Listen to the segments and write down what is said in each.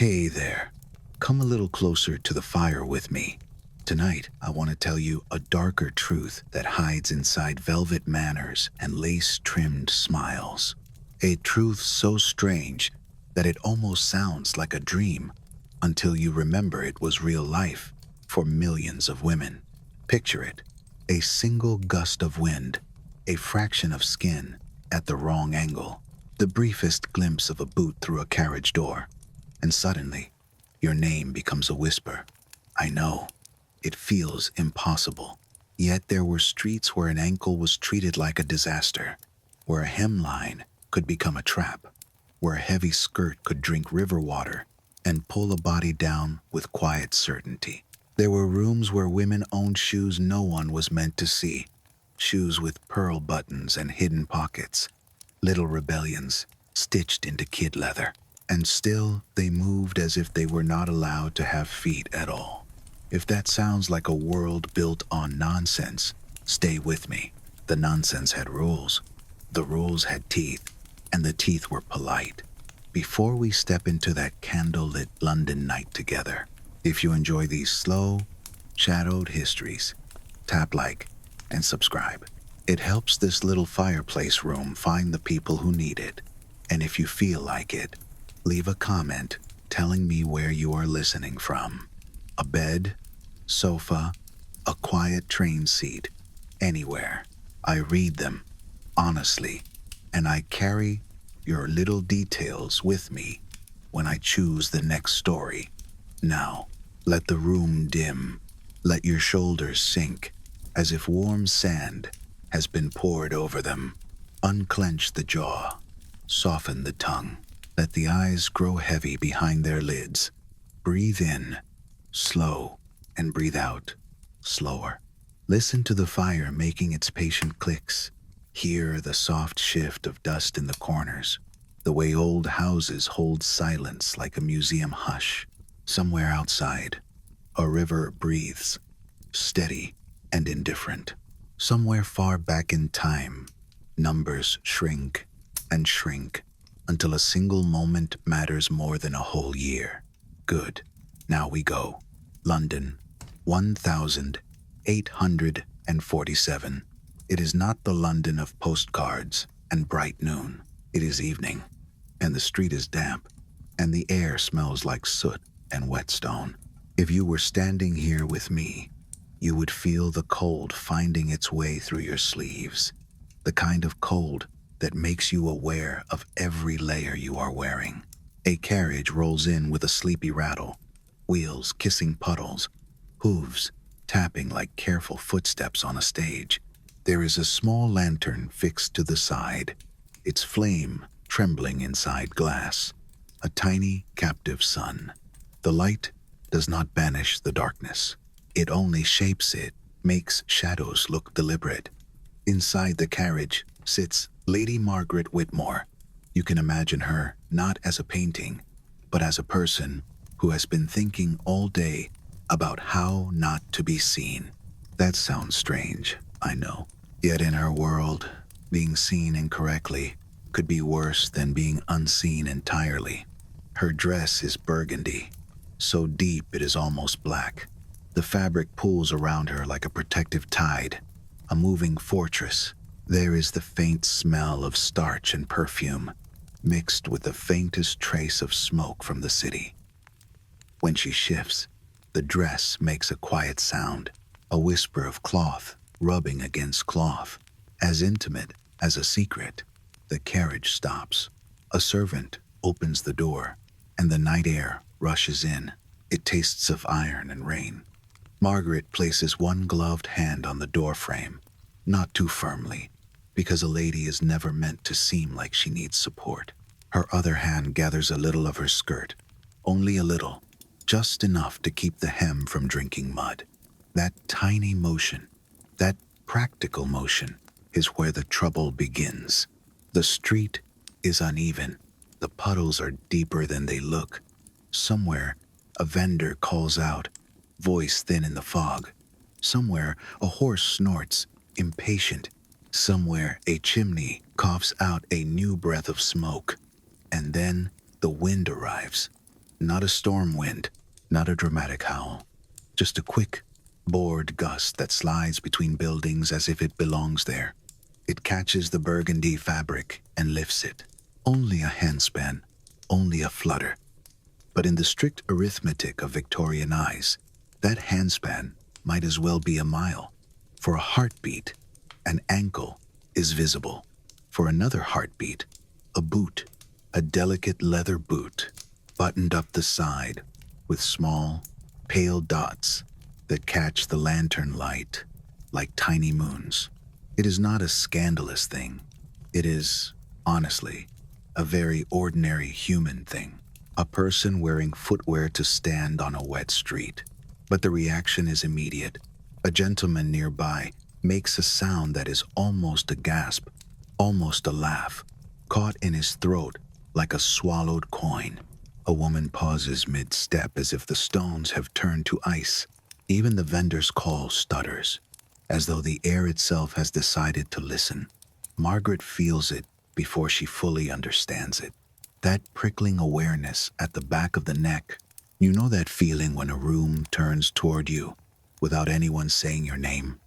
Hey there. Come a little closer to the fire with me. Tonight, I want to tell you a darker truth that hides inside velvet manners and lace-trimmed smiles. A truth so strange that it almost sounds like a dream until you remember it was real life for millions of women. Picture it. A single gust of wind, a fraction of skin at the wrong angle, the briefest glimpse of a boot through a carriage door, and suddenly, your name becomes a whisper. I know, it feels impossible. Yet there were streets where an ankle was treated like a disaster, where a hemline could become a trap, where a heavy skirt could drink river water and pull a body down with quiet certainty. There were rooms where women owned shoes no one was meant to see, shoes with pearl buttons and hidden pockets, little rebellions stitched into kid leather. And still, they moved as if they were not allowed to have feet at all. If that sounds like a world built on nonsense, stay with me. The nonsense had rules. The rules had teeth, and the teeth were polite. Before we step into that candlelit London night together, if you enjoy these slow, shadowed histories, tap like and subscribe. It helps this little fireplace room find the people who need it. And if you feel like it, leave a comment telling me where you are listening from. A bed, sofa, a quiet train seat, anywhere. I read them, honestly, and I carry your little details with me when I choose the next story. Now, let the room dim. Let your shoulders sink, as if warm sand has been poured over them. Unclench the jaw, soften the tongue. Let the eyes grow heavy behind their lids. Breathe in, slow, and breathe out, slower. Listen to the fire making its patient clicks. Hear the soft shift of dust in the corners, the way old houses hold silence like a museum hush. Somewhere outside, a river breathes, steady and indifferent. Somewhere far back in time, numbers shrink and shrink until a single moment matters more than a whole year. Good. Now we go. London, 1847. It is not the London of postcards and bright noon. It is evening, and the street is damp, and the air smells like soot and whetstone. If you were standing here with me, you would feel the cold finding its way through your sleeves, the kind of cold that makes you aware of every layer you are wearing. A carriage rolls in with a sleepy rattle, wheels kissing puddles, hooves tapping like careful footsteps on a stage. There is a small lantern fixed to the side, its flame trembling inside glass. A tiny captive sun. The light does not banish the darkness. It only shapes it, makes shadows look deliberate. Inside the carriage sits Lady Margaret Whitmore. You can imagine her not as a painting, but as a person who has been thinking all day about how not to be seen. That sounds strange, I know. Yet in our world, being seen incorrectly could be worse than being unseen entirely. Her dress is burgundy, so deep it is almost black. The fabric pulls around her like a protective tide, a moving fortress. There is the faint smell of starch and perfume, mixed with the faintest trace of smoke from the city. When she shifts, the dress makes a quiet sound, a whisper of cloth rubbing against cloth, as intimate as a secret. The carriage stops. A servant opens the door, and the night air rushes in. It tastes of iron and rain. Margaret places one gloved hand on the door frame, not too firmly, because a lady is never meant to seem like she needs support. Her other hand gathers a little of her skirt, only a little, just enough to keep the hem from drinking mud. That tiny motion, that practical motion, is where the trouble begins. The street is uneven. The puddles are deeper than they look. Somewhere, a vendor calls out, voice thin in the fog. Somewhere, a horse snorts, impatient. Somewhere, a chimney coughs out a new breath of smoke. And then, the wind arrives. Not a storm wind, not a dramatic howl. Just a quick, bored gust that slides between buildings as if it belongs there. It catches the burgundy fabric and lifts it. Only a handspan, only a flutter. But in the strict arithmetic of Victorian eyes, that handspan might as well be a mile. For a heartbeat, an ankle is visible. For another heartbeat, a boot, a delicate leather boot, buttoned up the side with small, pale dots that catch the lantern light like tiny moons. It is not a scandalous thing. It is, honestly, a very ordinary human thing. A person wearing footwear to stand on a wet street. But the reaction is immediate. A gentleman nearby makes a sound that is almost a gasp, almost a laugh, caught in his throat like a swallowed coin. A woman pauses mid-step as if the stones have turned to ice. Even the vendor's call stutters, as though the air itself has decided to listen. Margaret feels it before she fully understands it. That prickling awareness at the back of the neck. You know that feeling when a room turns toward you without anyone saying your name?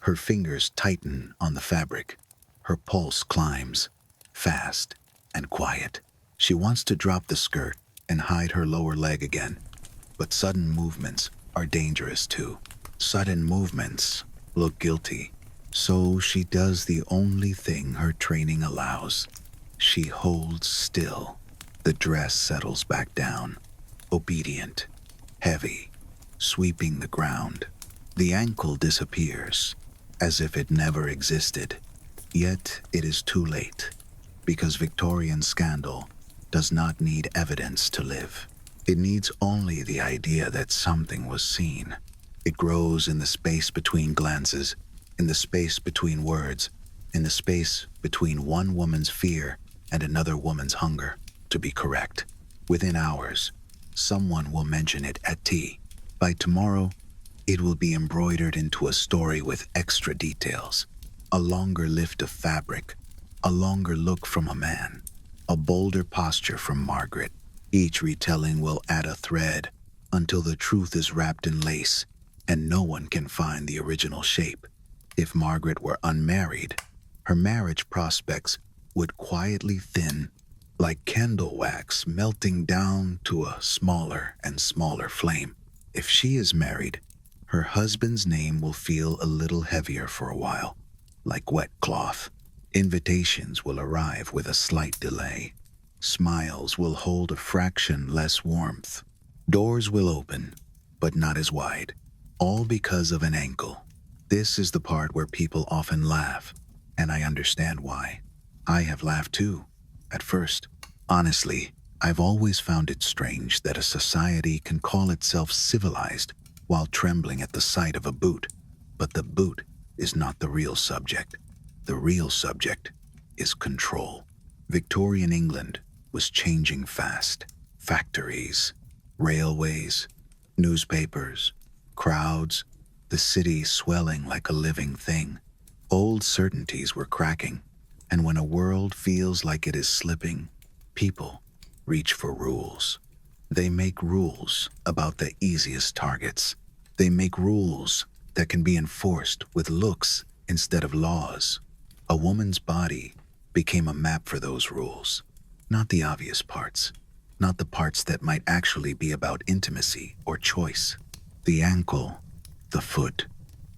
Her fingers tighten on the fabric. Her pulse climbs, fast and quiet. She wants to drop the skirt and hide her lower leg again. But sudden movements are dangerous too. Sudden movements look guilty. So she does the only thing her training allows. She holds still. The dress settles back down, obedient, heavy, sweeping the ground. The ankle disappears, as if it never existed. Yet it is too late, because Victorian scandal does not need evidence to live. It needs only the idea that something was seen. It grows in the space between glances, in the space between words, in the space between one woman's fear and another woman's hunger to be correct. Within hours, someone will mention it at tea. By tomorrow, it will be embroidered into a story with extra details. A longer lift of fabric, a longer look from a man, a bolder posture from Margaret. Each retelling will add a thread until the truth is wrapped in lace and no one can find the original shape. If Margaret were unmarried, her marriage prospects would quietly thin like candle wax melting down to a smaller and smaller flame. If she is married, her husband's name will feel a little heavier for a while, like wet cloth. Invitations will arrive with a slight delay. Smiles will hold a fraction less warmth. Doors will open, but not as wide, all because of an ankle. This is the part where people often laugh, and I understand why. I have laughed too, at first. Honestly, I've always found it strange that a society can call itself civilized while trembling at the sight of a boot. But the boot is not the real subject. The real subject is control. Victorian England was changing fast. Factories, railways, newspapers, crowds, the city swelling like a living thing. Old certainties were cracking, and when a world feels like it is slipping, people reach for rules. They make rules about the easiest targets. They make rules that can be enforced with looks instead of laws. A woman's body became a map for those rules. Not the obvious parts, not the parts that might actually be about intimacy or choice. The ankle, the foot,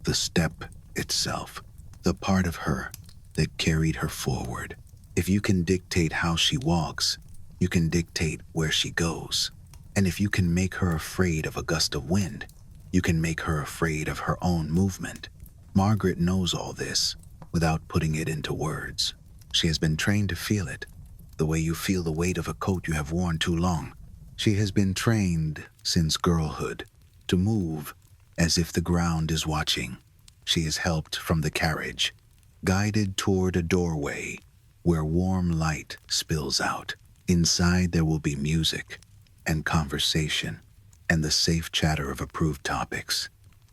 the step itself, the part of her that carried her forward. If you can dictate how she walks, you can dictate where she goes. And if you can make her afraid of a gust of wind, you can make her afraid of her own movement. Margaret knows all this without putting it into words. She has been trained to feel it, the way you feel the weight of a coat you have worn too long. She has been trained since girlhood to move as if the ground is watching. She is helped from the carriage, guided toward a doorway where warm light spills out. Inside there will be music and conversation and the safe chatter of approved topics.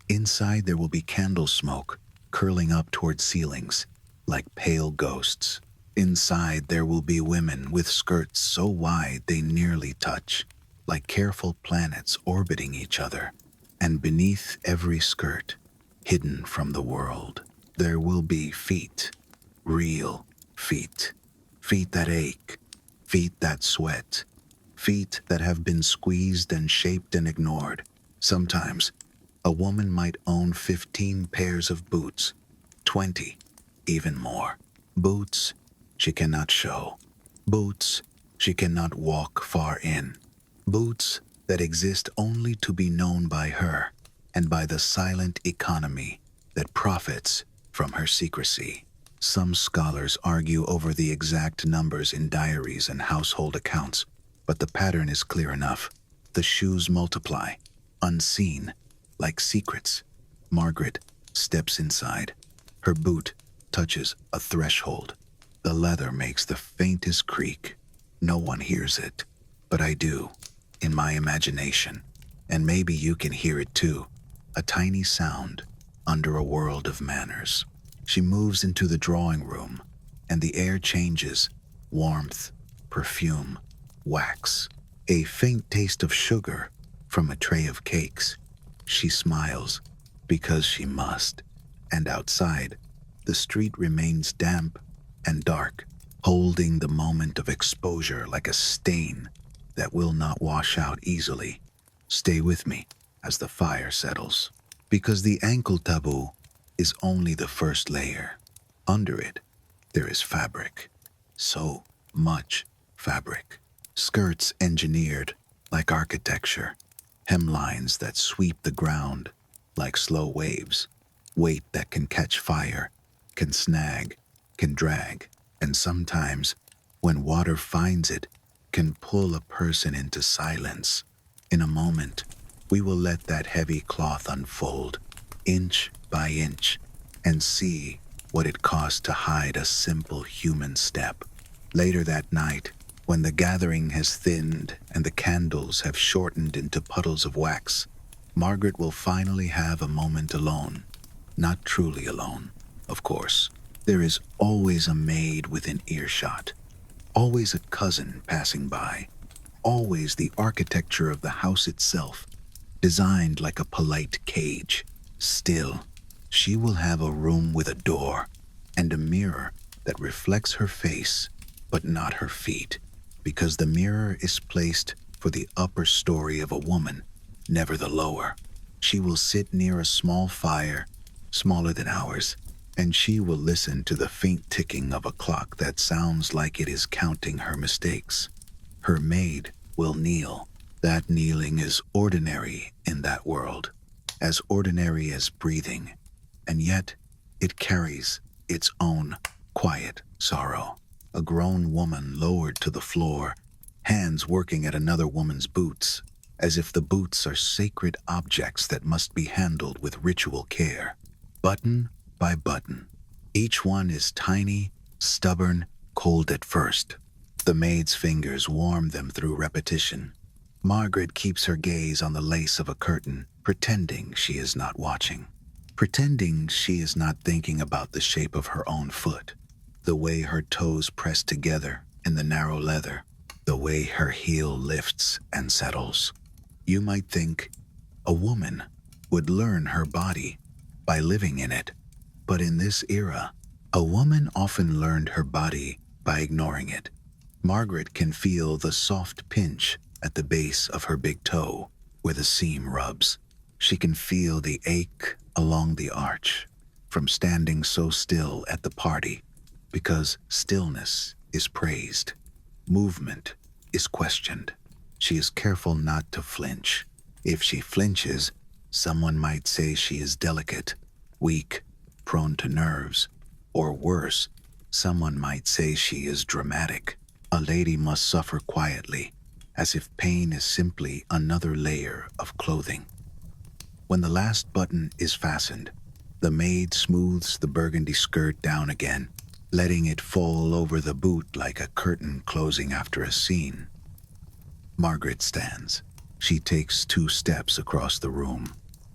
Inside there will be candle smoke curling up toward ceilings like pale ghosts. Inside there will be women with skirts so wide they nearly touch, like careful planets orbiting each other. And beneath every skirt, hidden from the world, there will be feet, real feet, feet that ache, feet that sweat, feet that have been squeezed and shaped and ignored. Sometimes, a woman might own 15 pairs of boots, 20, even more. Boots she cannot show. Boots she cannot walk far in. Boots that exist only to be known by her and by the silent economy that profits from her secrecy. Some scholars argue over the exact numbers in diaries and household accounts, but the pattern is clear enough. The shoes multiply, unseen, like secrets. Margaret steps inside. Her boot touches a threshold. The leather makes the faintest creak. No one hears it, but I do, in my imagination. And maybe you can hear it too, a tiny sound under a world of manners. She moves into the drawing room, and the air changes. Warmth, perfume, wax, a faint taste of sugar from a tray of cakes. She smiles because she must, and outside, the street remains damp and dark, holding the moment of exposure like a stain that will not wash out easily. Stay with me as the fire settles, because the ankle taboo is only the first layer. Under it, there is fabric. So much fabric. Skirts engineered like architecture. Hemlines that sweep the ground like slow waves. Weight that can catch fire, can snag, can drag, and sometimes, when water finds it, can pull a person into silence. In a moment, we will let that heavy cloth unfold, inch by inch, and see what it cost to hide a simple human step. Later that night, when the gathering has thinned and the candles have shortened into puddles of wax, Margaret will finally have a moment alone. Not truly alone, of course. There is always a maid within earshot, always a cousin passing by, always the architecture of the house itself, designed like a polite cage. Still, she will have a room with a door and a mirror that reflects her face, but not her feet, because the mirror is placed for the upper story of a woman, never the lower. She will sit near a small fire, smaller than ours, and she will listen to the faint ticking of a clock that sounds like it is counting her mistakes. Her maid will kneel. That kneeling is ordinary in that world, as ordinary as breathing, and yet it carries its own quiet sorrow. A grown woman lowered to the floor, hands working at another woman's boots, as if the boots are sacred objects that must be handled with ritual care. Button by button. Each one is tiny, stubborn, cold at first. The maid's fingers warm them through repetition. Margaret keeps her gaze on the lace of a curtain, pretending she is not watching. Pretending she is not thinking about the shape of her own foot, the way her toes press together in the narrow leather, the way her heel lifts and settles. You might think a woman would learn her body by living in it. But in this era, a woman often learned her body by ignoring it. Margaret can feel the soft pinch at the base of her big toe where the seam rubs. She can feel the ache along the arch from standing so still at the party, because stillness is praised. Movement is questioned. She is careful not to flinch. If she flinches, someone might say she is delicate, weak, prone to nerves, or worse, someone might say she is dramatic. A lady must suffer quietly, as if pain is simply another layer of clothing. When the last button is fastened, the maid smooths the burgundy skirt down again, letting it fall over the boot like a curtain closing after a scene. Margaret stands. She takes 2 steps across the room,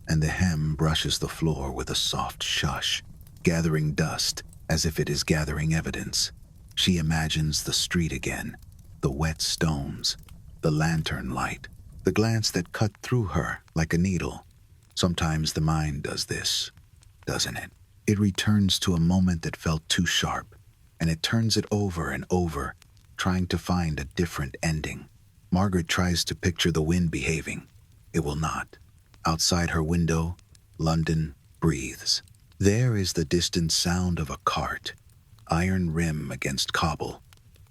and the hem brushes the floor with a soft shush, gathering dust as if it is gathering evidence. She imagines the street again, the wet stones, the lantern light, The glance that cut through her like a needle. Sometimes the mind does this, doesn't it? It returns to a moment that felt too sharp, and it turns it over and over, trying to find a different ending. Margaret tries to picture the wind behaving. It will not. Outside her window, London breathes. There is the distant sound of a cart, iron rim against cobble.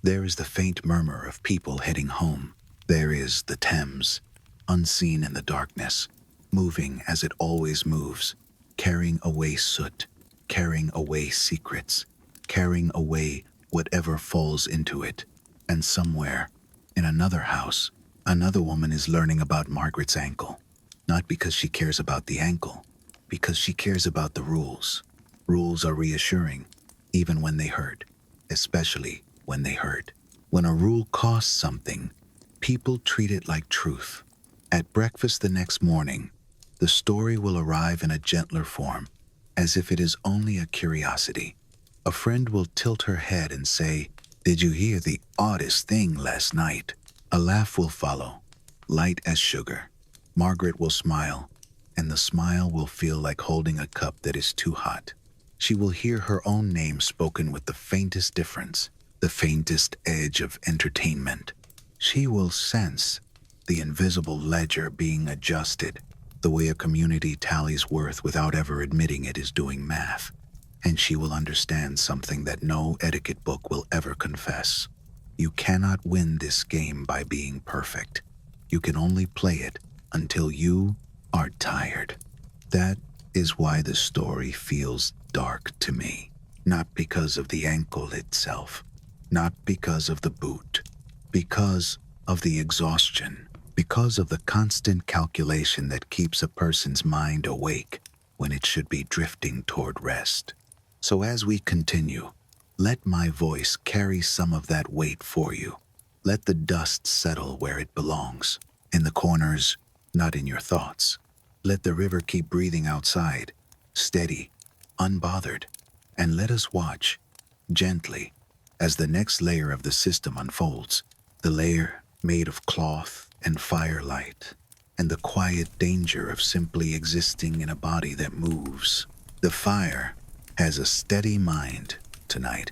There is the faint murmur of people heading home. There is the Thames, unseen in the darkness, moving as it always moves, carrying away soot, carrying away secrets, carrying away whatever falls into it. And somewhere, in another house, another woman is learning about Margaret's ankle. Not because she cares about the ankle, because she cares about the rules. Rules are reassuring, even when they hurt, especially when they hurt. When a rule costs something, people treat it like truth. At breakfast the next morning, the story will arrive in a gentler form, as if it is only a curiosity. A friend will tilt her head and say, "Did you hear the oddest thing last night?" A laugh will follow, light as sugar. Margaret will smile, and the smile will feel like holding a cup that is too hot. She will hear her own name spoken with the faintest difference, the faintest edge of entertainment. She will sense the invisible ledger being adjusted, the way a community tallies worth without ever admitting it is doing math. And she will understand something that no etiquette book will ever confess. You cannot win this game by being perfect. You can only play it until you are tired. That is why the story feels dark to me. Not because of the ankle itself, not because of the boot, because of the exhaustion, because of the constant calculation that keeps a person's mind awake when it should be drifting toward rest. So as we continue, let my voice carry some of that weight for you. Let the dust settle where it belongs, in the corners, not in your thoughts. Let the river keep breathing outside, steady, unbothered, and let us watch, gently, as the next layer of the system unfolds, the layer made of cloth and firelight, and the quiet danger of simply existing in a body that moves. The fire has a steady mind tonight.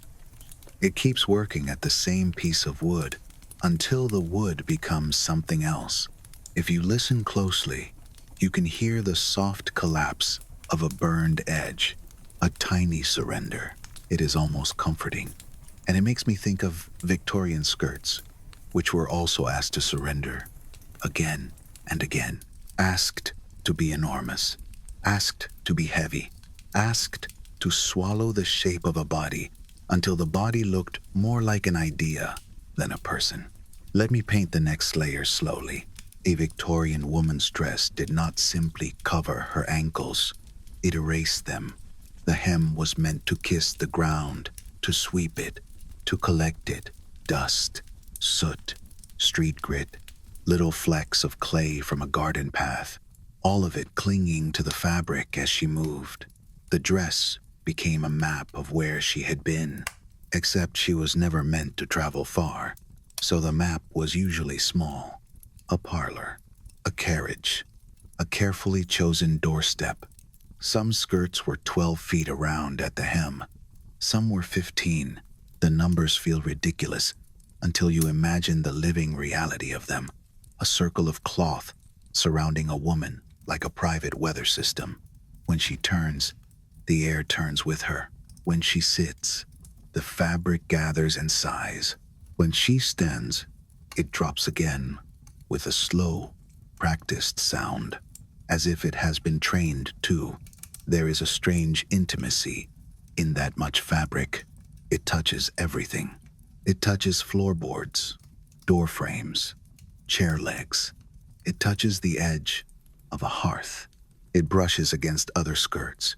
It keeps working at the same piece of wood until the wood becomes something else. If you listen closely, you can hear the soft collapse of a burned edge, a tiny surrender. It is almost comforting, and it makes me think of Victorian skirts, which were also asked to surrender again and again, asked to be enormous, asked to be heavy, asked to swallow the shape of a body until the body looked more like an idea than a person. Let me paint the next layer slowly. A Victorian woman's dress did not simply cover her ankles, it erased them. The hem was meant to kiss the ground, to sweep it, to collect it. Dust, soot, street grit, little flecks of clay from a garden path, all of it clinging to the fabric as she moved. The dress became a map of where she had been, except she was never meant to travel far, so the map was usually small. A parlor, a carriage, a carefully chosen doorstep. Some skirts were 12 feet around at the hem. Some were 15. The numbers feel ridiculous until you imagine the living reality of them. A circle of cloth surrounding a woman like a private weather system. When she turns, the air turns with her. When she sits, the fabric gathers and sighs. When she stands, it drops again with a slow, practiced sound, as if it has been trained too. There is a strange intimacy in that much fabric. It touches everything. It touches floorboards, door frames, chair legs. It touches the edge of a hearth. It brushes against other skirts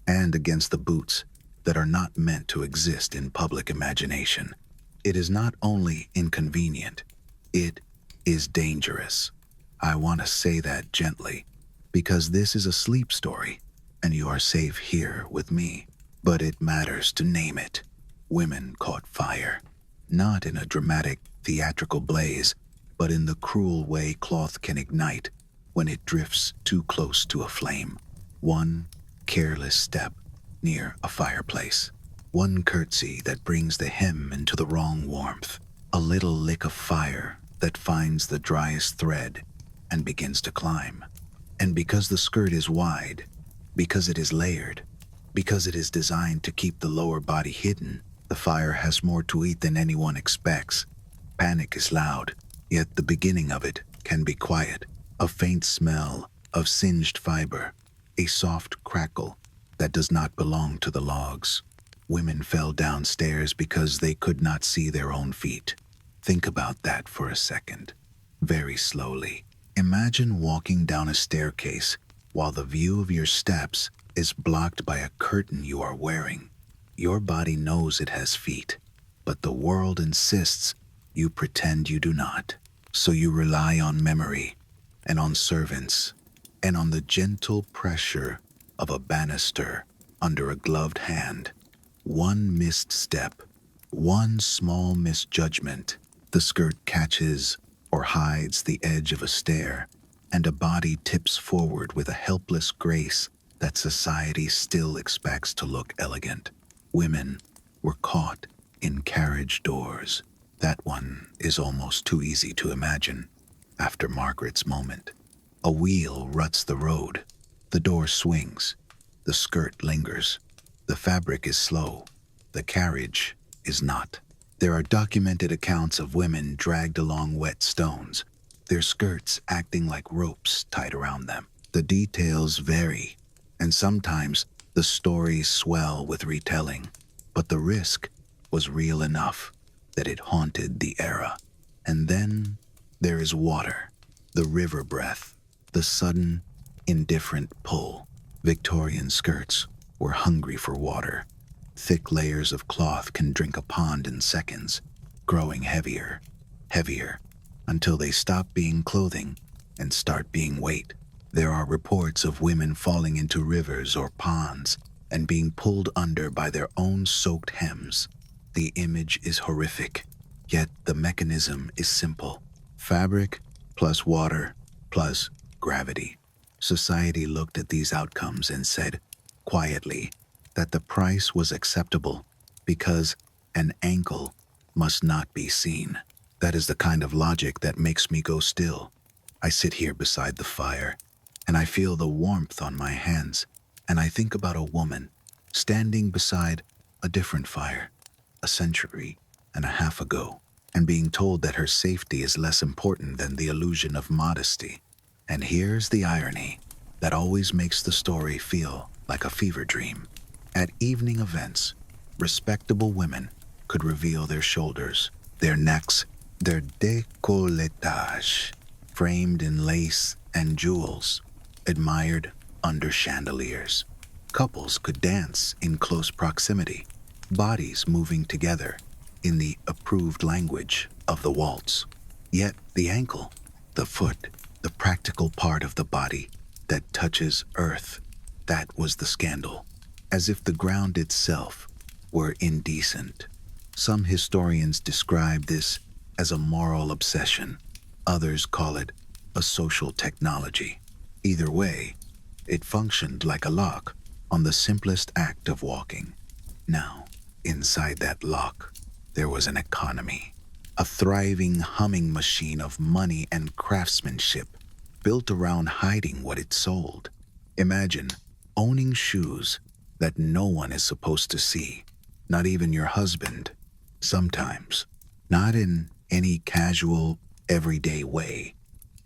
and against the boots that are not meant to exist in public imagination. It is not only inconvenient, it is dangerous. I want to say that gently, because this is a sleep story, and you are safe here with me. But it matters to name it. Women caught fire, not in a dramatic, theatrical blaze, but in the cruel way cloth can ignite when it drifts too close to a flame. One careless step near a fireplace. One curtsy that brings the hem into the wrong warmth. A little lick of fire that finds the driest thread and begins to climb. And because the skirt is wide, because it is layered, because it is designed to keep the lower body hidden, the fire has more to eat than anyone expects. Panic is loud, yet the beginning of it can be quiet. A faint smell of singed fiber, a soft crackle that does not belong to the logs. Women fell downstairs because they could not see their own feet. Think about that for a second, very slowly. Imagine walking down a staircase while the view of your steps is blocked by a curtain you are wearing. Your body knows it has feet, but the world insists you pretend you do not. So you rely on memory, and on servants, and on the gentle pressure of a banister under a gloved hand. One missed step, one small misjudgment, the skirt catches or hides the edge of a stair, and a body tips forward with a helpless grace that society still expects to look elegant. Women were caught in carriage doors. That one is almost too easy to imagine. After Margaret's moment, a wheel ruts the road. The door swings. The skirt lingers. The fabric is slow. The carriage is not. There are documented accounts of women dragged along wet stones, their skirts acting like ropes tied around them. The details vary, and sometimes the stories swell with retelling, but the risk was real enough that it haunted the era. And then there is water, the river breath, the sudden, indifferent pull. Victorian skirts were hungry for water. Thick layers of cloth can drink a pond in seconds, growing heavier, heavier, until they stop being clothing and start being weight. There are reports of women falling into rivers or ponds and being pulled under by their own soaked hems. The image is horrific, yet the mechanism is simple. Fabric plus water plus gravity. Society looked at these outcomes and said, quietly, that the price was acceptable because an ankle must not be seen. That is the kind of logic that makes me go still. I sit here beside the fire, and I feel the warmth on my hands, and I think about a woman standing beside a different fire, a century and a half ago, and being told that her safety is less important than the illusion of modesty. And here's the irony that always makes the story feel like a fever dream. At evening events, respectable women could reveal their shoulders, their necks, their décolletage, framed in lace and jewels, admired under chandeliers. Couples could dance in close proximity, bodies moving together in the approved language of the waltz. Yet the ankle, the foot, the practical part of the body that touches earth, that was the scandal. As if the ground itself were indecent. Some historians describe this as a moral obsession. Others call it a social technology. Either way, it functioned like a lock on the simplest act of walking. Now, inside that lock, there was an economy, a thriving humming machine of money and craftsmanship built around hiding what it sold. Imagine owning shoes that no one is supposed to see, not even your husband. Sometimes, not in any casual, everyday way,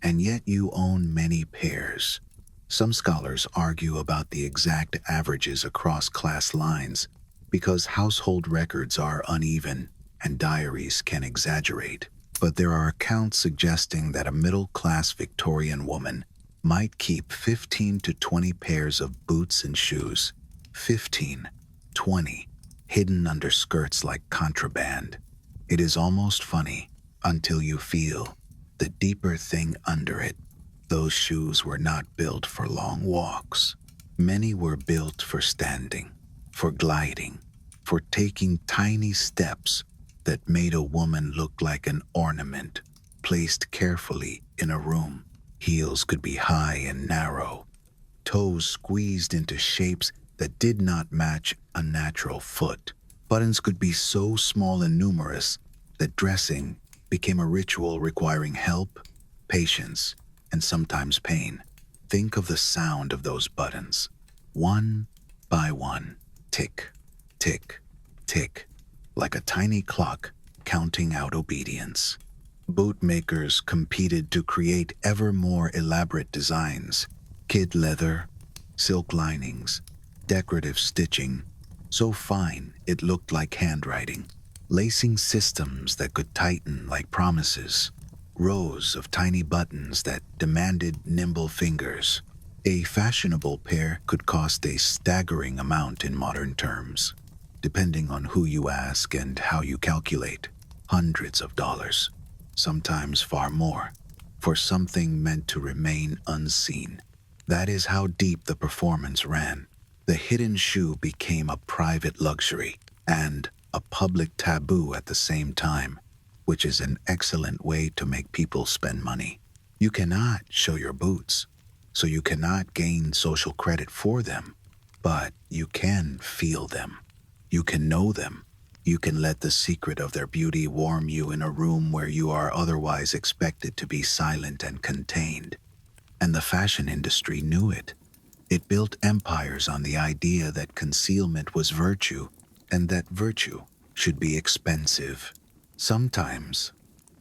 and yet you own many pairs. Some scholars argue about the exact averages across class lines because household records are uneven and diaries can exaggerate. But there are accounts suggesting that a middle-class Victorian woman might keep 15 to 20 pairs of boots and shoes, 15, 20, hidden under skirts like contraband. It is almost funny until you feel the deeper thing under it. Those shoes were not built for long walks. Many were built for standing, for gliding, for taking tiny steps that made a woman look like an ornament placed carefully in a room. Heels could be high and narrow, toes squeezed into shapes that did not match a natural foot. Buttons could be so small and numerous that dressing became a ritual requiring help, patience, and sometimes pain. Think of the sound of those buttons. One by one, tick, tick, tick, like a tiny clock counting out obedience. Bootmakers competed to create ever more elaborate designs: kid leather, silk linings, decorative stitching, so fine it looked like handwriting, lacing systems that could tighten like promises, rows of tiny buttons that demanded nimble fingers. A fashionable pair could cost a staggering amount in modern terms, depending on who you ask and how you calculate. Hundreds of dollars, sometimes far more, for something meant to remain unseen. That is how deep the performance ran. The hidden shoe became a private luxury and a public taboo at the same time, which is an excellent way to make people spend money. You cannot show your boots, so you cannot gain social credit for them, but you can feel them. You can know them. You can let the secret of their beauty warm you in a room where you are otherwise expected to be silent and contained. And the fashion industry knew it. It built empires on the idea that concealment was virtue and that virtue should be expensive. Sometimes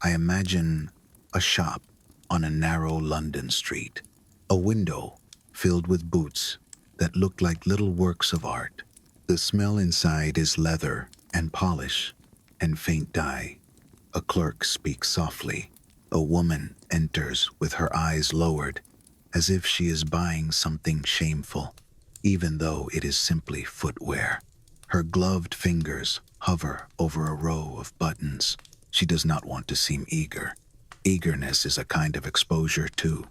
I imagine a shop on a narrow London street, a window filled with boots that look like little works of art. The smell inside is leather and polish and faint dye. A clerk speaks softly. A woman enters with her eyes lowered, as if she is buying something shameful, even though it is simply footwear. Her gloved fingers hover over a row of buttons. She does not want to seem eager. Eagerness is a kind of exposure too.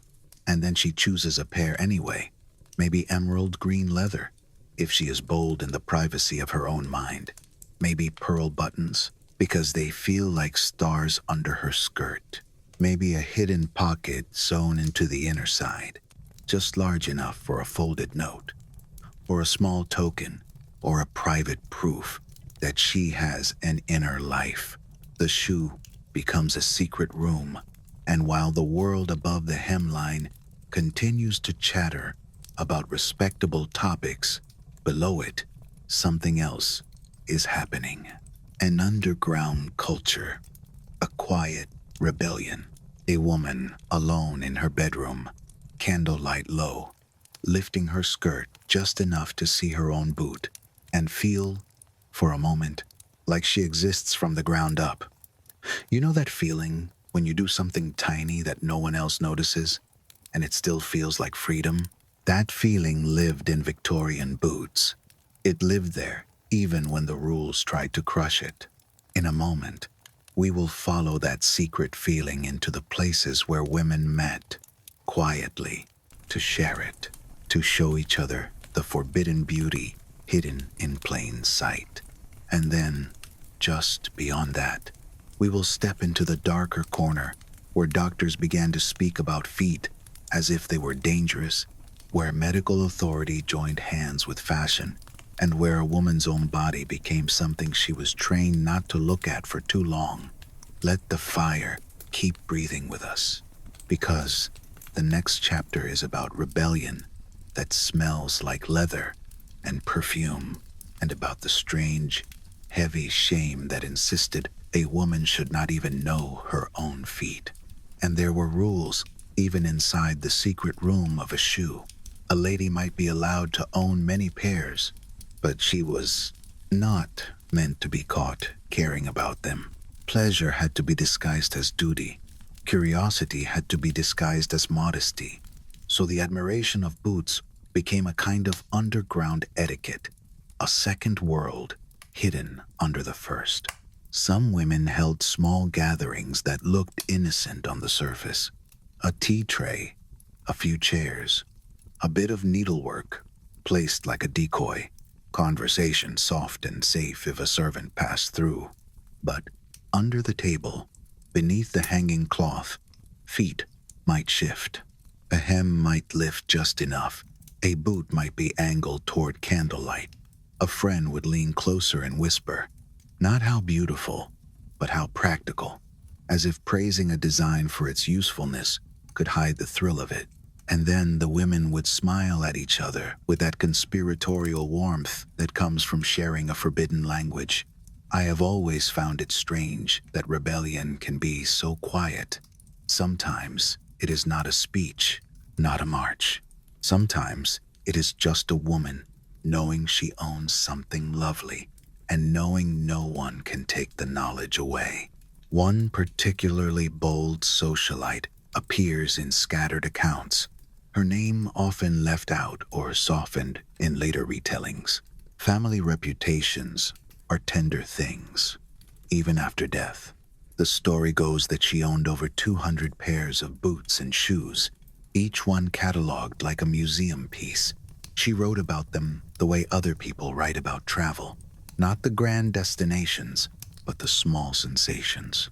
And then she chooses a pair anyway, maybe emerald green leather, if she is bold in the privacy of her own mind. Maybe pearl buttons, because they feel like stars under her skirt. Maybe a hidden pocket sewn into the inner side, just large enough for a folded note, or a small token, or a private proof that she has an inner life. The shoe becomes a secret room, and while the world above the hemline continues to chatter about respectable topics, below it, something else is happening. An underground culture, a quiet rebellion. A woman alone in her bedroom, candlelight low, lifting her skirt just enough to see her own boot and feel, for a moment, like she exists from the ground up. You know that feeling when you do something tiny that no one else notices, and it still feels like freedom? That feeling lived in Victorian boots. It lived there even when the rules tried to crush it. In a moment, we will follow that secret feeling into the places where women met, quietly, to share it, to show each other the forbidden beauty hidden in plain sight. And then, just beyond that, we will step into the darker corner where doctors began to speak about feet as if they were dangerous, where medical authority joined hands with fashion, and where a woman's own body became something she was trained not to look at for too long. Let the fire keep breathing with us, because the next chapter is about rebellion that smells like leather and perfume, and about the strange, heavy shame that insisted a woman should not even know her own feet. And there were rules even inside the secret room of a shoe. A lady might be allowed to own many pairs, but she was not meant to be caught caring about them. Pleasure had to be disguised as duty. Curiosity had to be disguised as modesty. So the admiration of boots became a kind of underground etiquette, a second world hidden under the first. Some women held small gatherings that looked innocent on the surface. A tea tray, a few chairs, a bit of needlework placed like a decoy, conversation soft and safe if a servant passed through. But under the table, Beneath the hanging cloth, feet might shift. A hem might lift just enough. A boot might be angled toward candlelight. A friend would lean closer and whisper, not how beautiful, but how practical, as if praising a design for its usefulness could hide the thrill of it. And then the women would smile at each other with that conspiratorial warmth that comes from sharing a forbidden language. I have always found it strange that rebellion can be so quiet. Sometimes it is not a speech, not a march. Sometimes it is just a woman knowing she owns something lovely and knowing no one can take the knowledge away. One particularly bold socialite appears in scattered accounts, her name often left out or softened in later retellings. Family reputations are tender things, even after death. The story goes that she owned over 200 pairs of boots and shoes, each one cataloged like a museum piece. She wrote about them the way other people write about travel, not the grand destinations, but the small sensations.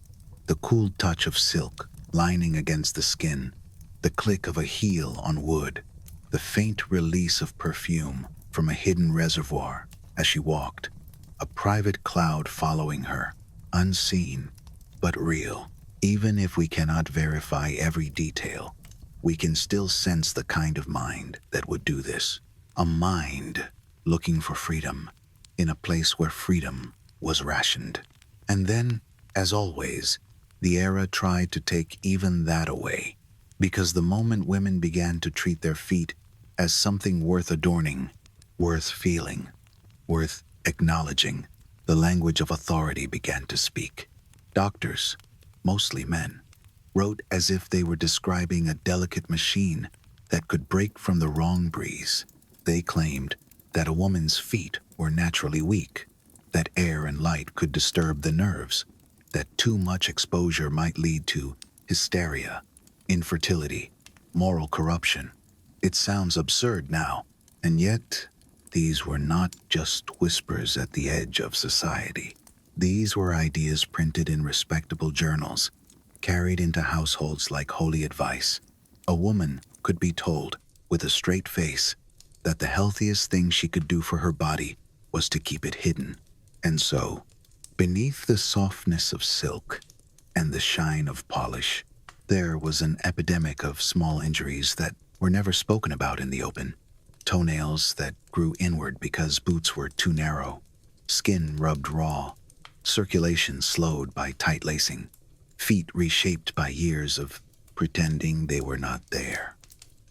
The cool touch of silk lining against the skin, the click of a heel on wood, the faint release of perfume from a hidden reservoir as she walked, a private cloud following her, unseen but real. Even if we cannot verify every detail, we can still sense the kind of mind that would do this. A mind looking for freedom in a place where freedom was rationed. And then, as always, the era tried to take even that away, because the moment women began to treat their feet as something worth adorning, worth feeling, worth acknowledging, the language of authority began to speak. Doctors, mostly men, wrote as if they were describing a delicate machine that could break from the wrong breeze. They claimed that a woman's feet were naturally weak, that air and light could disturb the nerves, that too much exposure might lead to hysteria, infertility, moral corruption. It sounds absurd now, and yet these were not just whispers at the edge of society. These were ideas printed in respectable journals, carried into households like holy advice. A woman could be told, with a straight face, that the healthiest thing she could do for her body was to keep it hidden. And so, beneath the softness of silk and the shine of polish, there was an epidemic of small injuries that were never spoken about in the open. Toenails that grew inward because boots were too narrow, skin rubbed raw, circulation slowed by tight lacing, feet reshaped by years of pretending they were not there.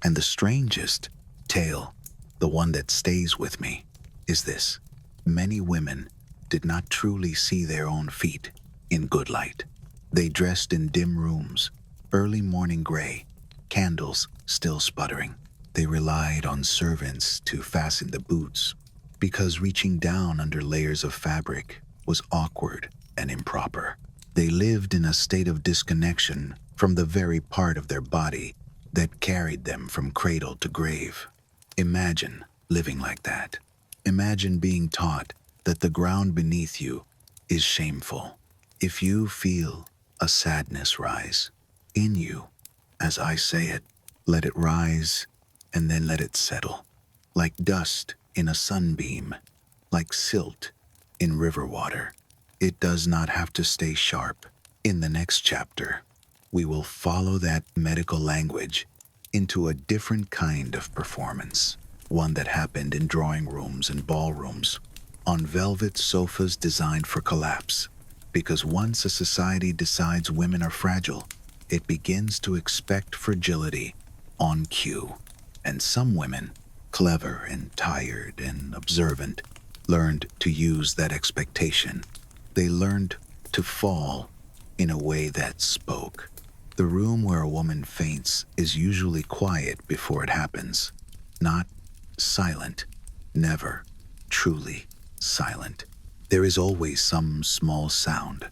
And the strangest tale, the one that stays with me, is this. Many women did not truly see their own feet in good light. They dressed in dim rooms, early morning gray, candles still sputtering. They relied on servants to fasten the boots, because reaching down under layers of fabric was awkward and improper. They lived in a state of disconnection from the very part of their body that carried them from cradle to grave. Imagine living like that. Imagine being taught that the ground beneath you is shameful. If you feel a sadness rise in you, as I say it, let it rise and then let it settle, like dust in a sunbeam, like silt in river water. It does not have to stay sharp. In the next chapter, we will follow that medical language into a different kind of performance, one that happened in drawing rooms and ballrooms, on velvet sofas designed for collapse. Because once a society decides women are fragile, it begins to expect fragility on cue. And some women, clever and tired and observant, learned to use that expectation. They learned to fall in a way that spoke. The room where a woman faints is usually quiet before it happens, not silent, never truly silent. There is always some small sound,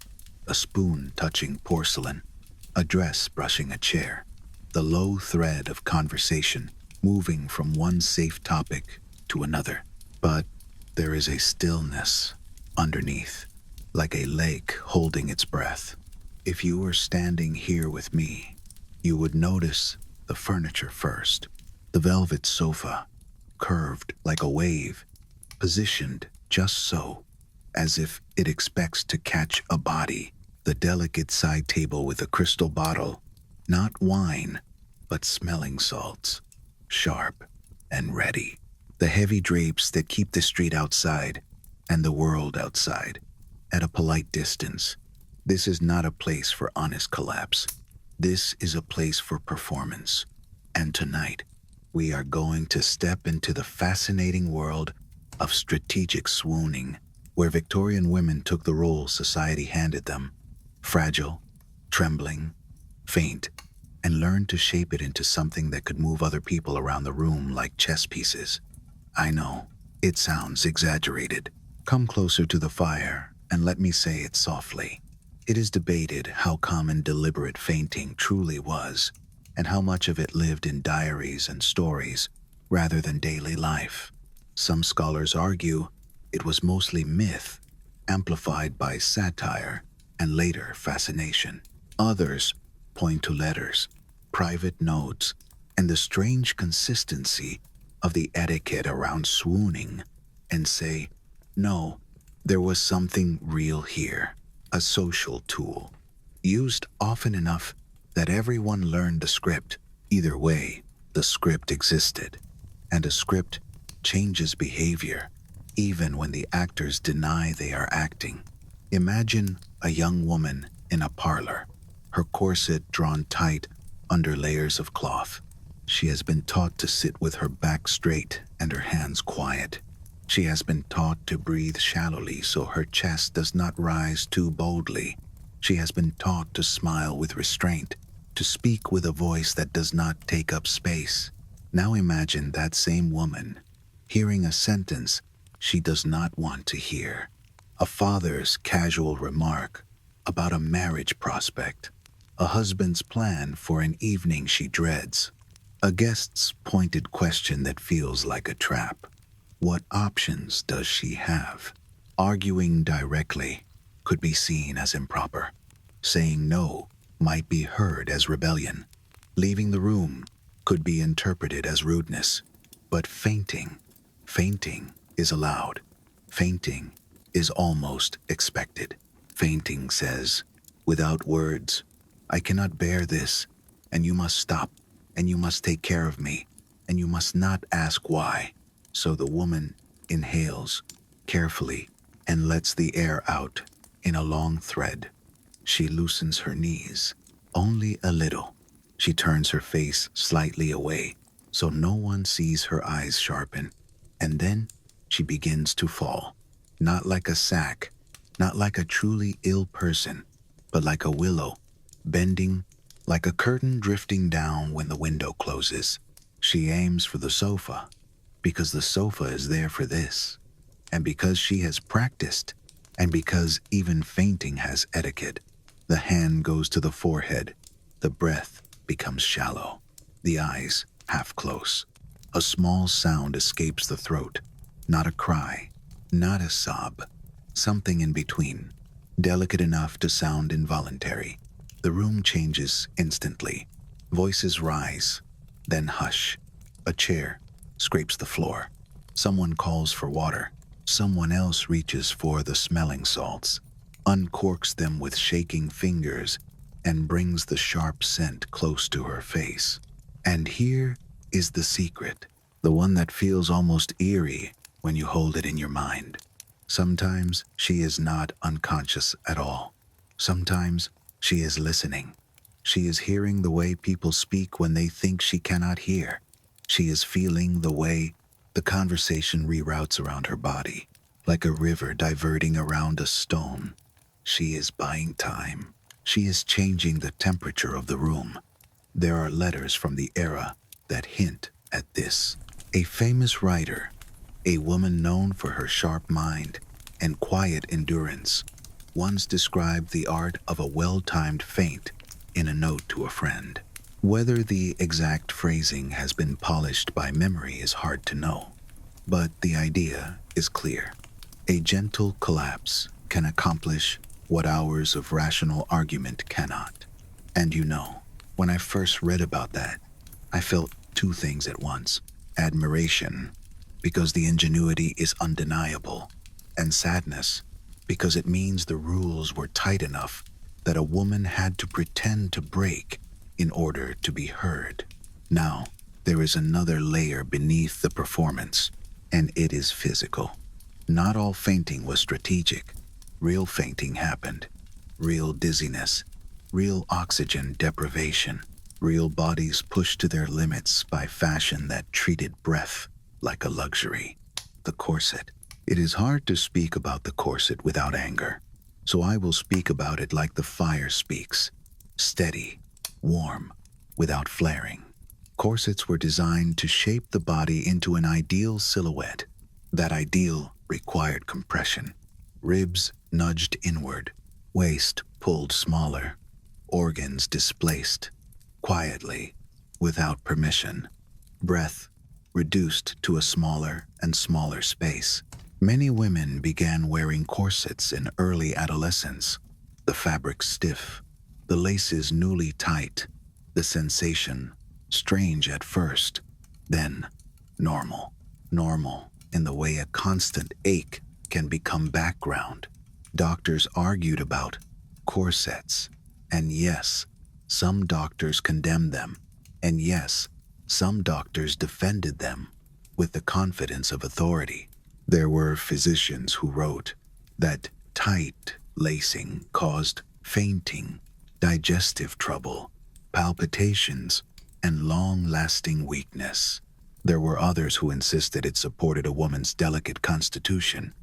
a spoon touching porcelain, a dress brushing a chair, the low thread of conversation moving from one safe topic to another. But there is a stillness underneath, like a lake holding its breath. If you were standing here with me, you would notice the furniture first. The velvet sofa, curved like a wave, positioned just so, as if it expects to catch a body. The delicate side table with a crystal bottle, not wine, but smelling salts, sharp and ready. The heavy drapes that keep the street outside and the world outside at a polite distance. This is not a place for honest collapse. This is a place for performance. And tonight, we are going to step into the fascinating world of strategic swooning, where Victorian women took the role society handed them, fragile, trembling, faint, and learned to shape it into something that could move other people around the room like chess pieces. I know, it sounds exaggerated. Come closer to the fire and let me say it softly. It is debated how common deliberate fainting truly was, and how much of it lived in diaries and stories rather than daily life. Some scholars argue it was mostly myth, amplified by satire and later fascination. Others point to letters, private notes, and the strange consistency of the etiquette around swooning, and say, no, there was something real here, a social tool, used often enough that everyone learned the script. Either way, the script existed, and a script changes behavior, even when the actors deny they are acting. Imagine a young woman in a parlor, her corset drawn tight under layers of cloth. She has been taught to sit with her back straight and her hands quiet. She has been taught to breathe shallowly so her chest does not rise too boldly. She has been taught to smile with restraint, to speak with a voice that does not take up space. Now imagine that same woman hearing a sentence she does not want to hear, a father's casual remark about a marriage prospect, a husband's plan for an evening she dreads, a guest's pointed question that feels like a trap. What options does she have? Arguing directly could be seen as improper. Saying no might be heard as rebellion. Leaving the room could be interpreted as rudeness. But fainting is allowed. Fainting is almost expected. Fainting says, without words, I cannot bear this, and you must stop, and you must take care of me, and you must not ask why. So the woman inhales carefully and lets the air out in a long thread. She loosens her knees, only a little. She turns her face slightly away so no one sees her eyes sharpen. And then she begins to fall, not like a sack, not like a truly ill person, but like a willow, bending like a curtain drifting down when the window closes. She aims for the sofa, because the sofa is there for this, and because she has practiced, and because even fainting has etiquette. The hand goes to the forehead, the breath becomes shallow, the eyes half close. A small sound escapes the throat, not a cry, not a sob, something in between, delicate enough to sound involuntary. The room changes instantly. Voices rise, then hush. A chair scrapes the floor. Someone calls for water. Someone else reaches for the smelling salts, uncorks them with shaking fingers, and brings the sharp scent close to her face. And here is the secret, the one that feels almost eerie when you hold it in your mind. Sometimes she is not unconscious at all. Sometimes she is listening. She is hearing the way people speak when they think she cannot hear. She is feeling the way the conversation reroutes around her body, like a river diverting around a stone. She is buying time. She is changing the temperature of the room. There are letters from the era that hint at this. A famous writer, a woman known for her sharp mind and quiet endurance, once described the art of a well-timed feint in a note to a friend. Whether the exact phrasing has been polished by memory is hard to know, but the idea is clear. A gentle collapse can accomplish what hours of rational argument cannot. And you know, when I first read about that, I felt two things at once: admiration, because the ingenuity is undeniable, and sadness, because it means the rules were tight enough that a woman had to pretend to break in order to be heard. Now, there is another layer beneath the performance, and it is physical. Not all fainting was strategic. Real fainting happened. Real dizziness, real oxygen deprivation, real bodies pushed to their limits by fashion that treated breath like a luxury. The corset. It is hard to speak about the corset without anger, so I will speak about it like the fire speaks, steady, warm, without flaring. Corsets were designed to shape the body into an ideal silhouette. That ideal required compression. Ribs nudged inward, waist pulled smaller, organs displaced, quietly, without permission. Breath reduced to a smaller and smaller space. Many women began wearing corsets in early adolescence, the fabric stiff, the laces newly tight, the sensation strange at first, then normal. Normal in the way a constant ache can become background. Doctors argued about corsets, and yes, some doctors condemned them, and yes, some doctors defended them with the confidence of authority. There were physicians who wrote that tight lacing caused fainting, digestive trouble, palpitations, and long-lasting weakness. There were others who insisted it supported a woman's delicate constitution,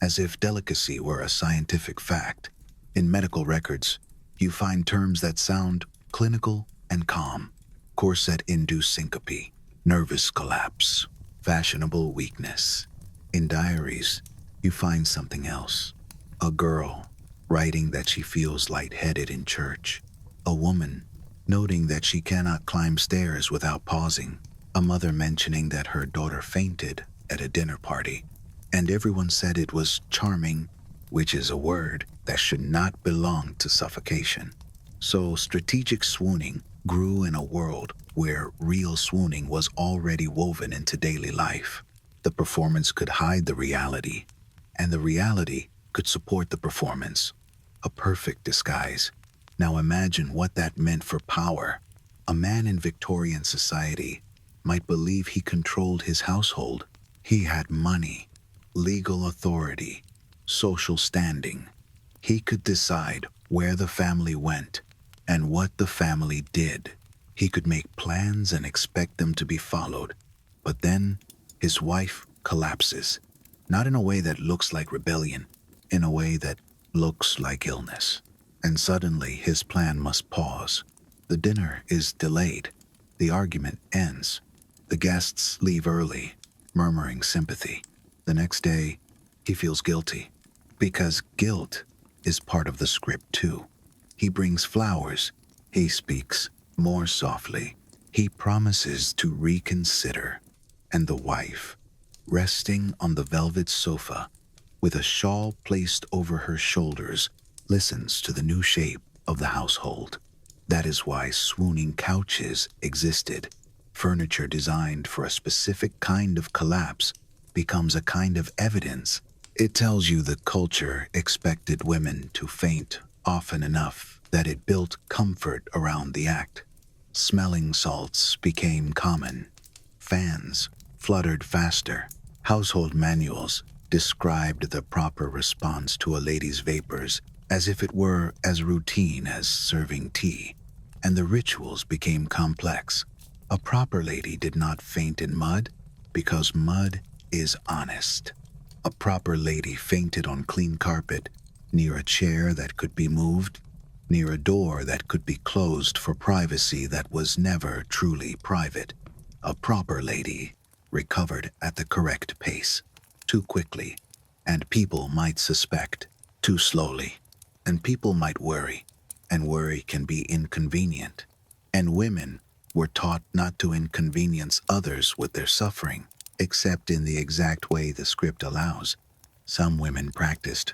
as if delicacy were a scientific fact. In medical records, you find terms that sound clinical and calm: corset-induced syncope, nervous collapse, fashionable weakness. In diaries, you find something else: a girl writing that she feels lightheaded in church, a woman noting that she cannot climb stairs without pausing, a mother mentioning that her daughter fainted at a dinner party, and everyone said it was charming, which is a word that should not belong to suffocation. So strategic swooning grew in a world where real swooning was already woven into daily life. The performance could hide the reality, and the reality could support the performance. A perfect disguise. Now imagine what that meant for power. A man in Victorian society might believe he controlled his household. He had money, legal authority, social standing. He could decide where the family went and what the family did. He could make plans and expect them to be followed. But then his wife collapses, not in a way that looks like rebellion, in a way that looks like illness. And suddenly his plan must pause. The dinner is delayed. The argument ends. The guests leave early, murmuring sympathy. The next day, he feels guilty, because guilt is part of the script too. He brings flowers. He speaks more softly. He promises to reconsider. And the wife, resting on the velvet sofa, with a shawl placed over her shoulders, listens to the new shape of the household. That is why swooning couches existed. Furniture designed for a specific kind of collapse becomes a kind of evidence. It tells you the culture expected women to faint often enough that it built comfort around the act. Smelling salts became common. Fans fluttered faster. Household manuals described the proper response to a lady's vapors as if it were as routine as serving tea, and the rituals became complex. A proper lady did not faint in mud, because mud is honest. A proper lady fainted on clean carpet, near a chair that could be moved, near a door that could be closed for privacy that was never truly private. A proper lady recovered at the correct pace, too quickly, and people might suspect, too slowly. And people might worry, and worry can be inconvenient. And women were taught not to inconvenience others with their suffering, except in the exact way the script allows. Some women practiced,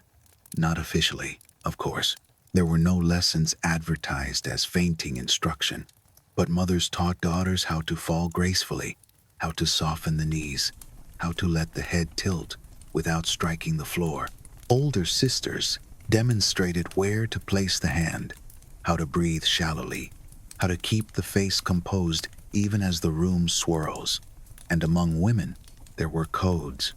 not officially, Of course, there were no lessons advertised as fainting instruction, but mothers taught daughters how to fall gracefully, how to soften the knees, how to let the head tilt without striking the floor. Older sisters demonstrated where to place the hand, how to breathe shallowly, how to keep the face composed even as the room swirls. And among women, there were codes.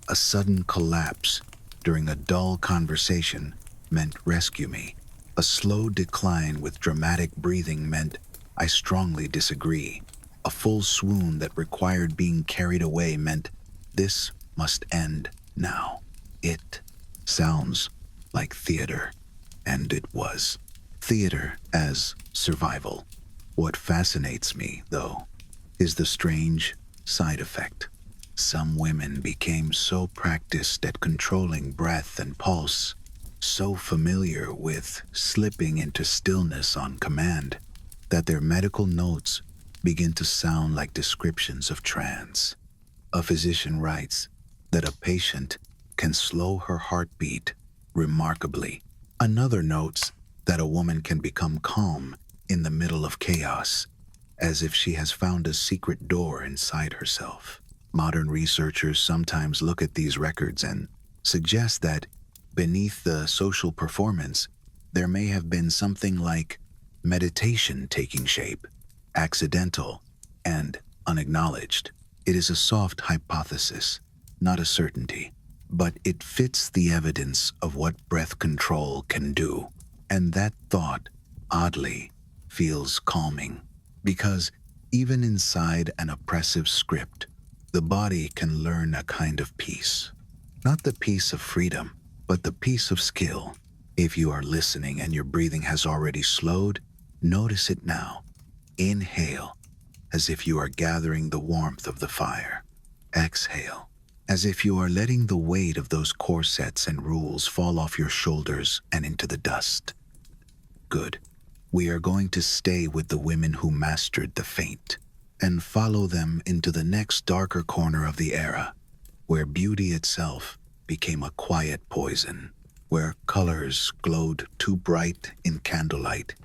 A sudden collapse during a dull conversation meant rescue me. A slow decline with dramatic breathing meant I strongly disagree. A full swoon that required being carried away meant this must end now. It sounds like theater, and it was. Theater as survival. What fascinates me, though, is the strange side effect. Some women became so practiced at controlling breath and pulse, so familiar with slipping into stillness on command, that their medical notes begin to sound like descriptions of trance. A physician writes that a patient can slow her heartbeat remarkably. Another notes that a woman can become calm in the middle of chaos, as if she has found a secret door inside herself. Modern researchers sometimes look at these records and suggest that beneath the social performance, there may have been something like meditation taking shape, accidental and unacknowledged. It is a soft hypothesis, not a certainty, but it fits the evidence of what breath control can do. And that thought, oddly, feels calming, because even inside an oppressive script, the body can learn a kind of peace. Not the peace of freedom, but the peace of skill. If you are listening and your breathing has already slowed, notice it now. Inhale, as if you are gathering the warmth of the fire. Exhale, as if you are letting the weight of those corsets and rules fall off your shoulders and into the dust. Good. We are going to stay with the women who mastered the faint and follow them into the next darker corner of the era, where beauty itself became a quiet poison, where colors glowed too bright in candlelight,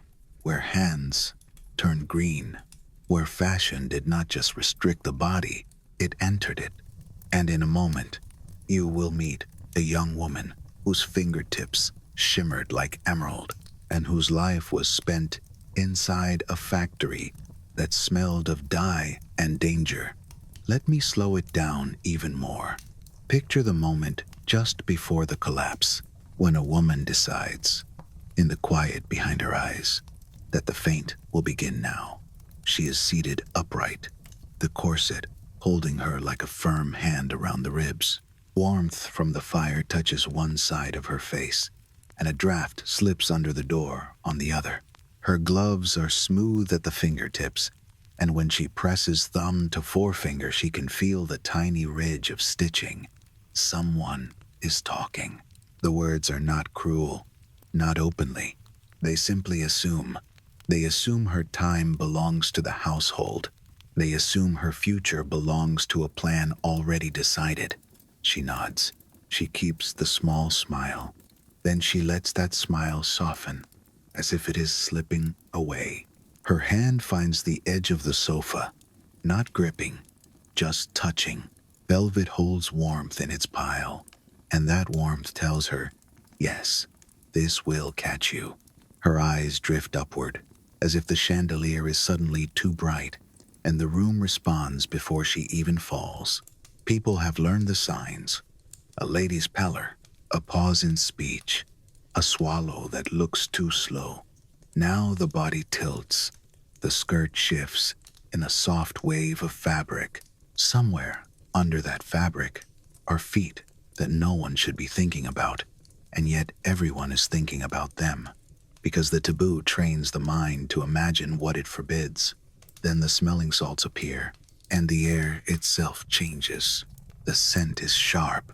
where hands turned green, where fashion did not just restrict the body, it entered it. And in a moment, you will meet a young woman whose fingertips shimmered like emerald and whose life was spent inside a factory that smelled of dye and danger. Let me slow it down even more. Picture the moment just before the collapse, when a woman decides, in the quiet behind her eyes, that the faint will begin now. She is seated upright, the corset holding her like a firm hand around the ribs. Warmth from the fire touches one side of her face, and a draft slips under the door on the other. Her gloves are smooth at the fingertips, and when she presses thumb to forefinger, she can feel the tiny ridge of stitching. Someone is talking. The words are not cruel, not openly. They simply assume. They assume her time belongs to the household. They assume her future belongs to a plan already decided. She nods. She keeps the small smile. Then she lets that smile soften, as if it is slipping away. Her hand finds the edge of the sofa, not gripping, just touching. Velvet holds warmth in its pile, and that warmth tells her, yes, this will catch you. Her eyes drift upward, as if the chandelier is suddenly too bright, and the room responds before she even falls. People have learned the signs. A lady's pallor, a pause in speech, a swallow that looks too slow. Now the body tilts, the skirt shifts in a soft wave of fabric. Somewhere under that fabric are feet that no one should be thinking about, and yet everyone is thinking about them, because the taboo trains the mind to imagine what it forbids. Then the smelling salts appear, and the air itself changes. The scent is sharp,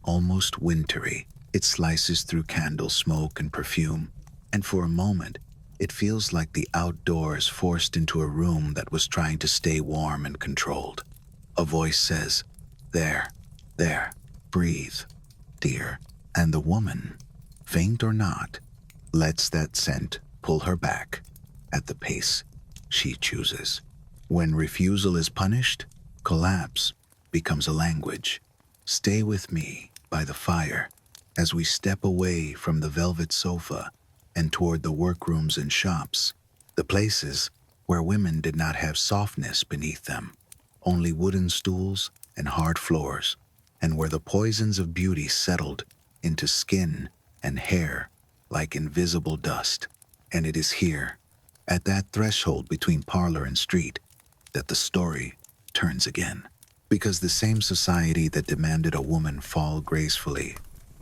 almost wintry. It slices through candle smoke and perfume, and for a moment, it feels like the outdoors forced into a room that was trying to stay warm and controlled. A voice says, there, breathe, dear. And the woman, faint or not, lets that scent pull her back at the pace she chooses. When refusal is punished, collapse becomes a language. Stay with me by the fire as we step away from the velvet sofa and toward the workrooms and shops, the places where women did not have softness beneath them, only wooden stools and hard floors, and where the poisons of beauty settled into skin and hair like invisible dust. And it is here, at that threshold between parlor and street, that the story turns again. Because the same society that demanded a woman fall gracefully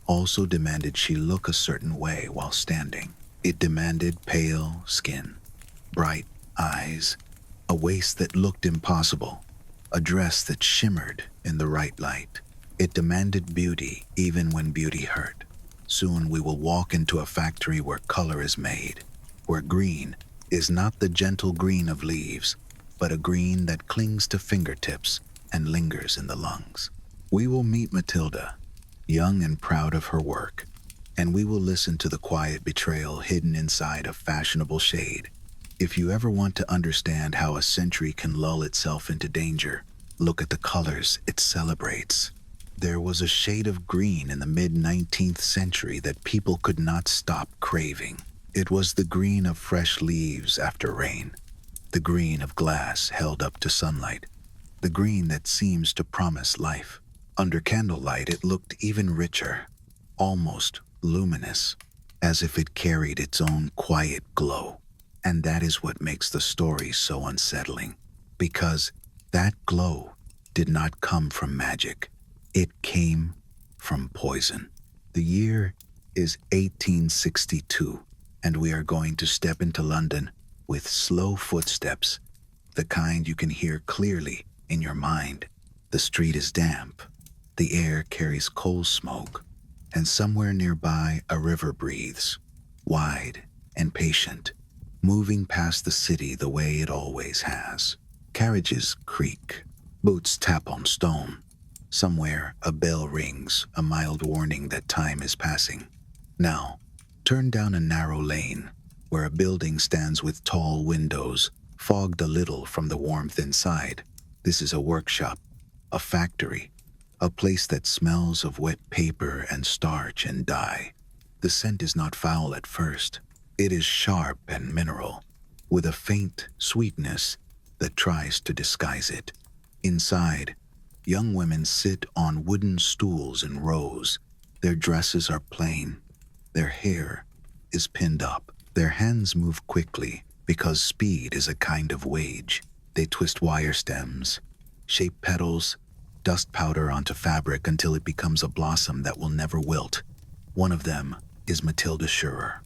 also demanded she look a certain way while standing. It demanded pale skin, bright eyes, a waist that looked impossible, a dress that shimmered in the right light. It demanded beauty even when beauty hurt. Soon we will walk into a factory where color is made, where green is not the gentle green of leaves, but a green that clings to fingertips and lingers in the lungs. We will meet Matilda, young and proud of her work, and we will listen to the quiet betrayal hidden inside a fashionable shade. If you ever want to understand how a century can lull itself into danger, look at the colors it celebrates. There was a shade of green in the mid-19th century that people could not stop craving. It was the green of fresh leaves after rain, the green of glass held up to sunlight, the green that seems to promise life. Under candlelight, it looked even richer, almost luminous, as if it carried its own quiet glow. And that is what makes the story so unsettling, because that glow did not come from magic. It came from poison. The year is 1862, and we are going to step into London with slow footsteps, the kind you can hear clearly in your mind. The street is damp, the air carries coal smoke, and somewhere nearby a river breathes, wide and patient, moving past the city the way it always has. Carriages creak, boots tap on stone. Somewhere a bell rings, a mild warning that time is passing. Now, turn down a narrow lane, where a building stands with tall windows, fogged a little from the warmth inside. This is a workshop, a factory, a place that smells of wet paper and starch and dye. The scent is not foul at first. It is sharp and mineral, with a faint sweetness that tries to disguise it. Inside, young women sit on wooden stools in rows. Their dresses are plain. Their hair is pinned up. Their hands move quickly because speed is a kind of wage. They twist wire stems, shape petals, dust powder onto fabric until it becomes a blossom that will never wilt. One of them is Matilda Schurer,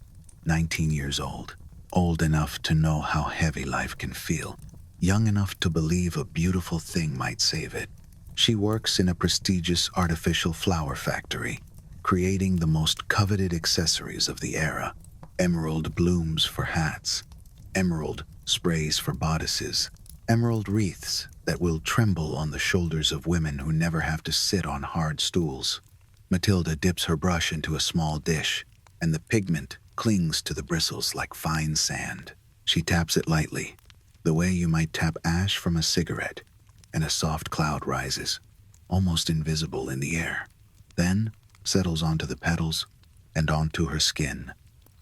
19 years old enough to know how heavy life can feel, young enough to believe a beautiful thing might save it. She works in a prestigious artificial flower factory, creating the most coveted accessories of the era: emerald blooms for hats, emerald sprays for bodices, emerald wreaths that will tremble on the shoulders of women who never have to sit on hard stools. Matilda dips her brush into a small dish, and the pigment clings to the bristles like fine sand. She taps it lightly, the way you might tap ash from a cigarette, and a soft cloud rises, almost invisible in the air, then settles onto the petals and onto her skin.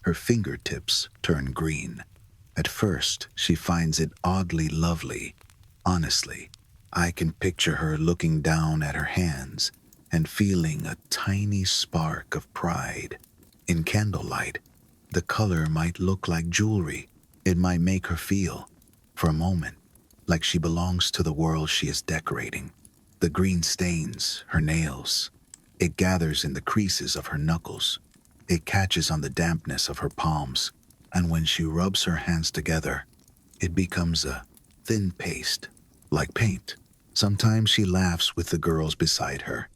Her fingertips turn green. At first, she finds it oddly lovely. Honestly, I can picture her looking down at her hands and feeling a tiny spark of pride. In candlelight, the color might look like jewelry. It might make her feel, for a moment, like she belongs to the world she is decorating. The green stains her nails. It gathers in the creases of her knuckles. It catches on the dampness of her palms, and when she rubs her hands together, it becomes a thin paste, like paint. Sometimes she laughs with the girls beside her,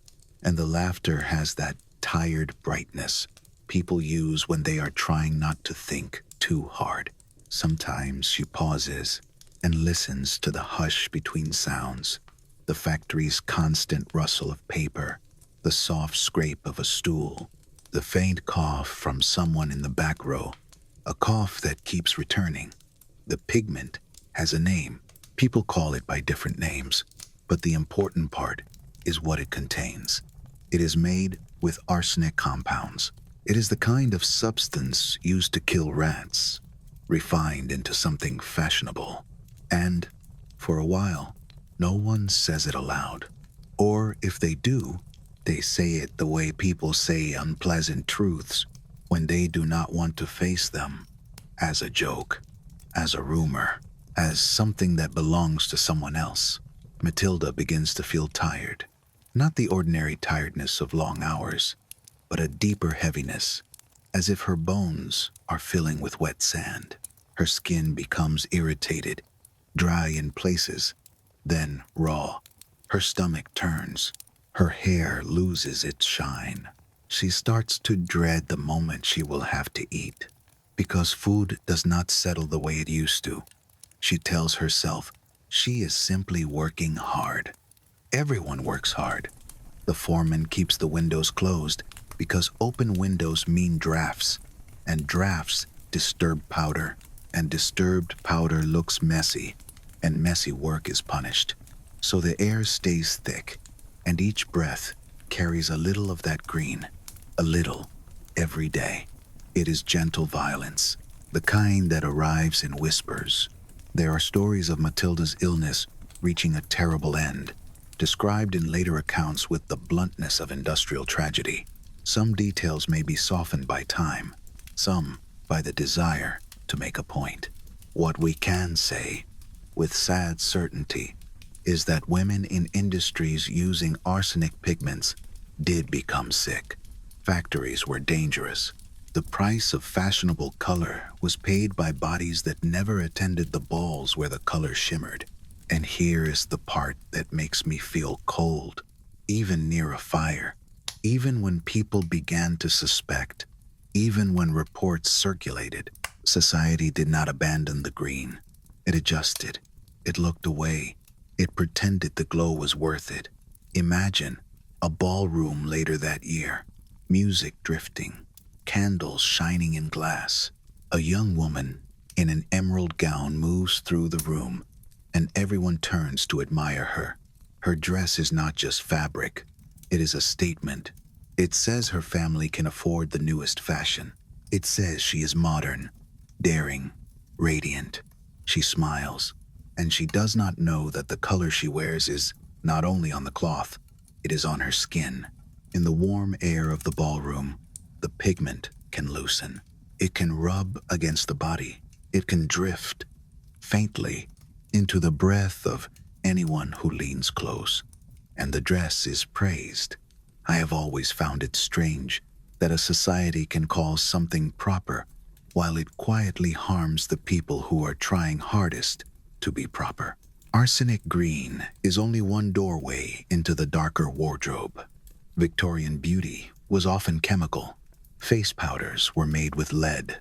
and the laughter has that tired brightness people use when they are trying not to think too hard. Sometimes she pauses and listens to the hush between sounds, the factory's constant rustle of paper, the soft scrape of a stool, the faint cough from someone in the back row, a cough that keeps returning. The pigment has a name. People call it by different names, but the important part is what it contains. It is made with arsenic compounds. It is the kind of substance used to kill rats, refined into something fashionable. And, for a while, no one says it aloud. Or if they do, they say it the way people say unpleasant truths when they do not want to face them, as a joke, as a rumor, as something that belongs to someone else. Matilda begins to feel tired. Not the ordinary tiredness of long hours, but a deeper heaviness, as if her bones are filling with wet sand. Her skin becomes irritated, dry in places, then raw. Her stomach turns. Her hair loses its shine. She starts to dread the moment she will have to eat, because food does not settle the way it used to. She tells herself she is simply working hard. Everyone works hard. The foreman keeps the windows closed because open windows mean drafts, and drafts disturb powder, and disturbed powder looks messy, and messy work is punished. So the air stays thick, and each breath carries a little of that green, a little, every day. It is gentle violence, the kind that arrives in whispers. There are stories of Matilda's illness reaching a terrible end, described in later accounts with the bluntness of industrial tragedy. Some details may be softened by time, some by the desire to make a point. What we can say, with sad certainty, is that women in industries using arsenic pigments did become sick. Factories were dangerous. The price of fashionable color was paid by bodies that never attended the balls where the color shimmered. And here is the part that makes me feel cold, even near a fire, even when people began to suspect, even when reports circulated. Society did not abandon the green. It adjusted. It looked away. It pretended the glow was worth it. Imagine a ballroom later that year, music drifting, candles shining in glass. A young woman in an emerald gown moves through the room, and everyone turns to admire her. Her dress is not just fabric, it is a statement. It says her family can afford the newest fashion. It says she is modern, daring, radiant. She smiles, and she does not know that the color she wears is not only on the cloth, it is on her skin. In the warm air of the ballroom, the pigment can loosen. It can rub against the body. It can drift, faintly, into the breath of anyone who leans close. And the dress is praised. I have always found it strange that a society can call something proper while it quietly harms the people who are trying hardest to be proper. Arsenic-green is only one doorway into the darker wardrobe. Victorian beauty was often chemical. Face powders were made with lead.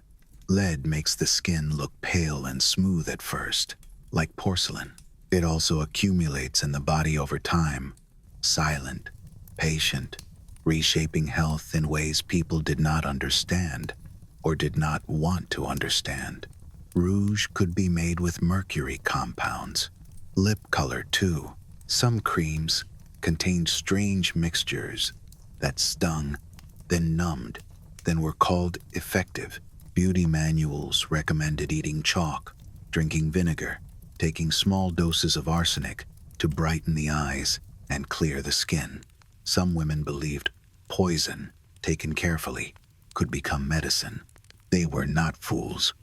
Lead makes the skin look pale and smooth at first, like porcelain. It also accumulates in the body over time, silent, patient, reshaping health in ways people did not understand or did not want to understand. Rouge could be made with mercury compounds. Lip color, too. Some creams contained strange mixtures that stung, then numbed, then were called effective. Beauty manuals recommended eating chalk, drinking vinegar, taking small doses of arsenic to brighten the eyes and clear the skin. Some women believed poison, taken carefully, could become medicine. They were not fools.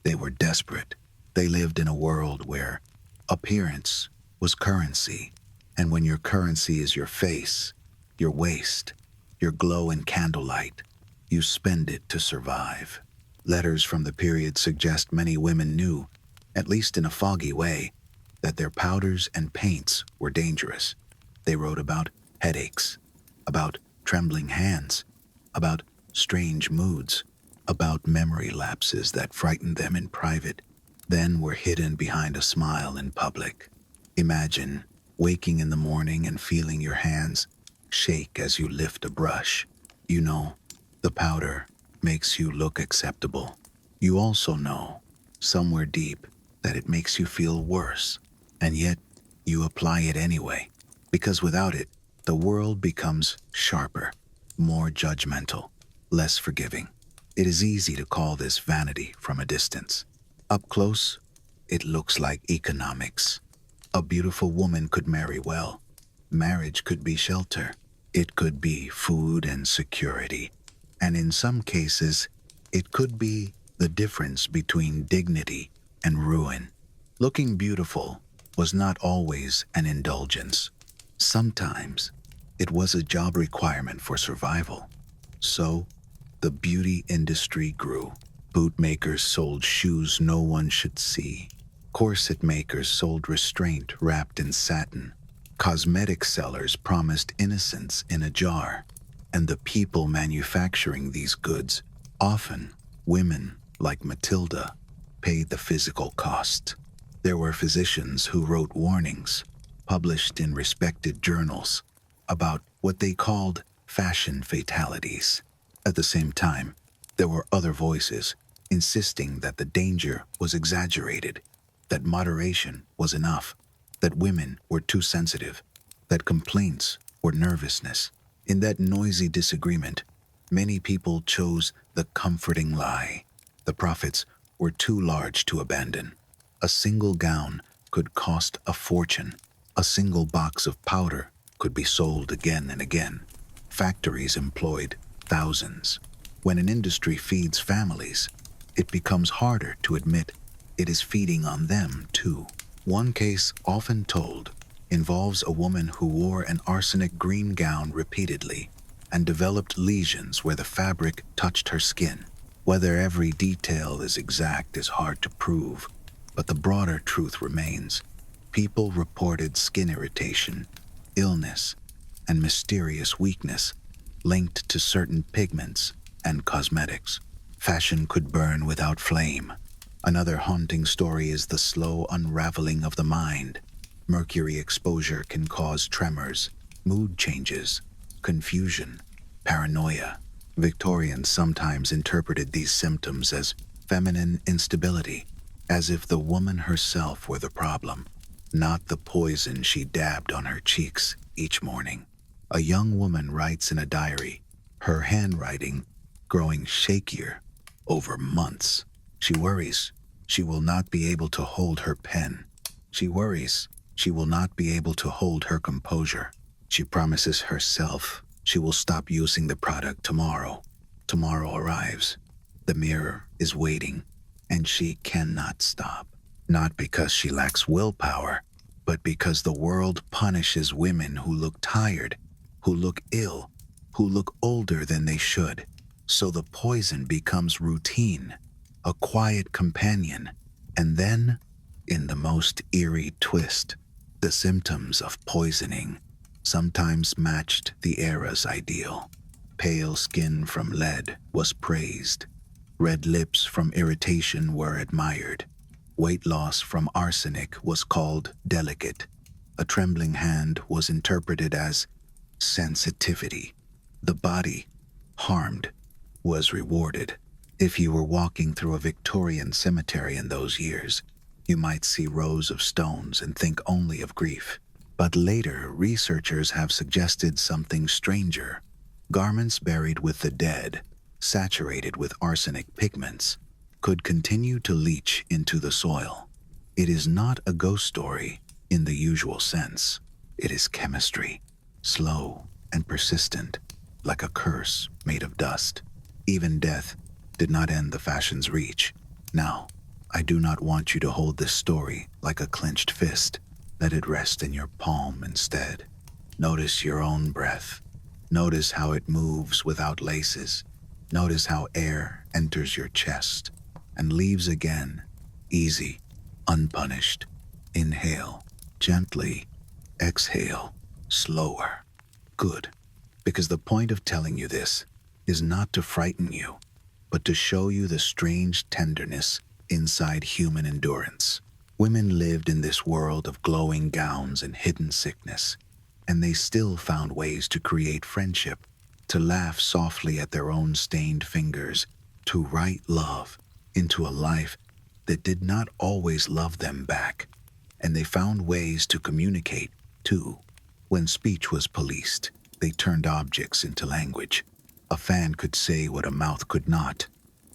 They were desperate. They lived in a world where appearance was currency, and when your currency is your face, your waist, your glow in candlelight, you spend it to survive. Letters from the period suggest many women knew, at least in a foggy way, that their powders and paints were dangerous. They wrote about headaches, about trembling hands, about strange moods, about memory lapses that frightened them in private, then were hidden behind a smile in public. Imagine waking in the morning and feeling your hands shake as you lift a brush. You know, The powder makes you look acceptable. You also know, somewhere deep, that it makes you feel worse. And yet, you apply it anyway. Because without it, the world becomes sharper, more judgmental, less forgiving. It is easy to call this vanity from a distance. Up close, it looks like economics. A beautiful woman could marry well. Marriage could be shelter. It could be food and security. And in some cases, it could be the difference between dignity and ruin. Looking beautiful was not always an indulgence. Sometimes it was a job requirement for survival. So, the beauty industry grew. Bootmakers sold shoes no one should see. Corset makers sold restraint wrapped in satin. Cosmetic sellers promised innocence in a jar. And the people manufacturing these goods, often women like Matilda, paid the physical cost. There were physicians who wrote warnings, published in respected journals, about what they called fashion fatalities. At the same time, there were other voices insisting that the danger was exaggerated, that moderation was enough, that women were too sensitive, that complaints were nervousness. In that noisy disagreement, many people chose the comforting lie. The profits were too large to abandon. A single gown could cost a fortune. A single box of powder could be sold again and again. Factories employed thousands. When an industry feeds families, it becomes harder to admit it is feeding on them too. One case often told involves a woman who wore an arsenic-green gown repeatedly and developed lesions where the fabric touched her skin. Whether every detail is exact is hard to prove, but the broader truth remains. People reported skin irritation, illness, and mysterious weakness linked to certain pigments and cosmetics. Fashion could burn without flame. Another haunting story is the slow unraveling of the mind. Mercury exposure can cause tremors, mood changes, confusion, paranoia. Victorians sometimes interpreted these symptoms as feminine instability, as if the woman herself were the problem, not the poison she dabbed on her cheeks each morning. A young woman writes in a diary, her handwriting growing shakier over months. She worries she will not be able to hold her pen. She worries she will not be able to hold her composure. She promises herself she will stop using the product tomorrow. Tomorrow arrives. The mirror is waiting, and she cannot stop. Not because she lacks willpower, but because the world punishes women who look tired, who look ill, who look older than they should. So the poison becomes routine, a quiet companion, and then, in the most eerie twist, the symptoms of poisoning sometimes matched the era's ideal. Pale skin from lead was praised. Red lips from irritation were admired. Weight loss from arsenic was called delicate. A trembling hand was interpreted as sensitivity. The body, harmed, was rewarded. If you were walking through a Victorian cemetery in those years, you might see rows of stones and think only of grief. But later, researchers have suggested something stranger. Garments buried with the dead, saturated with arsenic pigments, could continue to leach into the soil. It is not a ghost story in the usual sense. It is chemistry, slow and persistent, like a curse made of dust. Even death did not end the fashion's reach. Now, I do not want you to hold this story like a clenched fist. Let it rest in your palm instead. Notice your own breath. Notice how it moves without laces. Notice how air enters your chest and leaves again, easy, unpunished. Inhale, gently. Exhale, slower. Good. Because the point of telling you this is not to frighten you, but to show you the strange tenderness inside human endurance. Women lived in this world of glowing gowns and hidden sickness, and they still found ways to create friendship, to laugh softly at their own stained fingers, to write love into a life that did not always love them back. And they found ways to communicate, too. When speech was policed, they turned objects into language. A fan could say what a mouth could not.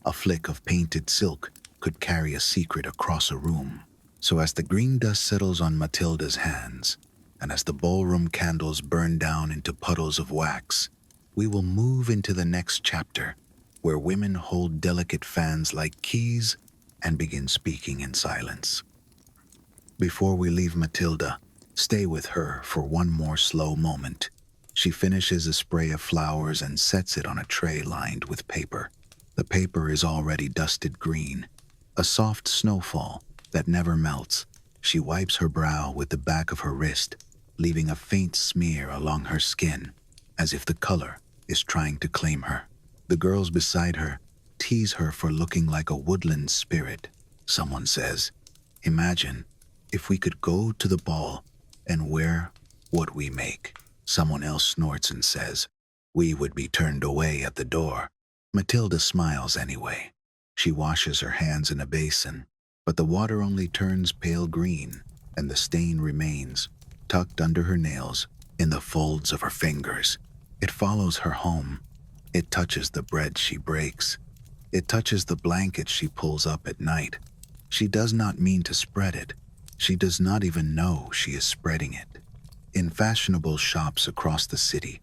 A flick of painted silk could carry a secret across a room. So as the green dust settles on Matilda's hands, and as the ballroom candles burn down into puddles of wax, we will move into the next chapter, where women hold delicate fans like keys and begin speaking in silence. Before we leave Matilda, stay with her for one more slow moment. She finishes a spray of flowers and sets it on a tray lined with paper. The paper is already dusted green, a soft snowfall that never melts. She wipes her brow with the back of her wrist, leaving a faint smear along her skin, as if the color is trying to claim her. The girls beside her tease her for looking like a woodland spirit. Someone says, "Imagine if we could go to the ball and wear what we make." Someone else snorts and says, "We would be turned away at the door." Matilda smiles anyway. She washes her hands in a basin, but the water only turns pale green, and the stain remains, tucked under her nails, in the folds of her fingers. It follows her home. It touches the bread she breaks. It touches the blanket she pulls up at night. She does not mean to spread it. She does not even know she is spreading it. In fashionable shops across the city,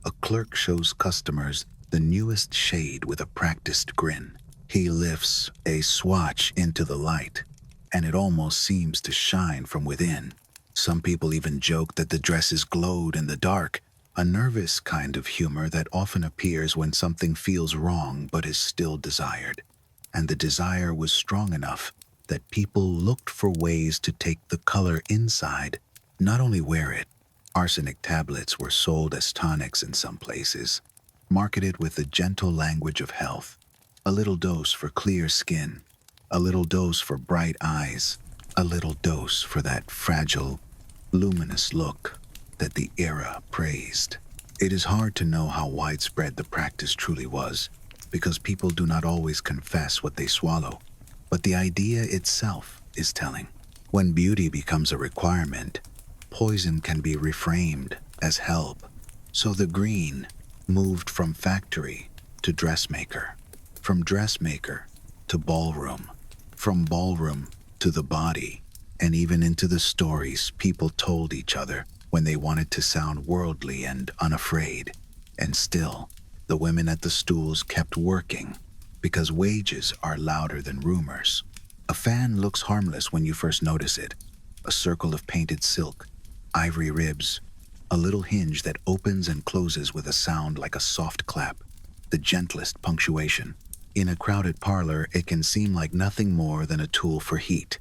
a clerk shows customers the newest shade with a practiced grin. He lifts a swatch into the light, and it almost seems to shine from within. Some people even joke that the dresses glowed in the dark, a nervous kind of humor that often appears when something feels wrong but is still desired. And the desire was strong enough that people looked for ways to take the color inside, not only wear it. Arsenic tablets were sold as tonics in some places, marketed with the gentle language of health. A little dose for clear skin, a little dose for bright eyes, a little dose for that fragile, luminous look that the era praised. It is hard to know how widespread the practice truly was, because people do not always confess what they swallow, but the idea itself is telling. When beauty becomes a requirement, poison can be reframed as help. So the green moved from factory to dressmaker, from dressmaker to ballroom, from ballroom to the body, and even into the stories people told each other when they wanted to sound worldly and unafraid. And still, the women at the stools kept working, because wages are louder than rumors. A fan looks harmless when you first notice it. A circle of painted silk, ivory ribs, a little hinge that opens and closes with a sound like a soft clap, the gentlest punctuation. In a crowded parlor, it can seem like nothing more than a tool for heat,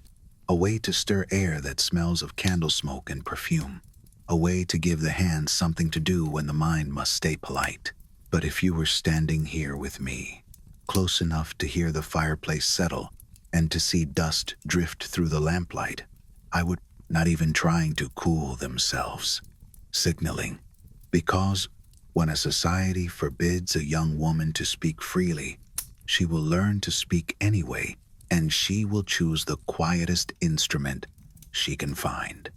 a way to stir air that smells of candle smoke and perfume, a way to give the hands something to do when the mind must stay polite. But if you were standing here with me, close enough to hear the fireplace settle and to see dust drift through the lamplight, I would not even trying to cool themselves, signaling. Because when a society forbids a young woman to speak freely, she will learn to speak anyway, and she will choose the quietest instrument she can find.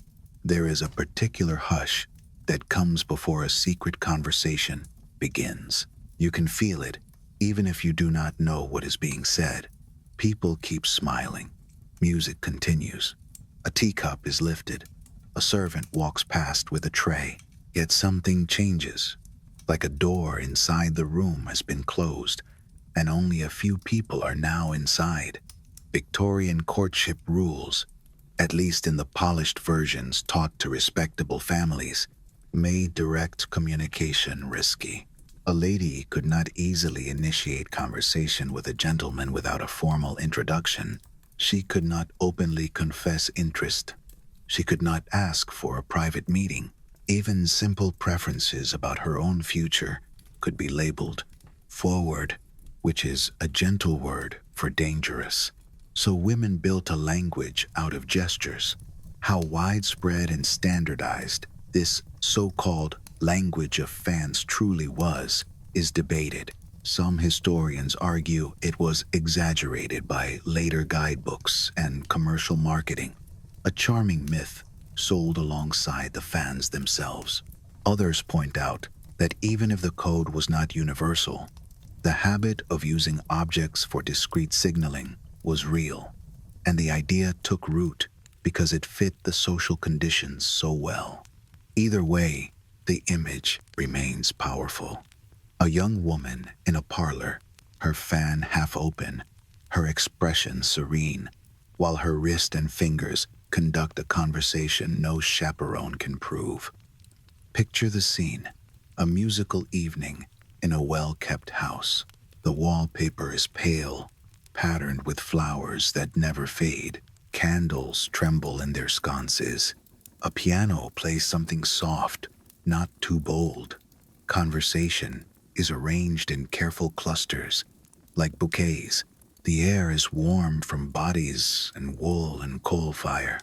There is a particular hush that comes before a secret conversation begins. You can feel it, even if you do not know what is being said. People keep smiling. Music continues. A teacup is lifted. A servant walks past with a tray. Yet something changes, like a door inside the room has been closed, and only a few people are now inside. Victorian courtship rules, at least in the polished versions taught to respectable families, made direct communication risky. A lady could not easily initiate conversation with a gentleman without a formal introduction. She could not openly confess interest. She could not ask for a private meeting. Even simple preferences about her own future could be labeled forward, which is a gentle word for dangerous. So women built a language out of gestures. How widespread and standardized this so-called language of fans truly was is debated. Some historians argue it was exaggerated by later guidebooks and commercial marketing, a charming myth sold alongside the fans themselves. Others point out that even if the code was not universal, the habit of using objects for discrete signaling was real, and the idea took root because it fit the social conditions so well. Either way, the image remains powerful. A young woman in a parlor, her fan half open, her expression serene, while her wrist and fingers conduct a conversation no chaperone can prove. Picture the scene, a musical evening in a well-kept house. The wallpaper is pale, patterned with flowers that never fade. Candles tremble in their sconces. A piano plays something soft, not too bold. Conversation is arranged in careful clusters, like bouquets. The air is warm from bodies and wool and coal fire,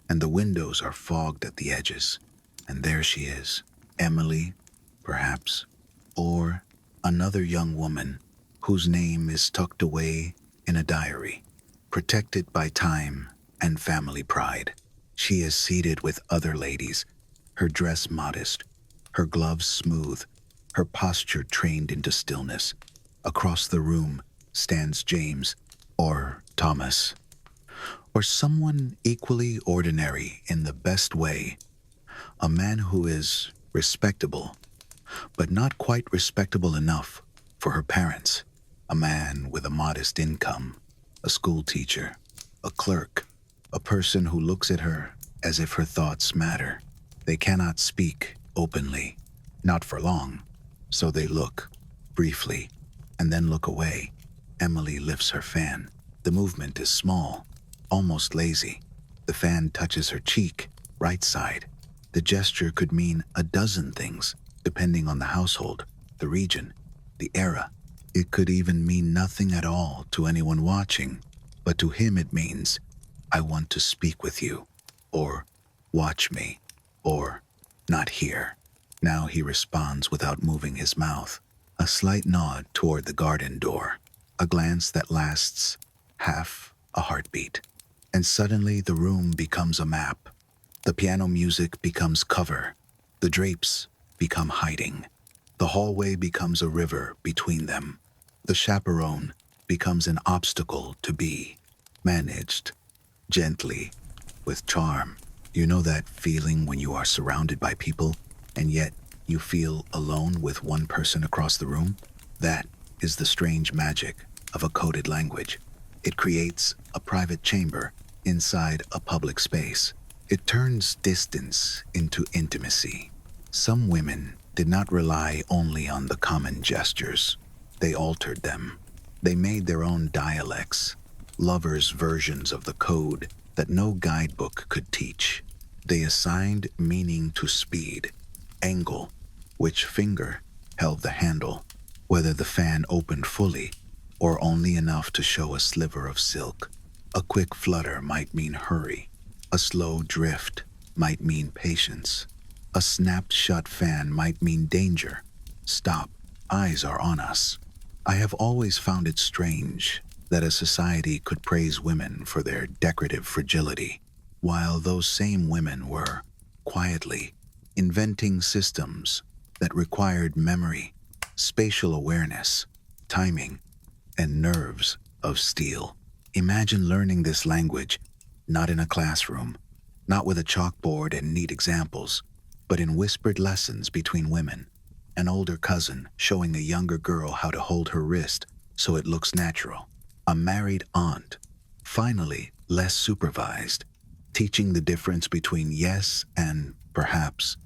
and the windows are fogged at the edges. And there she is, Emily, perhaps, or another young woman whose name is tucked away in a diary, protected by time and family pride. She is seated with other ladies, her dress modest, her gloves smooth, her posture trained into stillness. Across the room stands James, or Thomas, or someone equally ordinary in the best way, a man who is respectable, but not quite respectable enough for her parents, a man with a modest income, a school teacher, a clerk, a person who looks at her as if her thoughts matter. They cannot speak openly, not for long, so they look, briefly, and then look away. Emily lifts her fan. The movement is small, almost lazy. The fan touches her cheek, right side. The gesture could mean a dozen things, depending on the household, the region, the era. It could even mean nothing at all to anyone watching, but to him it means, I want to speak with you, or watch me, or not here. Now he responds without moving his mouth, a slight nod toward the garden door, a glance that lasts half a heartbeat. And suddenly the room becomes a map. The piano music becomes cover. The drapes become hiding. The hallway becomes a river between them. The chaperone becomes an obstacle to be managed gently, with charm. You know that feeling when you are surrounded by people and yet you feel alone with one person across the room? That is the strange magic of a coded language. It creates a private chamber inside a public space. It turns distance into intimacy. Some women did not rely only on the common gestures. They altered them. They made their own dialects, lovers' versions of the code that no guidebook could teach. They assigned meaning to speed, angle, which finger held the handle, whether the fan opened fully or only enough to show a sliver of silk. A quick flutter might mean hurry. A slow drift might mean patience. A snapped shut fan might mean danger. Stop. Eyes are on us. I have always found it strange that a society could praise women for their decorative fragility, while those same women were, quietly, inventing systems that required memory, spatial awareness, timing, and nerves of steel. Imagine learning this language, not in a classroom, not with a chalkboard and neat examples, but in whispered lessons between women. An older cousin showing a younger girl how to hold her wrist so it looks natural. A married aunt, finally less supervised, teaching the difference between yes and perhaps,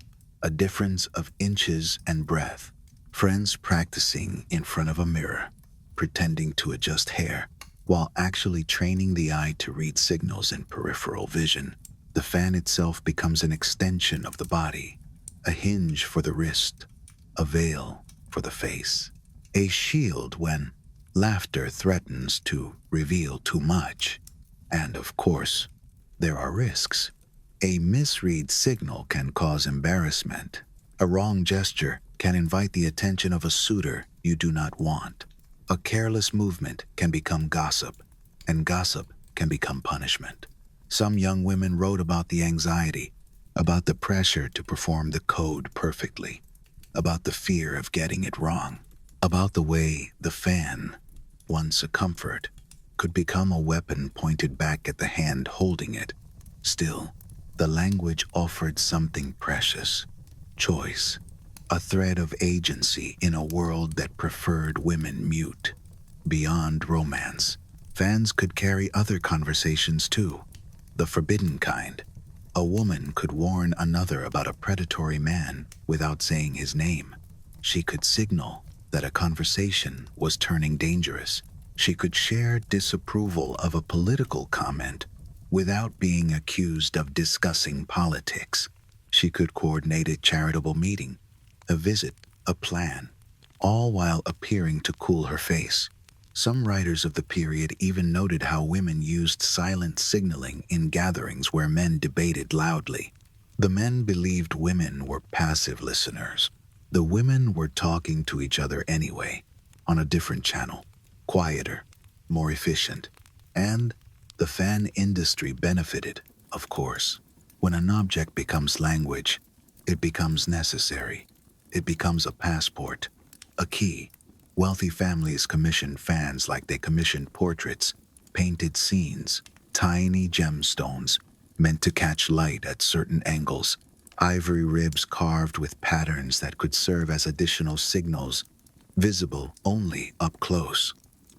a difference of inches and breath. Friends practicing in front of a mirror, pretending to adjust hair, while actually training the eye to read signals in peripheral vision. The fan itself becomes an extension of the body, a hinge for the wrist, a veil for the face, a shield when laughter threatens to reveal too much. And of course, there are risks. A misread signal can cause embarrassment. A wrong gesture can invite the attention of a suitor you do not want. A careless movement can become gossip, and gossip can become punishment. Some young women wrote about the anxiety, about the pressure to perform the code perfectly, about the fear of getting it wrong, about the way the fan, once a comfort, could become a weapon pointed back at the hand holding it. Still, the language offered something precious: choice, a thread of agency in a world that preferred women mute. Beyond romance, fans could carry other conversations too, the forbidden kind. A woman could warn another about a predatory man without saying his name. She could signal that a conversation was turning dangerous. She could share disapproval of a political comment without being accused of discussing politics. She could coordinate a charitable meeting, a visit, a plan, all while appearing to cool her face. Some writers of the period even noted how women used silent signaling in gatherings where men debated loudly. The men believed women were passive listeners. The women were talking to each other anyway, on a different channel, quieter, more efficient. And the fan industry benefited, of course. When an object becomes language, it becomes necessary. It becomes a passport, a key. Wealthy families commissioned fans like they commissioned portraits, painted scenes, tiny gemstones meant to catch light at certain angles, ivory ribs carved with patterns that could serve as additional signals, visible only up close.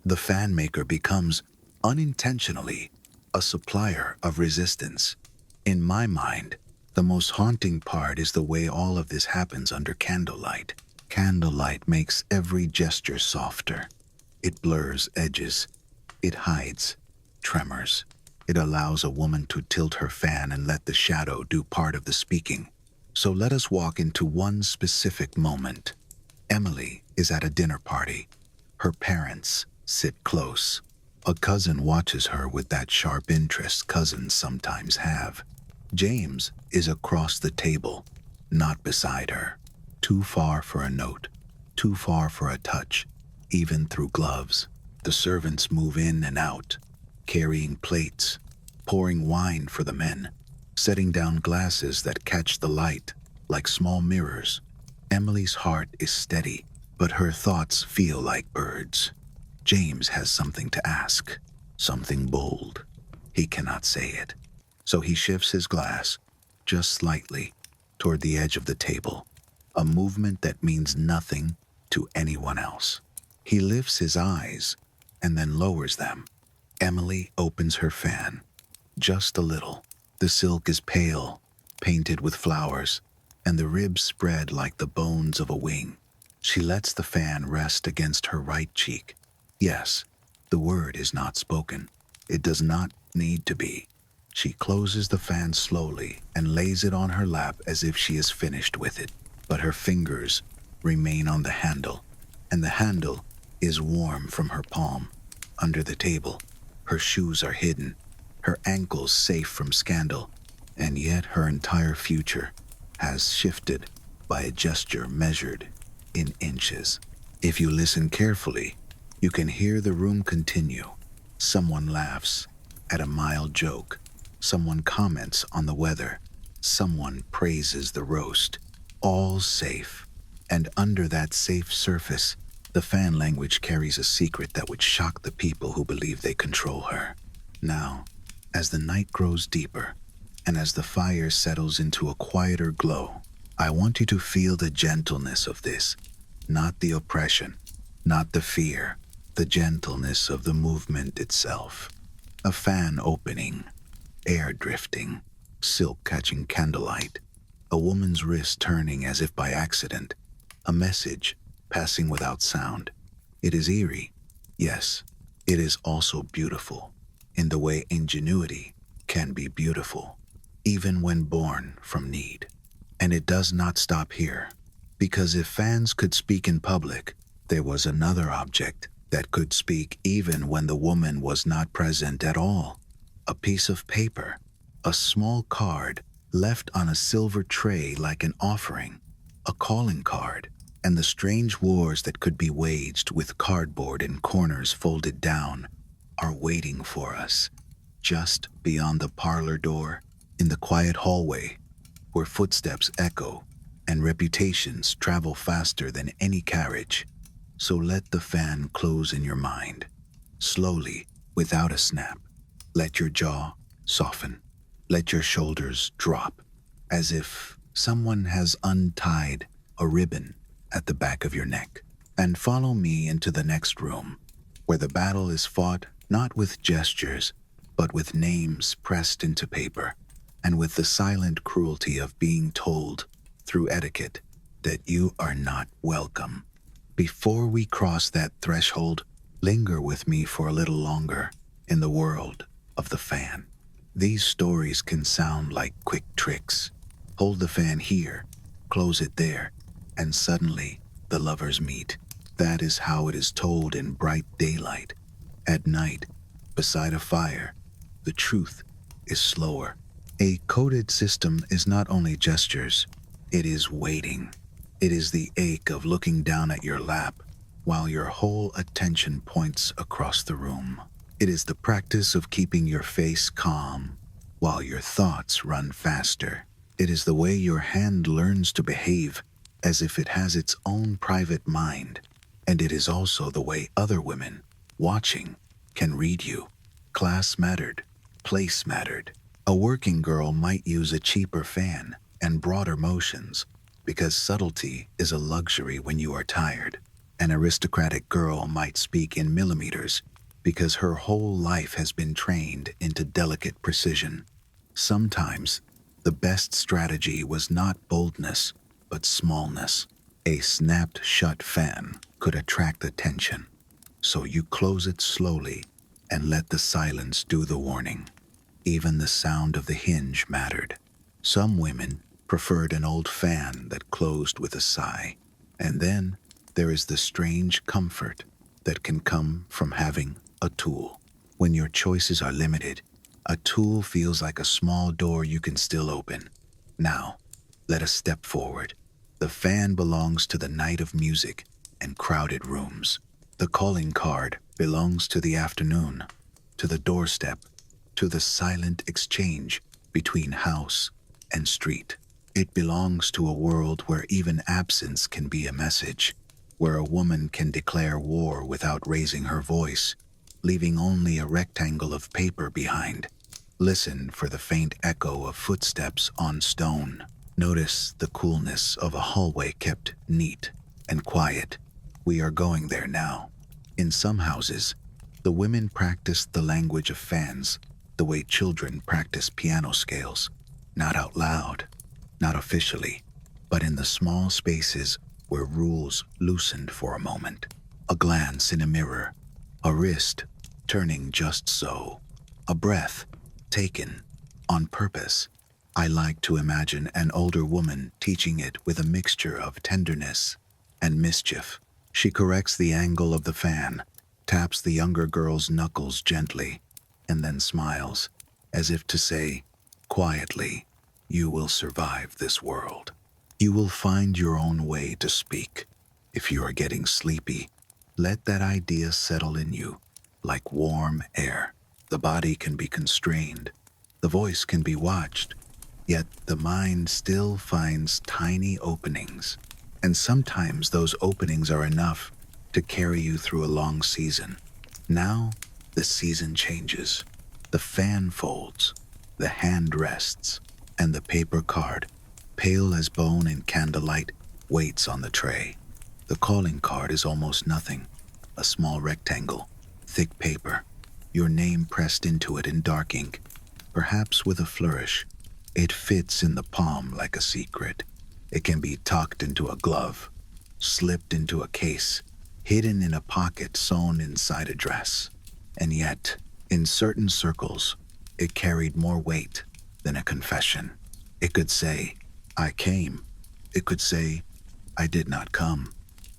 The fan maker becomes, unintentionally, a supplier of resistance. In my mind, the most haunting part is the way all of this happens under candlelight. Candlelight makes every gesture softer. It blurs edges. It hides tremors. It allows a woman to tilt her fan and let the shadow do part of the speaking. So let us walk into one specific moment. Emily is at a dinner party. Her parents sit close. A cousin watches her with that sharp interest cousins sometimes have. James is across the table, not beside her. Too far for a note, too far for a touch, even through gloves. The servants move in and out, carrying plates, pouring wine for the men, setting down glasses that catch the light like small mirrors. Emily's heart is steady, but her thoughts feel like birds. James has something to ask, something bold. He cannot say it, so he shifts his glass, just slightly, toward the edge of the table, a movement that means nothing to anyone else. He lifts his eyes and then lowers them. Emily opens her fan, just a little. The silk is pale, painted with flowers, and the ribs spread like the bones of a wing. She lets the fan rest against her right cheek. Yes, the word is not spoken. It does not need to be. She closes the fan slowly and lays it on her lap as if she is finished with it. But her fingers remain on the handle, and the handle is warm from her palm. Under the table, her shoes are hidden, her ankles safe from scandal, and yet her entire future has shifted by a gesture measured in inches. If you listen carefully, you can hear the room continue. Someone laughs at a mild joke. Someone comments on the weather. Someone praises the roast. All safe. And under that safe surface, the fan language carries a secret that would shock the people who believe they control her. Now, as the night grows deeper, and as the fire settles into a quieter glow, I want you to feel the gentleness of this, not the oppression, not the fear, the gentleness of the movement itself. A fan opening, air drifting, silk catching candlelight, a woman's wrist turning as if by accident, a message passing without sound. It is eerie. Yes, it is also beautiful, in the way ingenuity can be beautiful, even when born from need. And it does not stop here, because if fans could speak in public, there was another object that could speak even when the woman was not present at all. A piece of paper, a small card left on a silver tray like an offering, a calling card. and the strange wars that could be waged with cardboard and corners folded down are waiting for us, just beyond the parlor door, in the quiet hallway, where footsteps echo and reputations travel faster than any carriage. So let the fan close in your mind, slowly, without a snap. Let your jaw soften. Let your shoulders drop, as if someone has untied a ribbon at the back of your neck. And follow me into the next room, where the battle is fought not with gestures, but with names pressed into paper, and with the silent cruelty of being told, through etiquette, that you are not welcome. Before we cross that threshold, linger with me for a little longer in the world of the fan. These stories can sound like quick tricks. Hold the fan here, close it there, and suddenly the lovers meet. That is how it is told in bright daylight. At night, beside a fire, the truth is slower. A coded system is not only gestures, it is waiting. It is the ache of looking down at your lap while your whole attention points across the room. It is the practice of keeping your face calm while your thoughts run faster. It is the way your hand learns to behave as if it has its own private mind. And it is also the way other women, watching, can read you. Class mattered. Place mattered. A working girl might use a cheaper fan and broader motions because subtlety is a luxury when you are tired. An aristocratic girl might speak in millimeters because her whole life has been trained into delicate precision. Sometimes, the best strategy was not boldness, but smallness. A snapped-shut fan could attract attention, so you close it slowly and let the silence do the warning. Even the sound of the hinge mattered. Some women preferred an old fan that closed with a sigh. And then there is the strange comfort that can come from having a tool. When your choices are limited, a tool feels like a small door you can still open. Now, let us step forward. The fan belongs to the night of music and crowded rooms. The calling card belongs to the afternoon, to the doorstep, to the silent exchange between house and street. It belongs to a world where even absence can be a message, where a woman can declare war without raising her voice, leaving only a rectangle of paper behind. Listen for the faint echo of footsteps on stone. Notice the coolness of a hallway kept neat and quiet. We are going there now. In some houses, the women practiced the language of fans, the way children practice piano scales, not out loud, not officially, but in the small spaces where rules loosened for a moment. A glance in a mirror, a wrist turning just so, a breath taken on purpose. I like to imagine an older woman teaching it with a mixture of tenderness and mischief. She corrects the angle of the fan, taps the younger girl's knuckles gently, and then smiles, as if to say, quietly, "You will survive this world. You will find your own way to speak. If you are getting sleepy, let that idea settle in you, like warm air. The body can be constrained, the voice can be watched, yet the mind still finds tiny openings. And sometimes those openings are enough to carry you through a long season. Now, the season changes. The fan folds, the hand rests, and the paper card, pale as bone in candlelight, waits on the tray. The calling card is almost nothing, a small rectangle, thick paper, your name pressed into it in dark ink, perhaps with a flourish. It fits in the palm like a secret. It can be tucked into a glove, slipped into a case, hidden in a pocket sewn inside a dress. And yet, in certain circles, it carried more weight than a confession. It could say, "I came." It could say, "I did not come."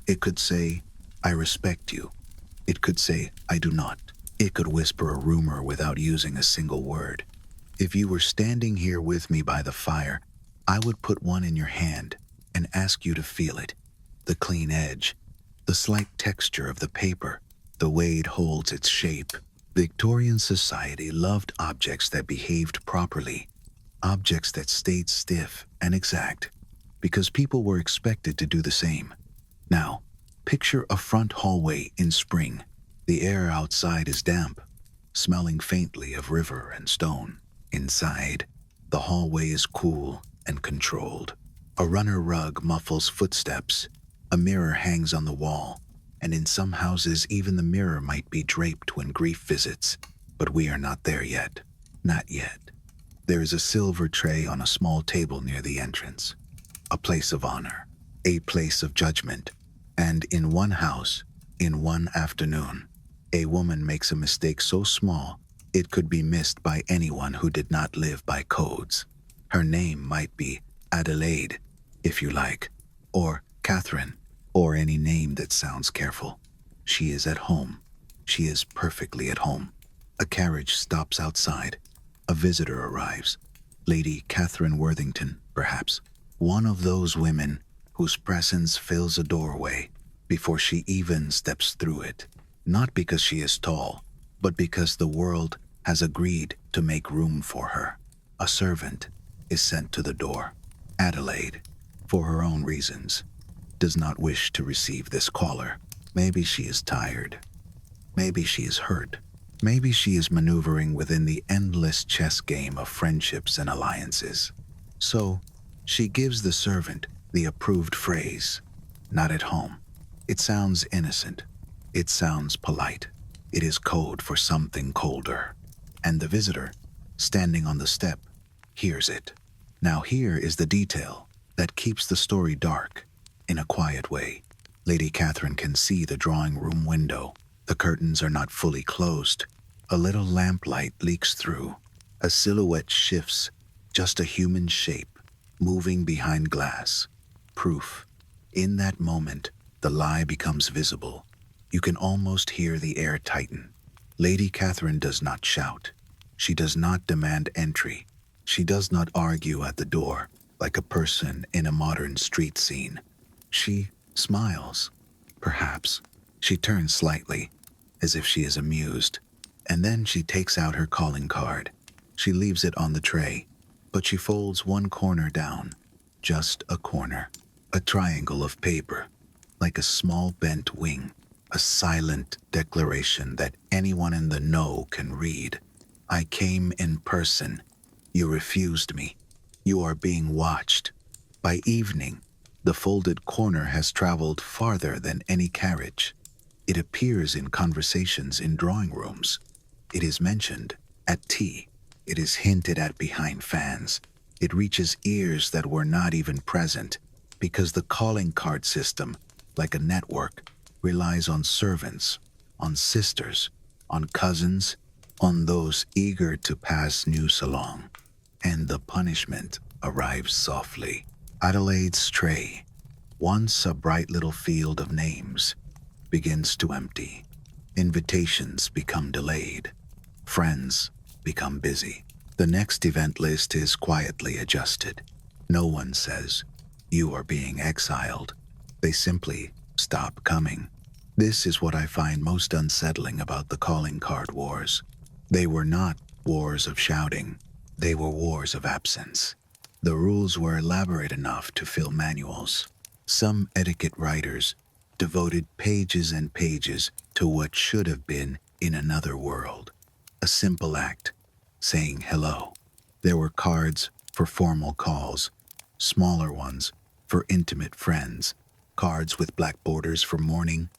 It could say, "I respect you." It could say, "I do not." It could whisper a rumor without using a single word. If you were standing here with me by the fire, I would put one in your hand and ask you to feel it. The clean edge, the slight texture of the paper, the way it holds its shape. Victorian society loved objects that behaved properly, objects that stayed stiff and exact, because people were expected to do the same. Now, picture a front hallway in spring. The air outside is damp, smelling faintly of river and stone. Inside, the hallway is cool and controlled. A runner rug muffles footsteps, a mirror hangs on the wall, and in some houses even the mirror might be draped when grief visits. But we are not there yet. Not yet. There is a silver tray on a small table near the entrance. A place of honor, a place of judgment. And in one house, in one afternoon, a woman makes a mistake so small it could be missed by anyone who did not live by codes. Her name might be Adelaide, if you like, or Catherine, or any name that sounds careful. She is at home. She is perfectly at home. A carriage stops outside. A visitor arrives. Lady Catherine Worthington, perhaps. One of those women whose presence fills a doorway before she even steps through it. Not because she is tall, but because the world has agreed to make room for her. A servant is sent to the door. Adelaide, for her own reasons, does not wish to receive this caller. Maybe she is tired. Maybe she is hurt. Maybe she is maneuvering within the endless chess game of friendships and alliances. So, she gives the servant the approved phrase, "Not at home." It sounds innocent. It sounds polite. It is code for something colder. And the visitor, standing on the step, hears it. Now here is the detail that keeps the story dark. In a quiet way, Lady Catherine can see the drawing room window. The curtains are not fully closed. A little lamplight leaks through. A silhouette shifts, just a human shape, moving behind glass. Proof. In that moment, the lie becomes visible. You can almost hear the air tighten. Lady Catherine does not shout. She does not demand entry. She does not argue at the door like a person in a modern street scene. She smiles. Perhaps. She turns slightly, as if she is amused, and then she takes out her calling card. She leaves it on the tray, but she folds one corner down. Just a corner. A triangle of paper, like a small bent wing. A silent declaration that anyone in the know can read. I came in person. You refused me. You are being watched. By evening, the folded corner has traveled farther than any carriage. It appears in conversations in drawing rooms. It is mentioned at tea. It is hinted at behind fans. It reaches ears that were not even present, because the calling card system, like a network, relies on servants, on sisters, on cousins, on those eager to pass news along. And the punishment arrives softly. Adelaide's tray, once a bright little field of names, begins to empty. Invitations become delayed. Friends become busy. The next event list is quietly adjusted. No one says, "You are being exiled." They simply stop coming. This is what I find most unsettling about the calling card wars. They were not wars of shouting. They were wars of absence. The rules were elaborate enough to fill manuals. Some etiquette writers devoted pages and pages to what should have been in another world. A simple act, saying hello. There were cards for formal calls, smaller ones for intimate friends, cards with black borders for mourning,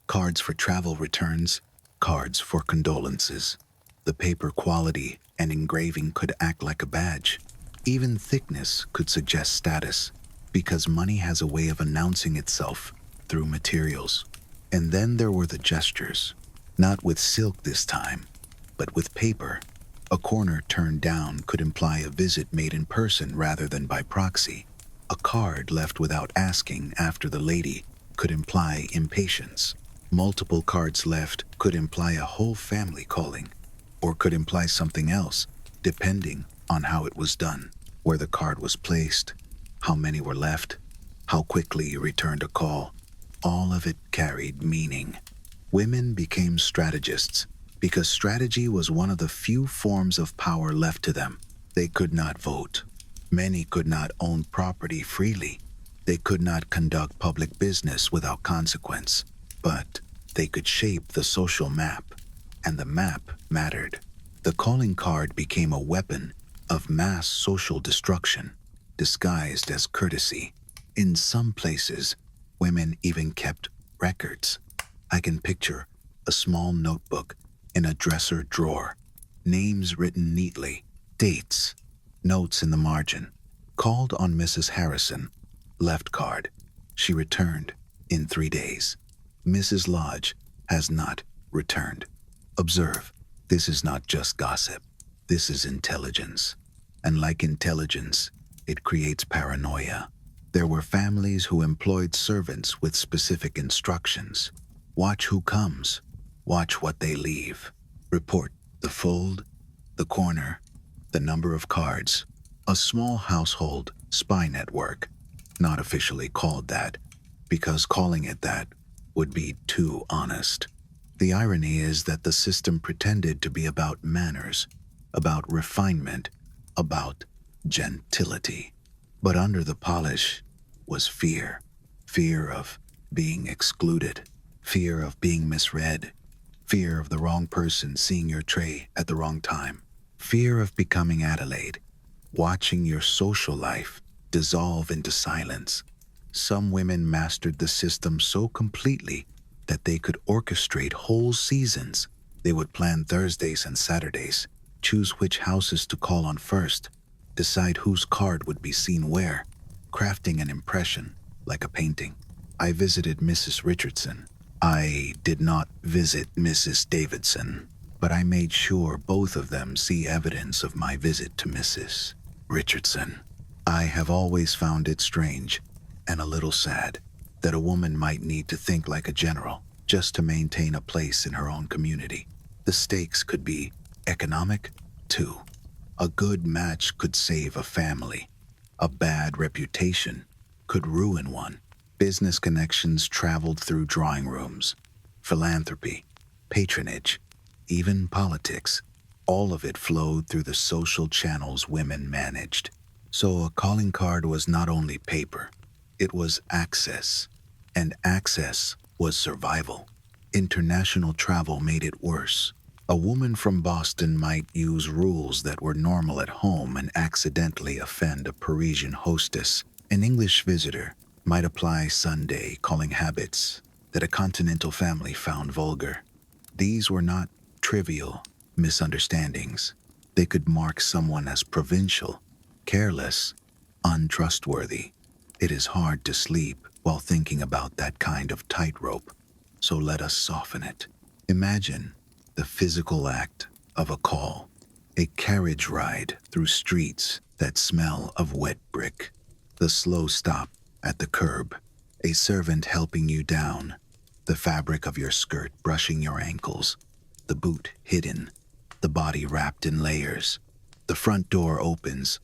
cards for travel returns, cards for condolences. The paper quality and engraving could act like a badge. Even thickness could suggest status, because money has a way of announcing itself through materials. And then there were the gestures, not with silk this time, but with paper. A corner turned down could imply a visit made in person rather than by proxy. A card left without asking after the lady could imply impatience. Multiple cards left could imply a whole family calling, or could imply something else, depending on how it was done, where the card was placed, how many were left, how quickly you returned a call. All of it carried meaning. Women became strategists because strategy was one of the few forms of power left to them. They could not vote. Many could not own property freely. They could not conduct public business without consequence. But they could shape the social map, and the map mattered. The calling card became a weapon of mass social destruction, disguised as courtesy. In some places, women even kept records. I can picture a small notebook in a dresser drawer, names written neatly, dates, notes in the margin. Called on Mrs. Harrison, left card. She returned in 3 days. Mrs. Lodge has not returned. Observe, this is not just gossip. This is intelligence. And like intelligence, it creates paranoia. There were families who employed servants with specific instructions. Watch who comes. Watch what they leave. Report the fold, the corner, the number of cards. A small household spy network, not officially called that, because calling it that would be too honest. The irony is that the system pretended to be about manners, about refinement, about gentility. But under the polish was fear. Fear of being excluded, fear of being misread, fear of the wrong person seeing your tray at the wrong time, fear of becoming Adelaide, watching your social life dissolve into silence. Some women mastered the system so completely that they could orchestrate whole seasons. They would plan Thursdays and Saturdays, choose which houses to call on first, decide whose card would be seen where, crafting an impression like a painting. I visited Mrs. Richardson. I did not visit Mrs. Davidson, but I made sure both of them see evidence of my visit to Mrs. Richardson. I have always found it strange and a little sad that a woman might need to think like a general just to maintain a place in her own community. The stakes could be economic, too. A good match could save a family. A bad reputation could ruin one. Business connections traveled through drawing rooms. Philanthropy, patronage, even politics. All of it flowed through the social channels women managed. So a calling card was not only paper, it was access. And access was survival. International travel made it worse. A woman from Boston might use rules that were normal at home and accidentally offend a Parisian hostess. An English visitor might apply Sunday calling habits that a continental family found vulgar. These were not trivial misunderstandings. They could mark someone as provincial, careless, untrustworthy. It is hard to sleep while thinking about that kind of tightrope, so let us soften it. Imagine the physical act of a call, a carriage ride through streets that smell of wet brick, the slow stop at the curb, a servant helping you down, the fabric of your skirt brushing your ankles, the boot hidden, the body wrapped in layers. The front door opens,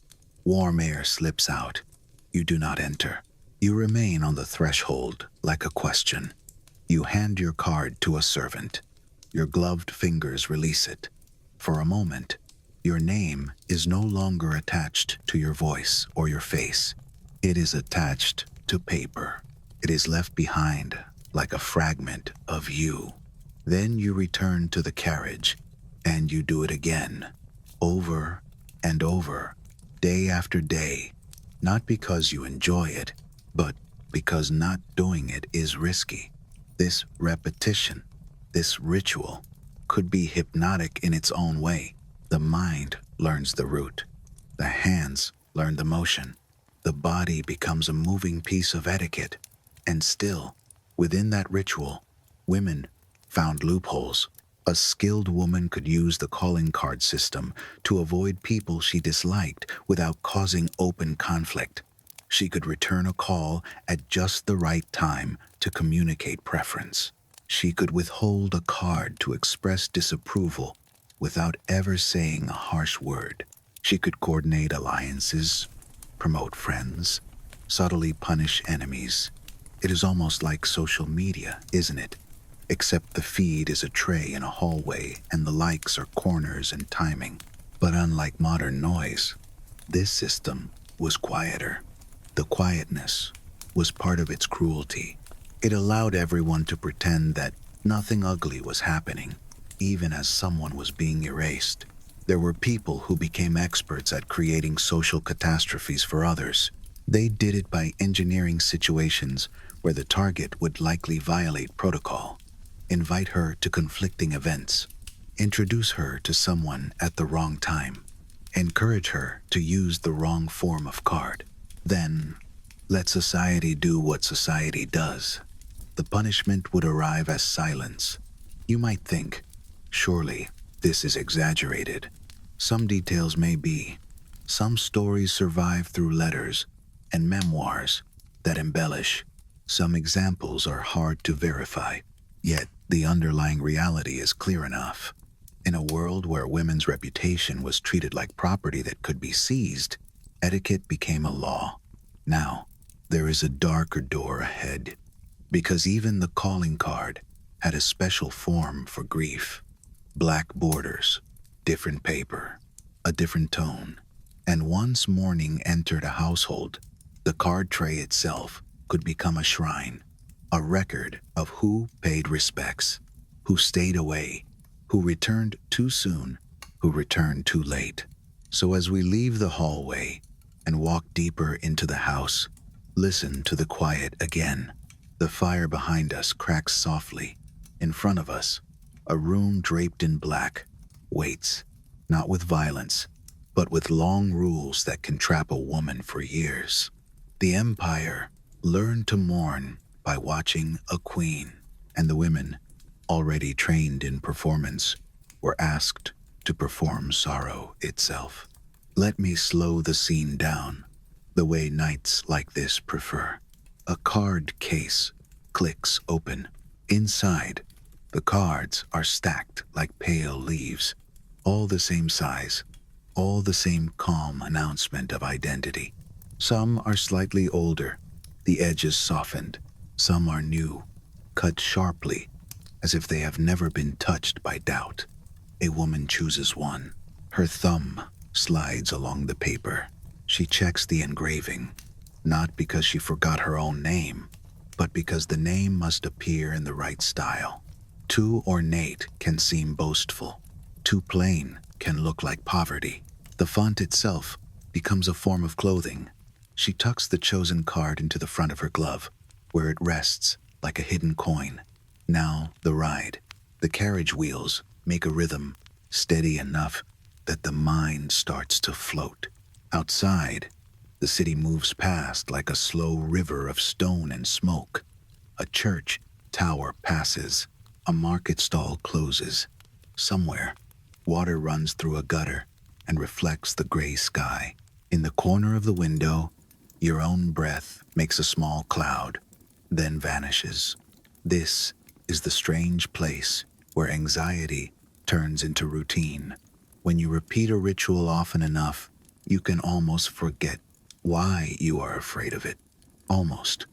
warm air slips out. You do not enter. You remain on the threshold like a question. You hand your card to a servant. Your gloved fingers release it. For a moment, your name is no longer attached to your voice or your face. It is attached to paper. It is left behind like a fragment of you. Then you return to the carriage, and you do it again, over and over, day after day, not because you enjoy it, but because not doing it is risky. This repetition, this ritual, could be hypnotic in its own way. The mind learns the route. The hands learn the motion. The body becomes a moving piece of etiquette. And still, within that ritual, women found loopholes. A skilled woman could use the calling card system to avoid people she disliked without causing open conflict. She could return a call at just the right time to communicate preference. She could withhold a card to express disapproval without ever saying a harsh word. She could coordinate alliances, promote friends, subtly punish enemies. It is almost like social media, isn't it? Except the feed is a tray in a hallway and the likes are corners and timing. But unlike modern noise, this system was quieter. The quietness was part of its cruelty. It allowed everyone to pretend that nothing ugly was happening, even as someone was being erased. There were people who became experts at creating social catastrophes for others. They did it by engineering situations where the target would likely violate protocol, invite her to conflicting events, introduce her to someone at the wrong time, encourage her to use the wrong form of card. Then, let society do what society does. The punishment would arrive as silence. You might think, surely this is exaggerated. Some details may be. Some stories survive through letters and memoirs that embellish. Some examples are hard to verify, yet the underlying reality is clear enough. In a world where women's reputation was treated like property that could be seized, etiquette became a law. Now, there is a darker door ahead, because even the calling card had a special form for grief. Black borders, different paper, a different tone. And once mourning entered a household, the card tray itself could become a shrine, a record of who paid respects, who stayed away, who returned too soon, who returned too late. So as we leave the hallway and walk deeper into the house, listen to the quiet again. The fire behind us cracks softly. In front of us, a room draped in black waits, not with violence, but with long rules that can trap a woman for years. The empire learned to mourn by watching a queen, and the women, already trained in performance, were asked to perform sorrow itself. Let me slow the scene down, the way nights like this prefer. A card case clicks open. Inside, the cards are stacked like pale leaves, all the same size, all the same calm announcement of identity. Some are slightly older, the edges softened. Some are new, cut sharply, as if they have never been touched by doubt. A woman chooses one. Her thumb slides along the paper. She checks the engraving, not because she forgot her own name, but because the name must appear in the right style. Too ornate can seem boastful. Too plain can look like poverty. The font itself becomes a form of clothing. She tucks the chosen card into the front of her glove, where it rests like a hidden coin. Now the ride. The carriage wheels make a rhythm, steady enough that the mind starts to float. Outside, the city moves past like a slow river of stone and smoke. A church tower passes. A market stall closes. Somewhere, water runs through a gutter and reflects the gray sky. In the corner of the window, your own breath makes a small cloud, then vanishes. This is the strange place where anxiety turns into routine. When you repeat a ritual often enough, you can almost forget why you are afraid of it. Almost.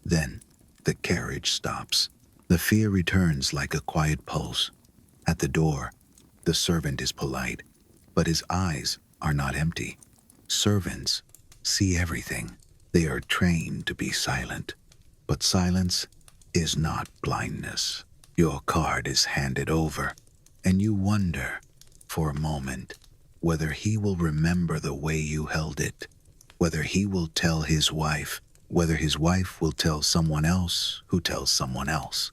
Then, the carriage stops. The fear returns like a quiet pulse. At the door, the servant is polite, but his eyes are not empty. Servants see everything. They are trained to be silent. But silence is not blindness. Your card is handed over, and you wonder, for a moment, whether he will remember the way you held it, whether he will tell his wife, whether his wife will tell someone else who tells someone else.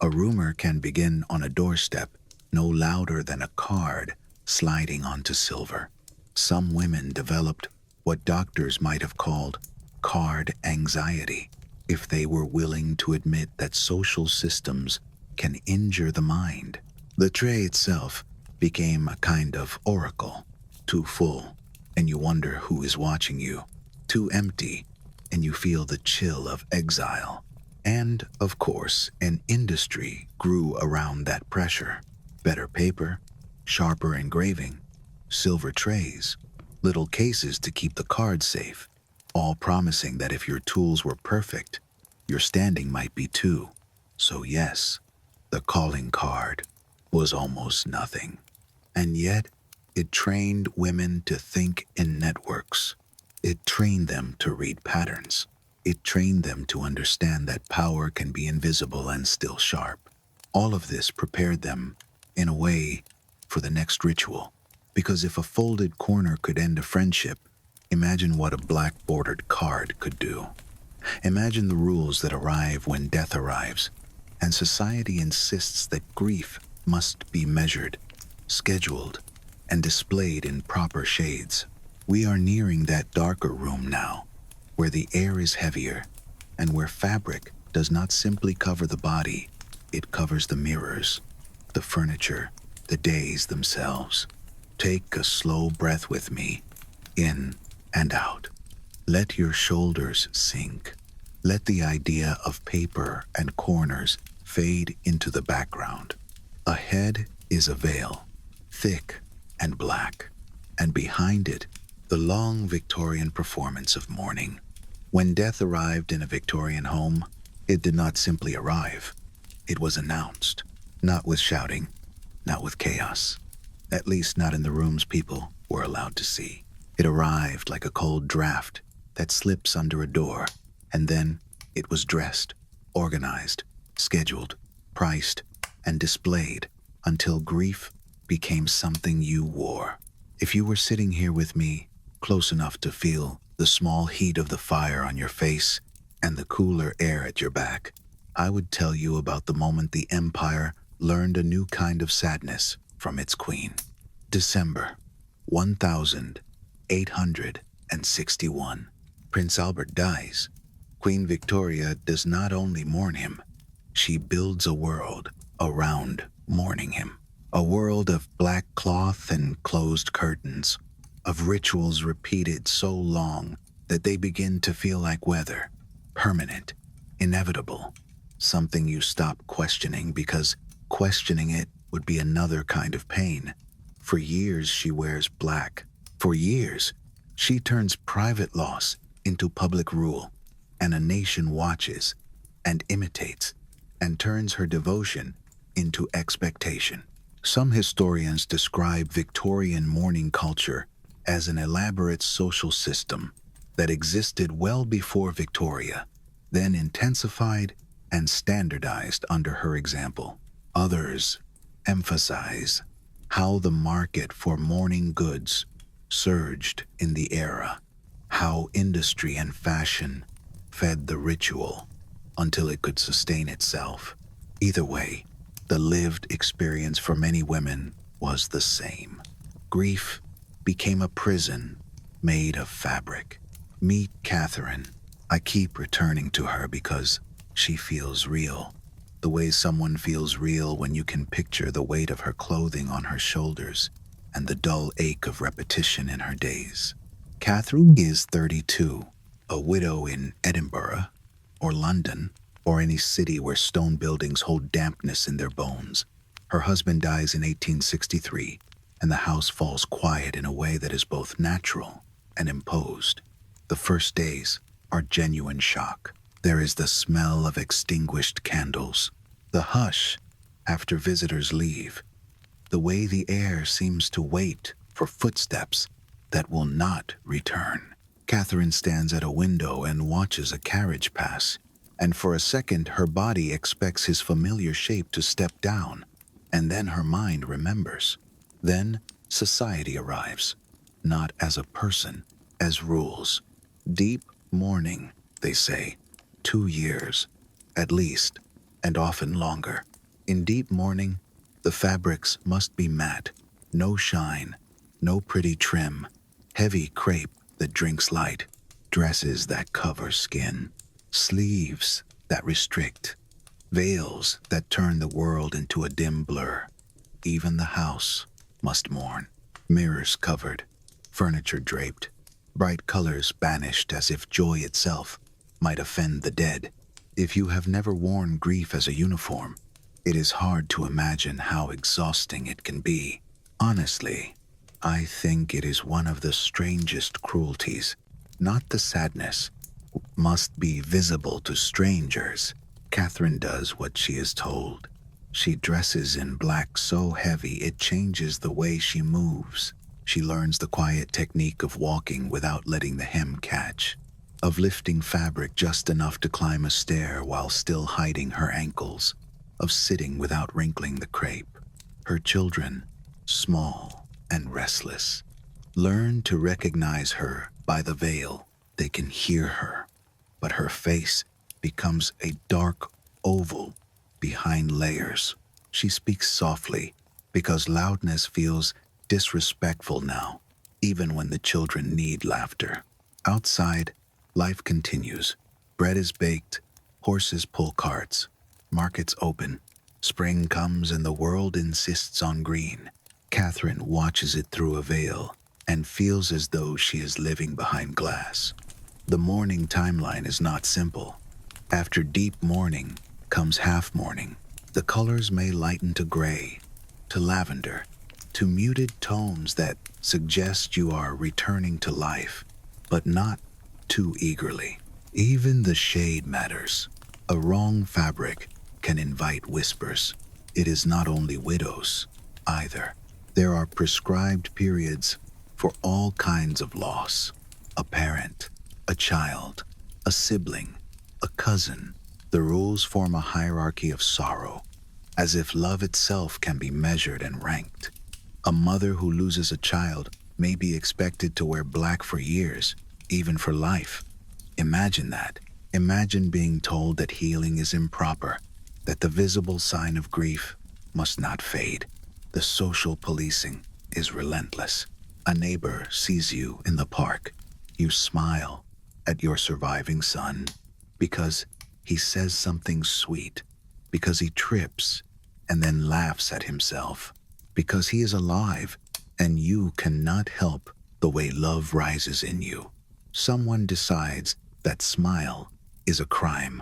A rumor can begin on a doorstep, no louder than a card sliding onto silver. Some women developed what doctors might have called card anxiety, if they were willing to admit that social systems can injure the mind. The tray itself became a kind of oracle, too full, and you wonder who is watching you, too empty, and you feel the chill of exile. And, of course, an industry grew around that pressure. Better paper, sharper engraving, silver trays, little cases to keep the cards safe, all promising that if your tools were perfect, Your standing might be too. So yes, the calling card was almost nothing. And yet, it trained women to think in networks. It trained them to read patterns. It trained them to understand that power can be invisible and still sharp. All of this prepared them, in a way, for the next ritual. Because if a folded corner could end a friendship, imagine what a black bordered card could do. Imagine the rules that arrive when death arrives. And society insists that grief must be measured, scheduled, and displayed in proper shades. We are nearing that darker room now, where the air is heavier, and where fabric does not simply cover the body, it covers the mirrors, the furniture, the days themselves. Take a slow breath with me, in and out. Let your shoulders sink. Let the idea of paper and corners fade into the background. Ahead is a veil, thick and black, and behind it, the long Victorian performance of mourning. When death arrived in a Victorian home, it did not simply arrive. It was announced, not with shouting, not with chaos, at least not in the rooms people were allowed to see. It arrived like a cold draft that slips under a door, and then it was dressed, organized, scheduled, priced, and displayed until grief became something you wore. If you were sitting here with me, close enough to feel the small heat of the fire on your face and the cooler air at your back, I would tell you about the moment the empire learned a new kind of sadness from its queen. December 1861. Prince Albert dies. Queen Victoria does not only mourn him, she builds a world around mourning him. A world of black cloth and closed curtains, of rituals repeated so long that they begin to feel like weather, permanent, inevitable, something you stop questioning because questioning it would be another kind of pain. For years she wears black. For years, she turns private loss into public rule, and a nation watches and imitates and turns her devotion into expectation. Some historians describe Victorian mourning culture as an elaborate social system that existed well before Victoria, then intensified and standardized under her example. Others emphasize how the market for mourning goods surged in the era, how industry and fashion fed the ritual until it could sustain itself. Either way, the lived experience for many women was the same. Grief became a prison made of fabric. Meet Catherine. I keep returning to her because she feels real. The way someone feels real when you can picture the weight of her clothing on her shoulders and the dull ache of repetition in her days. Catherine is 32, a widow in Edinburgh or London or any city where stone buildings hold dampness in their bones. Her husband dies in 1863, and the house falls quiet in a way that is both natural and imposed. The first days are genuine shock. There is the smell of extinguished candles, the hush after visitors leave, the way the air seems to wait for footsteps that will not return. Catherine stands at a window and watches a carriage pass, and for a second her body expects his familiar shape to step down, and then her mind remembers. Then society arrives, not as a person, as rules. Deep mourning, they say, 2 years, at least, and often longer. In deep mourning, the fabrics must be matte, no shine, no pretty trim, heavy crepe that drinks light, dresses that cover skin, sleeves that restrict, veils that turn the world into a dim blur. Even the house must mourn. Mirrors covered, furniture draped, bright colors banished as if joy itself might offend the dead. If you have never worn grief as a uniform, it is hard to imagine how exhausting it can be. Honestly, I think it is one of the strangest cruelties, not the sadness, must be visible to strangers. Catherine does what she is told. She dresses in black so heavy it changes the way she moves. She learns the quiet technique of walking without letting the hem catch, of lifting fabric just enough to climb a stair while still hiding her ankles, of sitting without wrinkling the crepe. Her children, small and restless, learn to recognize her by the veil. They can hear her, but her face becomes a dark oval behind layers. She speaks softly because loudness feels disrespectful now, even when the children need laughter. Outside, life continues. Bread is baked, horses pull carts, markets open. Spring comes and the world insists on green. Catherine watches it through a veil and feels as though she is living behind glass. The mourning timeline is not simple. After deep mourning comes half mourning. The colors may lighten to gray, to lavender, to muted tones that suggest you are returning to life, but not too eagerly. Even the shade matters. A wrong fabric can invite whispers. It is not only widows, either. There are prescribed periods for all kinds of loss. A parent, a child, a sibling, a cousin. The rules form a hierarchy of sorrow, as if love itself can be measured and ranked. A mother who loses a child may be expected to wear black for years, even for life. Imagine that. Imagine being told that healing is improper, that the visible sign of grief must not fade. The social policing is relentless. A neighbor sees you in the park. You smile at your surviving son because he says something sweet, because he trips and then laughs at himself, because he is alive and you cannot help the way love rises in you. Someone decides that smile is a crime.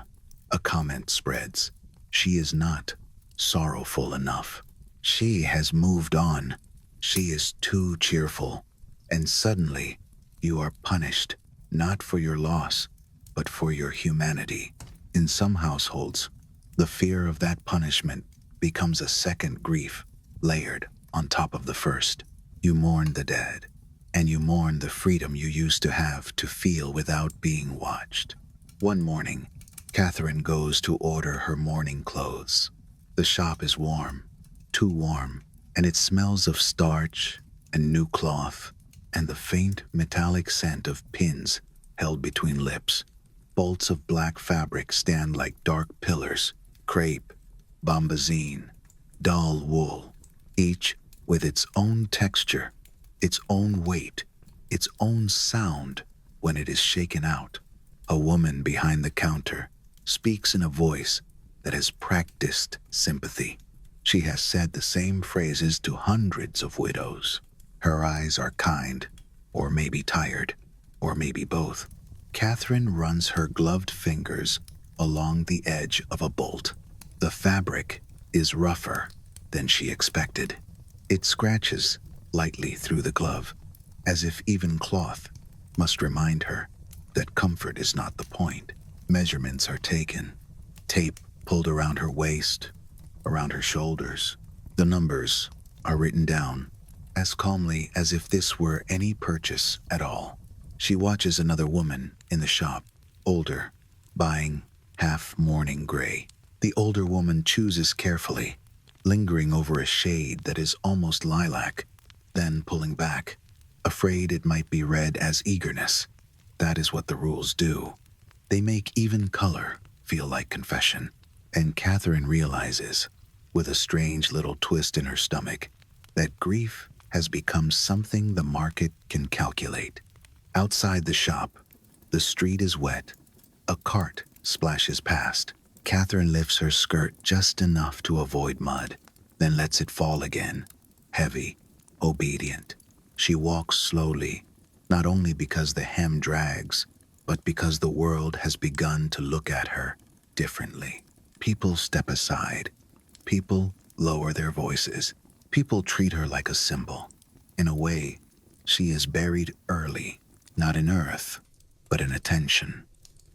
A comment spreads. She is not sorrowful enough. She has moved on. She is too cheerful. And suddenly, you are punished, not for your loss, but for your humanity. In some households, the fear of that punishment becomes a second grief, layered on top of the first. You mourn the dead, and you mourn the freedom you used to have to feel without being watched. One morning, Catherine goes to order her mourning clothes. The shop is warm, too warm, and it smells of starch and new cloth and the faint metallic scent of pins held between lips. Bolts of black fabric stand like dark pillars, crepe, bombazine, dull wool, each with its own texture, its own weight, its own sound when it is shaken out. A woman behind the counter speaks in a voice that has practiced sympathy. She has said the same phrases to hundreds of widows. Her eyes are kind, or maybe tired, or maybe both. Catherine runs her gloved fingers along the edge of a bolt. The fabric is rougher than she expected. It scratches lightly through the glove, as if even cloth must remind her that comfort is not the point. Measurements are taken, tape pulled around her waist, around her shoulders. The numbers are written down as calmly as if this were any purchase at all. She watches another woman in the shop, older, buying half mourning gray. The older woman chooses carefully, lingering over a shade that is almost lilac, then pulling back, afraid it might be read as eagerness. That is what the rules do. They make even color feel like confession. And Catherine realizes, with a strange little twist in her stomach, that grief has become something the market can calculate. Outside the shop, the street is wet. A cart splashes past. Catherine lifts her skirt just enough to avoid mud, then lets it fall again, heavy, obedient. She walks slowly, not only because the hem drags, but because the world has begun to look at her differently. People step aside. People lower their voices. People treat her like a symbol. In a way, she is buried early, not in earth, but in attention.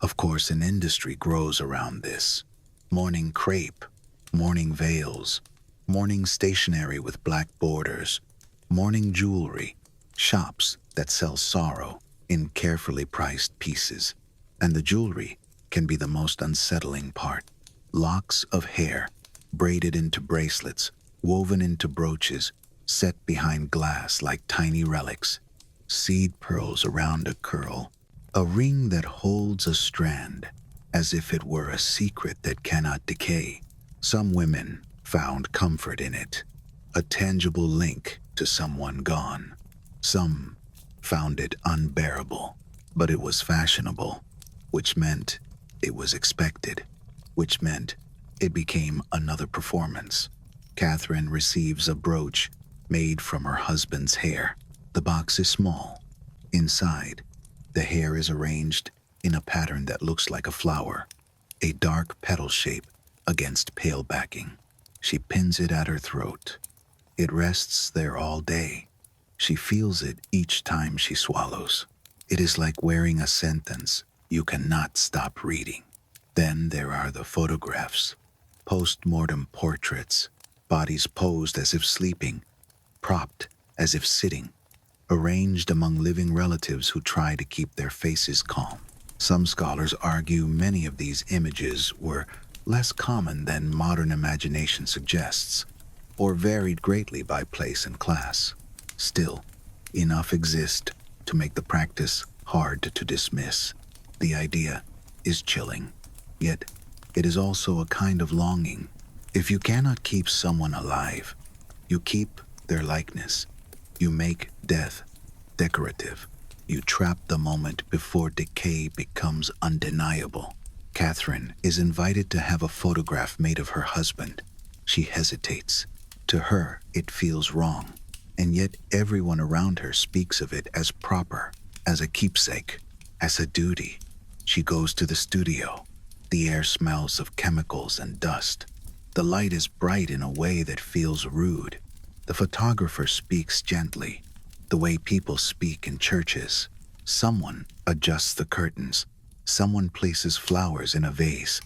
Of course, an industry grows around this. Mourning crepe, mourning veils, mourning stationery with black borders, mourning jewelry, shops that sell sorrow in carefully priced pieces. And the jewelry can be the most unsettling part. Locks of hair, braided into bracelets, woven into brooches, set behind glass like tiny relics, seed pearls around a curl, a ring that holds a strand, as if it were a secret that cannot decay. Some women found comfort in it, a tangible link to someone gone. Some found it unbearable, but it was fashionable, which meant it was expected, which meant it became another performance. Catherine receives a brooch made from her husband's hair. The box is small. Inside, the hair is arranged in a pattern that looks like a flower, a dark petal shape against pale backing. She pins it at her throat. It rests there all day. She feels it each time she swallows. It is like wearing a sentence you cannot stop reading. Then there are the photographs, post-mortem portraits, bodies posed as if sleeping, propped as if sitting, arranged among living relatives who try to keep their faces calm. Some scholars argue many of these images were less common than modern imagination suggests, or varied greatly by place and class. Still, enough exist to make the practice hard to dismiss. The idea is chilling, yet it is also a kind of longing. If you cannot keep someone alive, you keep their likeness. You make death decorative. You trap the moment before decay becomes undeniable. Catherine is invited to have a photograph made of her husband. She hesitates. To her, it feels wrong, and yet everyone around her speaks of it as proper, as a keepsake, as a duty. She goes to the studio. The air smells of chemicals and dust. The light is bright in a way that feels rude. The photographer speaks gently, the way people speak in churches. Someone adjusts the curtains. Someone places flowers in a vase.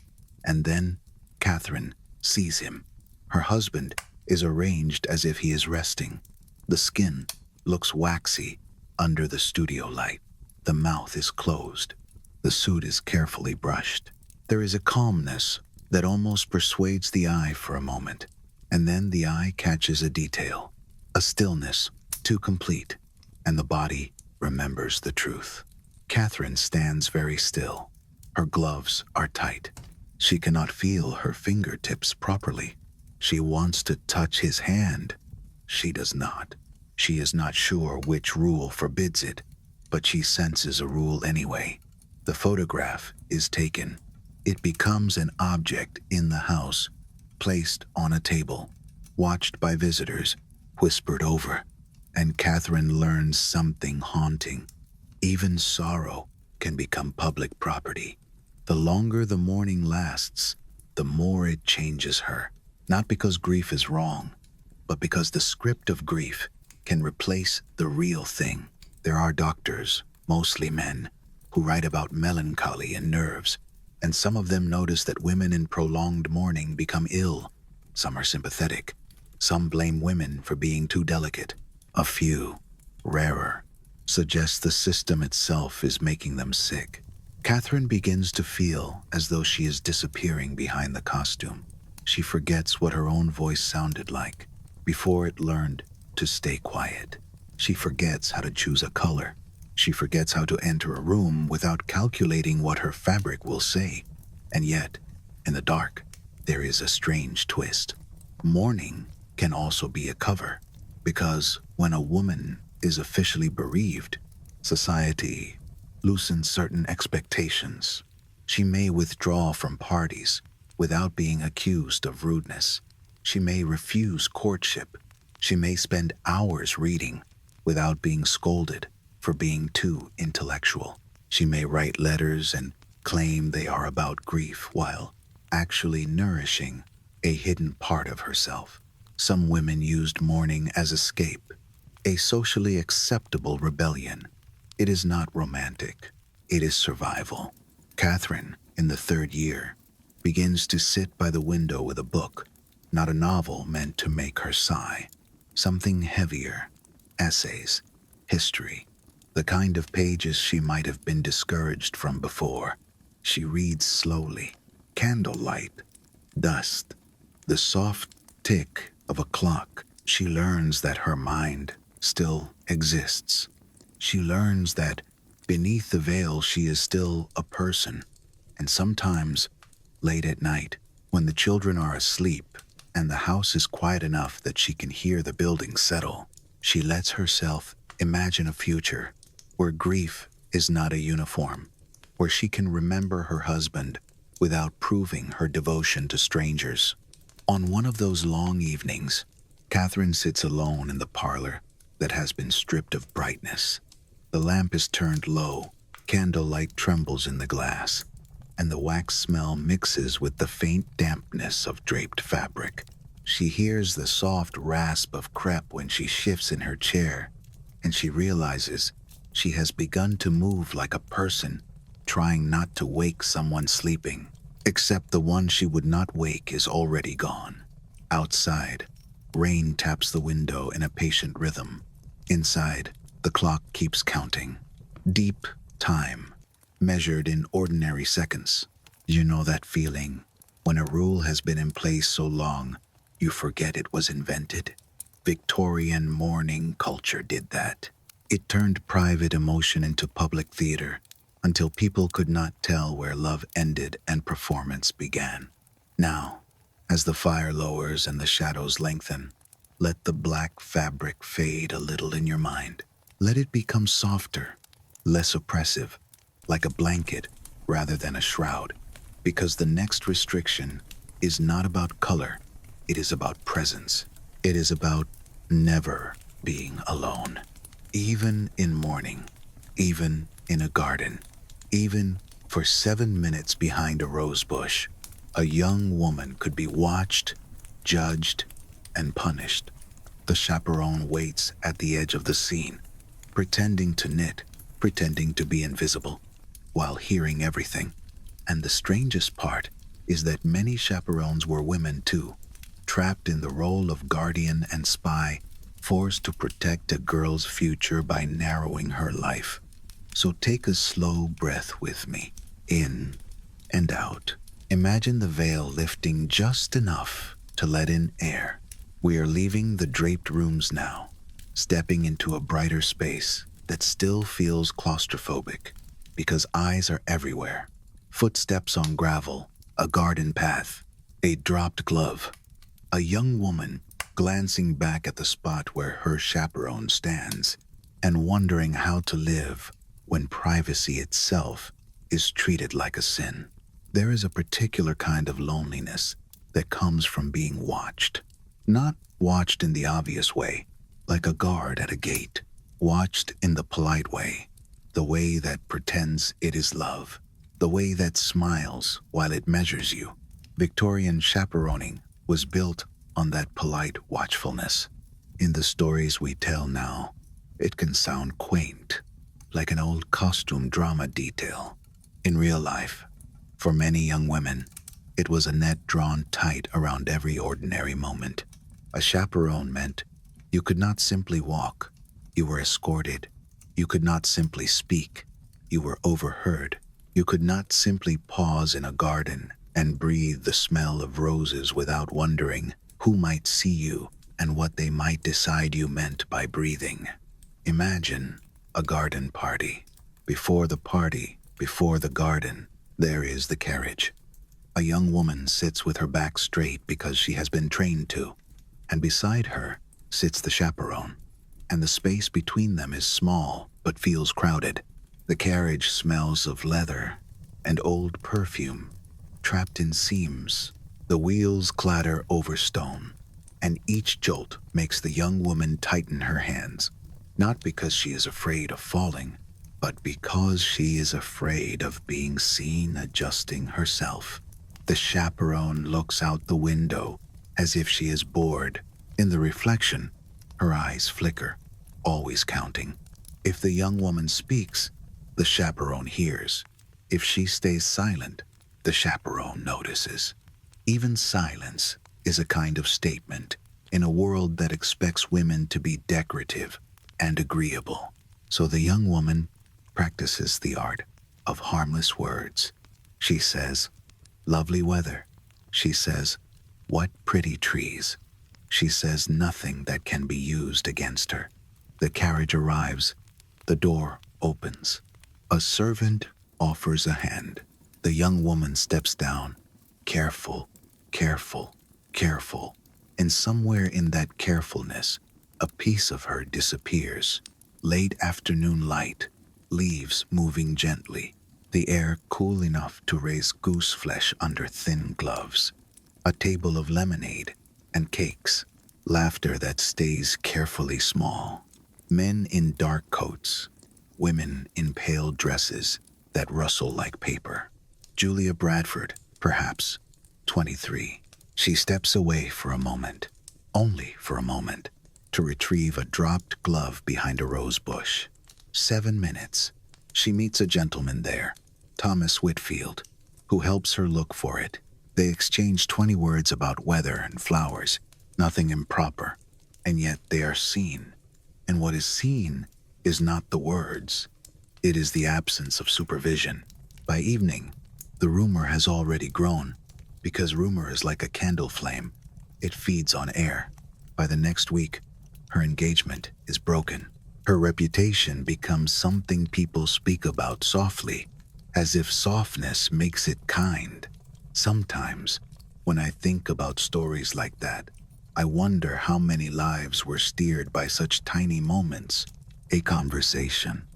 And then Catherine sees him. Her husband is arranged as if he is resting. The skin looks waxy under the studio light. The mouth is closed. The suit is carefully brushed. There is a calmness that almost persuades the eye for a moment, and then the eye catches a detail, a stillness too complete, and the body remembers the truth. Catherine stands very still. Her gloves are tight. She cannot feel her fingertips properly. She wants to touch his hand. She does not. She is not sure which rule forbids it, but she senses a rule anyway. The photograph is taken. It becomes an object in the house, placed on a table, watched by visitors, whispered over, and Catherine learns something haunting. Even sorrow can become public property. The longer the mourning lasts, the more it changes her, not because grief is wrong, but because the script of grief can replace the real thing. There are doctors, mostly men, who write about melancholy and nerves, and some of them notice that women in prolonged mourning become ill. Some are sympathetic. Some blame women for being too delicate. A few, rarer, suggest the system itself is making them sick. Catherine begins to feel as though she is disappearing behind the costume. She forgets what her own voice sounded like before it learned to stay quiet. She forgets how to choose a color. She forgets how to enter a room without calculating what her fabric will say. And yet, in the dark, there is a strange twist. Mourning can also be a cover, because when a woman is officially bereaved, society loosens certain expectations. She may withdraw from parties without being accused of rudeness. She may refuse courtship. She may spend hours reading without being scolded for being too intellectual. She may write letters and claim they are about grief while actually nourishing a hidden part of herself. Some women used mourning as escape, a socially acceptable rebellion. It is not romantic. It is survival. Catherine, in the third year, begins to sit by the window with a book, not a novel meant to make her sigh. Something heavier, essays, history, the kind of pages she might have been discouraged from before. She reads slowly, candlelight, dust, the soft tick of a clock. She learns that her mind still exists. She learns that beneath the veil she is still a person, and sometimes, late at night, when the children are asleep and the house is quiet enough that she can hear the building settle, she lets herself imagine a future where grief is not a uniform, where she can remember her husband without proving her devotion to strangers. On one of those long evenings, Catherine sits alone in the parlor that has been stripped of brightness. The lamp is turned low, candlelight trembles in the glass, and the wax smell mixes with the faint dampness of draped fabric. She hears the soft rasp of crepe when she shifts in her chair, and she realizes she has begun to move like a person, trying not to wake someone sleeping, except the one she would not wake is already gone. Outside, rain taps the window in a patient rhythm. Inside, the clock keeps counting. Deep time, measured in ordinary seconds. You know that feeling when a rule has been in place so long, you forget it was invented? Victorian mourning culture did that. It turned private emotion into public theater until people could not tell where love ended and performance began. Now, as the fire lowers and the shadows lengthen, let the black fabric fade a little in your mind. Let it become softer, less oppressive, like a blanket rather than a shroud, because the next restriction is not about color, it is about presence. It is about never being alone. Even in mourning, even in a garden, even for 7 minutes behind a rose bush, a young woman could be watched, judged, and punished. The chaperone waits at the edge of the scene, pretending to knit, pretending to be invisible, while hearing everything. And the strangest part is that many chaperones were women too, trapped in the role of guardian and spy, forced to protect a girl's future by narrowing her life. So take a slow breath with me, in and out. Imagine the veil lifting just enough to let in air. We are leaving the draped rooms now, stepping into a brighter space that still feels claustrophobic, because eyes are everywhere. Footsteps on gravel, a garden path, a dropped glove, a young woman glancing back at the spot where her chaperone stands and wondering how to live when privacy itself is treated like a sin. There is a particular kind of loneliness that comes from being watched. Not watched in the obvious way, like a guard at a gate. Watched in the polite way, the way that pretends it is love, the way that smiles while it measures you. Victorian chaperoning was built on that polite watchfulness. In the stories we tell now, it can sound quaint, like an old costume drama detail. In real life, for many young women, it was a net drawn tight around every ordinary moment. A chaperone meant you could not simply walk, you were escorted. You could not simply speak, you were overheard. You could not simply pause in a garden and breathe the smell of roses without wondering who might see you and what they might decide you meant by breathing. Imagine a garden party. Before the party, before the garden, there is the carriage. A young woman sits with her back straight because she has been trained to, and beside her sits the chaperone, and the space between them is small but feels crowded. The carriage smells of leather and old perfume, trapped in seams. The wheels clatter over stone, and each jolt makes the young woman tighten her hands, not because she is afraid of falling, but because she is afraid of being seen adjusting herself. The chaperone looks out the window as if she is bored. In the reflection, her eyes flicker, always counting. If the young woman speaks, the chaperone hears. If she stays silent, the chaperone notices. Even silence is a kind of statement in a world that expects women to be decorative and agreeable. So the young woman practices the art of harmless words. She says, "Lovely weather." She says, "What pretty trees." She says nothing that can be used against her. The carriage arrives. The door opens. A servant offers a hand. The young woman steps down. Careful, careful, careful. And somewhere in that carefulness, a piece of her disappears. Late afternoon light, leaves moving gently, the air cool enough to raise goose flesh under thin gloves. A table of lemonade and cakes, laughter that stays carefully small. Men in dark coats, women in pale dresses that rustle like paper. Julia Bradford, perhaps 23. She steps away for a moment, only for a moment, to retrieve a dropped glove behind a rose bush. 7 minutes. She meets a gentleman there, Thomas Whitfield, who helps her look for it. They exchange 20 words about weather and flowers, nothing improper, and yet they are seen. And what is seen is not the words. It is the absence of supervision. By evening, the rumor has already grown, because rumor is like a candle flame. It feeds on air. By the next week, her engagement is broken. Her reputation becomes something people speak about softly, as if softness makes it kind. Sometimes, when I think about stories like that, I wonder how many lives were steered by such tiny moments. A conversation,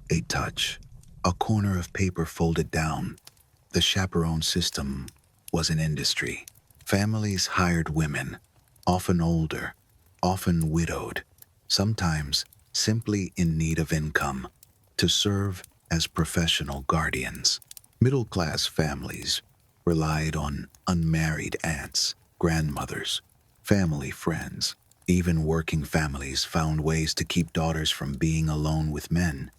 a touch, a corner of paper folded down. The chaperone system was an industry. Families hired women, often older, often widowed, sometimes simply in need of income, to serve as professional guardians. Middle-class families relied on unmarried aunts, grandmothers, family friends. Even working families found ways to keep daughters from being alone with men,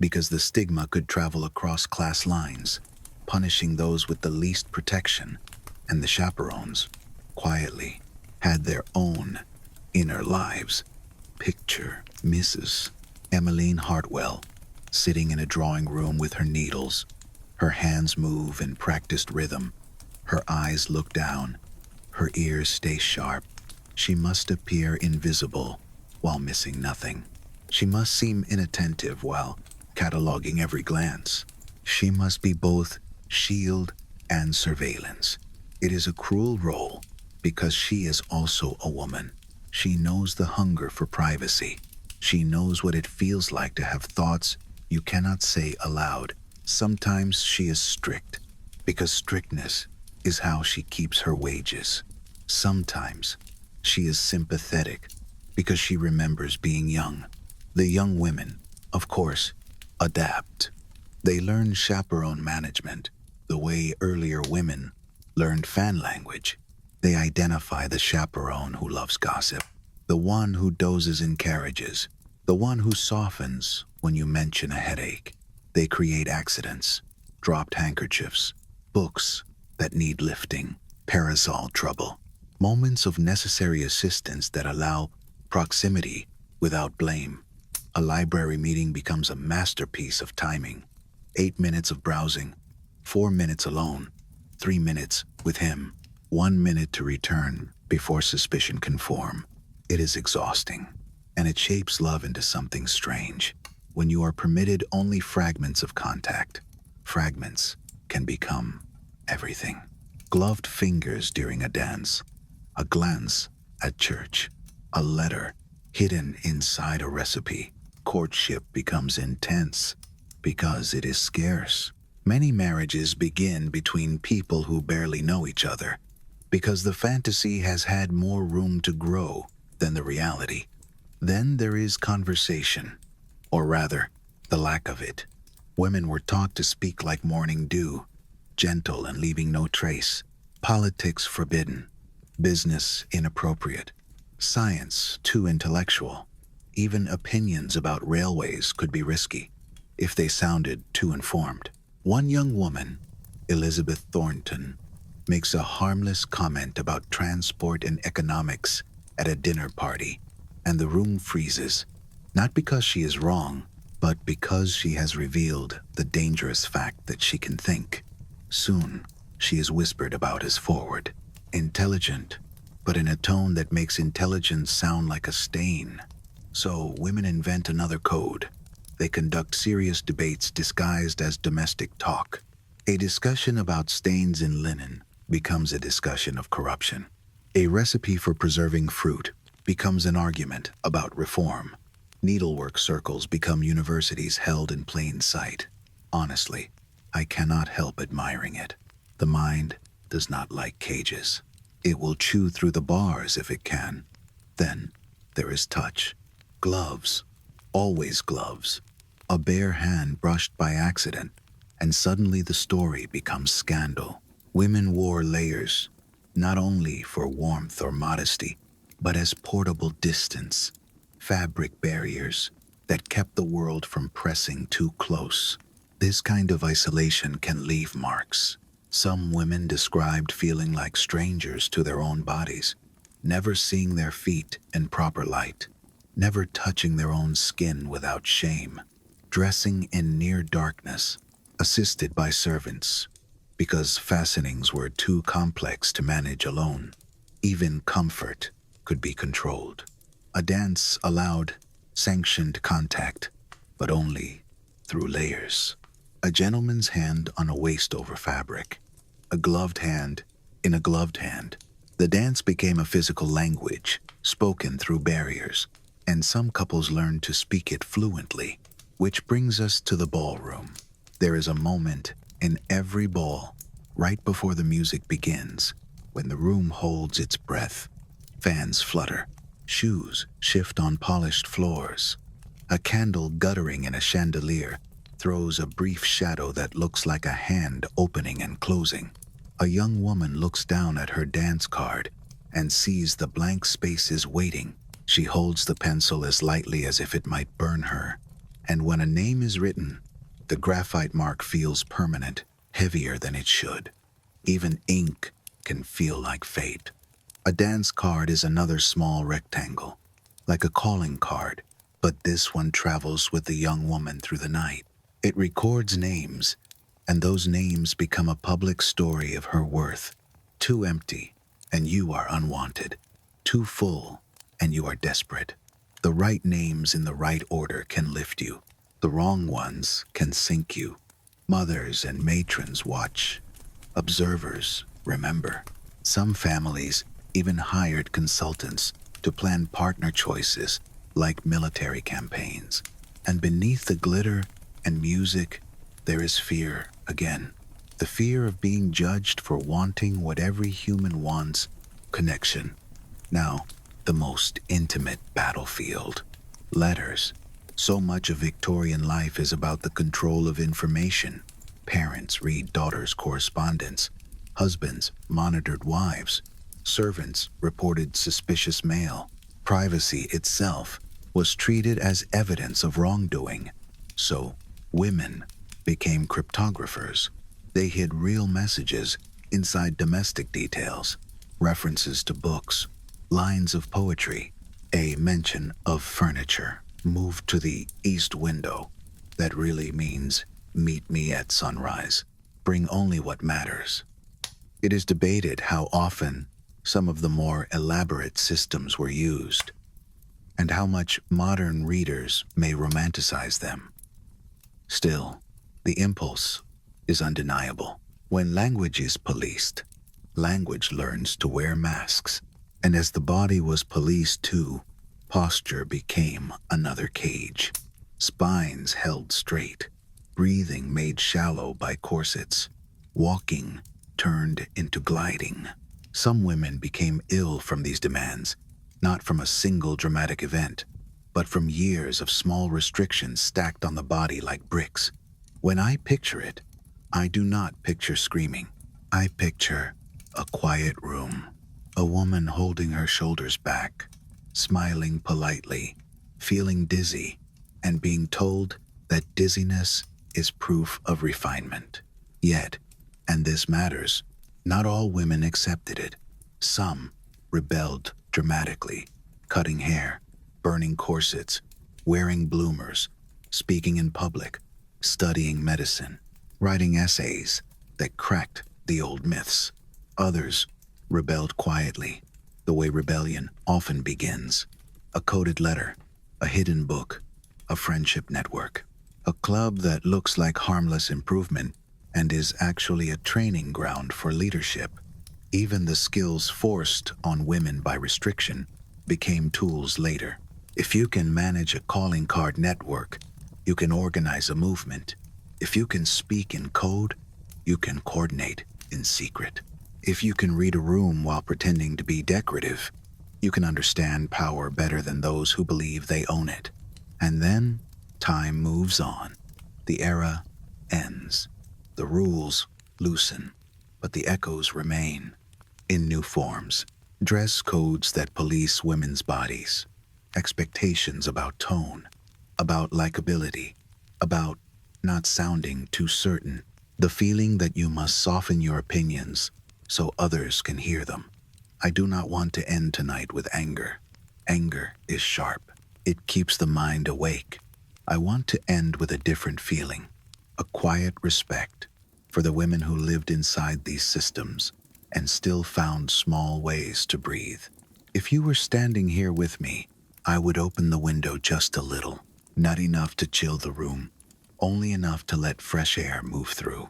because the stigma could travel across class lines, punishing those with the least protection. And the chaperones, quietly, had their own inner lives. Picture Mrs. Emmeline Hartwell, sitting in a drawing room with her needles. Her hands move in practiced rhythm. Her eyes look down. Her ears stay sharp. She must appear invisible while missing nothing. She must seem inattentive while cataloging every glance. She must be both shield and surveillance. It is a cruel role because she is also a woman. She knows the hunger for privacy. She knows what it feels like to have thoughts you cannot say aloud. Sometimes she is strict because strictness is how she keeps her wages. Sometimes she is sympathetic because she remembers being young. The young women, of course, adapt. They learn chaperone management the way earlier women learned fan language. They identify the chaperone who loves gossip, the one who dozes in carriages, the one who softens when you mention a headache. They create accidents, dropped handkerchiefs, books that need lifting, parasol trouble, moments of necessary assistance that allow proximity without blame. A library meeting becomes a masterpiece of timing. 8 minutes of browsing, 4 minutes alone, 3 minutes with him, 1 minute to return before suspicion can form. It is exhausting, and it shapes love into something strange. When you are permitted only fragments of contact, fragments can become everything. Gloved fingers during a dance, a glance at church, a letter hidden inside a recipe. Courtship becomes intense because it is scarce. Many marriages begin between people who barely know each other because the fantasy has had more room to grow than the reality. Then there is conversation, or rather, the lack of it. Women were taught to speak like morning dew, gentle and leaving no trace. Politics forbidden, business inappropriate, science too intellectual. Even opinions about railways could be risky if they sounded too informed. One young woman, Elizabeth Thornton, makes a harmless comment about transport and economics at a dinner party, and the room freezes, not because she is wrong, but because she has revealed the dangerous fact that she can think. Soon, she is whispered about as forward, intelligent, but in a tone that makes intelligence sound like a stain. So women invent another code. They conduct serious debates disguised as domestic talk. A discussion about stains in linen becomes a discussion of corruption. A recipe for preserving fruit becomes an argument about reform. Needlework circles become universities held in plain sight. Honestly, I cannot help admiring it. The mind does not like cages. It will chew through the bars if it can. Then there is touch. Gloves. Always gloves. A bare hand brushed by accident, and suddenly the story becomes scandal. Women wore layers, not only for warmth or modesty, but as portable distance, fabric barriers that kept the world from pressing too close. This kind of isolation can leave marks. Some women described feeling like strangers to their own bodies, never seeing their feet in proper light, never touching their own skin without shame, dressing in near darkness, assisted by servants, because fastenings were too complex to manage alone. Even comfort could be controlled. A dance allowed sanctioned contact, but only through layers. A gentleman's hand on a waist over fabric, a gloved hand in a gloved hand. The dance became a physical language, spoken through barriers, and some couples learned to speak it fluently. Which brings us to the ballroom. There is a moment in every ball, right before the music begins, when the room holds its breath. Fans flutter, shoes shift on polished floors. A candle guttering in a chandelier throws a brief shadow that looks like a hand opening and closing. A young woman looks down at her dance card and sees the blank spaces waiting. She holds the pencil as lightly as if it might burn her. And when a name is written, the graphite mark feels permanent, heavier than it should. Even ink can feel like fate. A dance card is another small rectangle, like a calling card, but this one travels with the young woman through the night. It records names, and those names become a public story of her worth. Too empty, and you are unwanted. Too full, and you are desperate. The right names in the right order can lift you. The wrong ones can sink you. Mothers and matrons watch. Observers remember. Some families even hired consultants to plan partner choices like military campaigns. And beneath the glitter and music, there is fear again. The fear of being judged for wanting what every human wants, connection. Now, the most intimate battlefield. Letters. So much of Victorian life is about the control of information. Parents read daughters' correspondence. Husbands monitored wives. Servants reported suspicious mail. Privacy itself was treated as evidence of wrongdoing. So, women became cryptographers. They hid real messages inside domestic details, references to books, lines of poetry, a mention of furniture. Moved to the east window. That really means meet me at sunrise. Bring only what matters. It is debated how often some of the more elaborate systems were used, and how much modern readers may romanticize them. Still, the impulse is undeniable. When language is policed, language learns to wear masks. And as the body was policed too, posture became another cage. Spines held straight, breathing made shallow by corsets, walking turned into gliding. Some women became ill from these demands, not from a single dramatic event, but from years of small restrictions stacked on the body like bricks. When I picture it, I do not picture screaming. I picture a quiet room, a woman holding her shoulders back, smiling politely, feeling dizzy, and being told that dizziness is proof of refinement. Yet, and this matters, not all women accepted it. Some rebelled dramatically, cutting hair, burning corsets, wearing bloomers, speaking in public, studying medicine, writing essays that cracked the old myths. Others rebelled quietly, the way rebellion often begins. A coded letter, a hidden book, a friendship network. A club that looks like harmless improvement and is actually a training ground for leadership. Even the skills forced on women by restriction became tools later. If you can manage a calling card network, you can organize a movement. If you can speak in code, you can coordinate in secret. If you can read a room while pretending to be decorative, you can understand power better than those who believe they own it. And then, time moves on. The era ends. The rules loosen, but the echoes remain in new forms. Dress codes that police women's bodies, expectations about tone, about likability, about not sounding too certain, the feeling that you must soften your opinions so others can hear them. I do not want to end tonight with anger. Anger is sharp. It keeps the mind awake. I want to end with a different feeling, a quiet respect for the women who lived inside these systems and still found small ways to breathe. If you were standing here with me, I would open the window just a little, not enough to chill the room, only enough to let fresh air move through.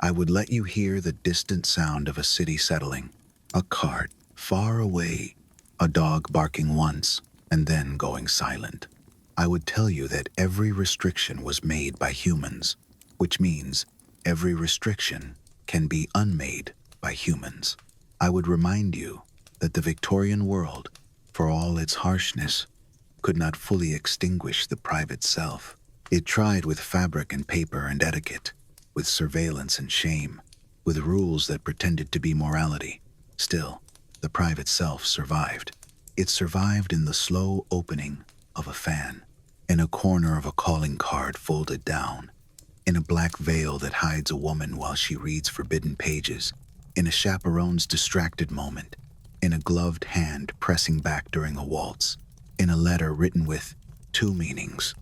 I would let you hear the distant sound of a city settling, a cart far away, a dog barking once and then going silent. I would tell you that every restriction was made by humans, which means every restriction can be unmade by humans. I would remind you that the Victorian world, for all its harshness, could not fully extinguish the private self. It tried with fabric and paper and etiquette, with surveillance and shame, with rules that pretended to be morality. Still, the private self survived. It survived in the slow opening of a fan, in a corner of a calling card folded down, in a black veil that hides a woman while she reads forbidden pages, in a chaperone's distracted moment, in a gloved hand pressing back during a waltz, in a letter written with two meanings,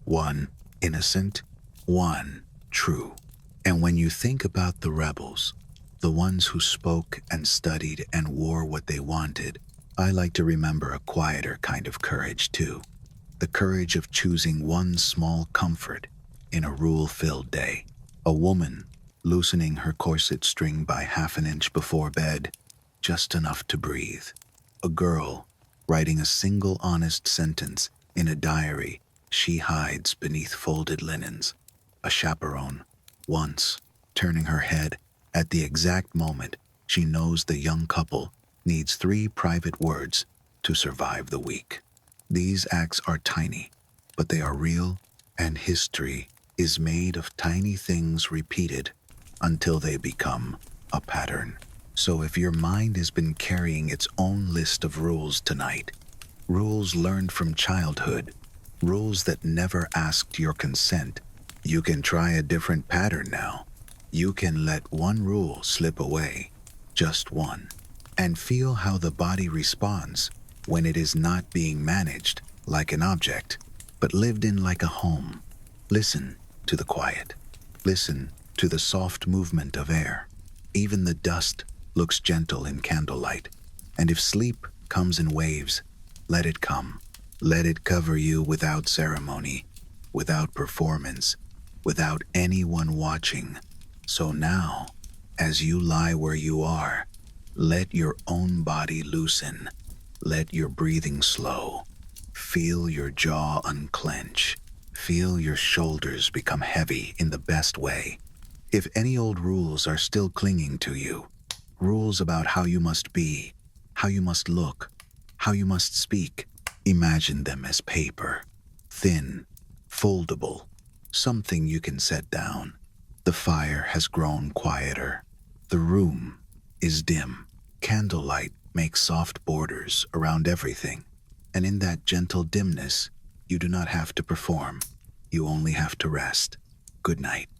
one innocent, one true. And when you think about the rebels, the ones who spoke and studied and wore what they wanted, I like to remember a quieter kind of courage too. The courage of choosing one small comfort in a rule-filled day. A woman loosening her corset string by half an inch before bed, just enough to breathe. A girl writing a single honest sentence in a diary she hides beneath folded linens. A chaperone, once, turning her head at the exact moment she knows the young couple needs 3 private words to survive the week. These acts are tiny, but they are real, and history is made of tiny things repeated until they become a pattern. So if your mind has been carrying its own list of rules tonight, rules learned from childhood, rules that never asked your consent, you can try a different pattern now. You can let one rule slip away, just one, and feel how the body responds when it is not being managed like an object, but lived in like a home. Listen to the quiet. Listen to the soft movement of air. Even the dust looks gentle in candlelight. And if sleep comes in waves, let it come. Let it cover you without ceremony, without performance, without anyone watching. So now, as you lie where you are, let your own body loosen. Let your breathing slow. Feel your jaw unclench. Feel your shoulders become heavy in the best way. If any old rules are still clinging to you, rules about how you must be, how you must look, how you must speak, imagine them as paper, thin, foldable, something you can set down. The fire has grown quieter. The room is dim. Candlelight makes soft borders around everything. And in that gentle dimness, you do not have to perform. You only have to rest. Good night.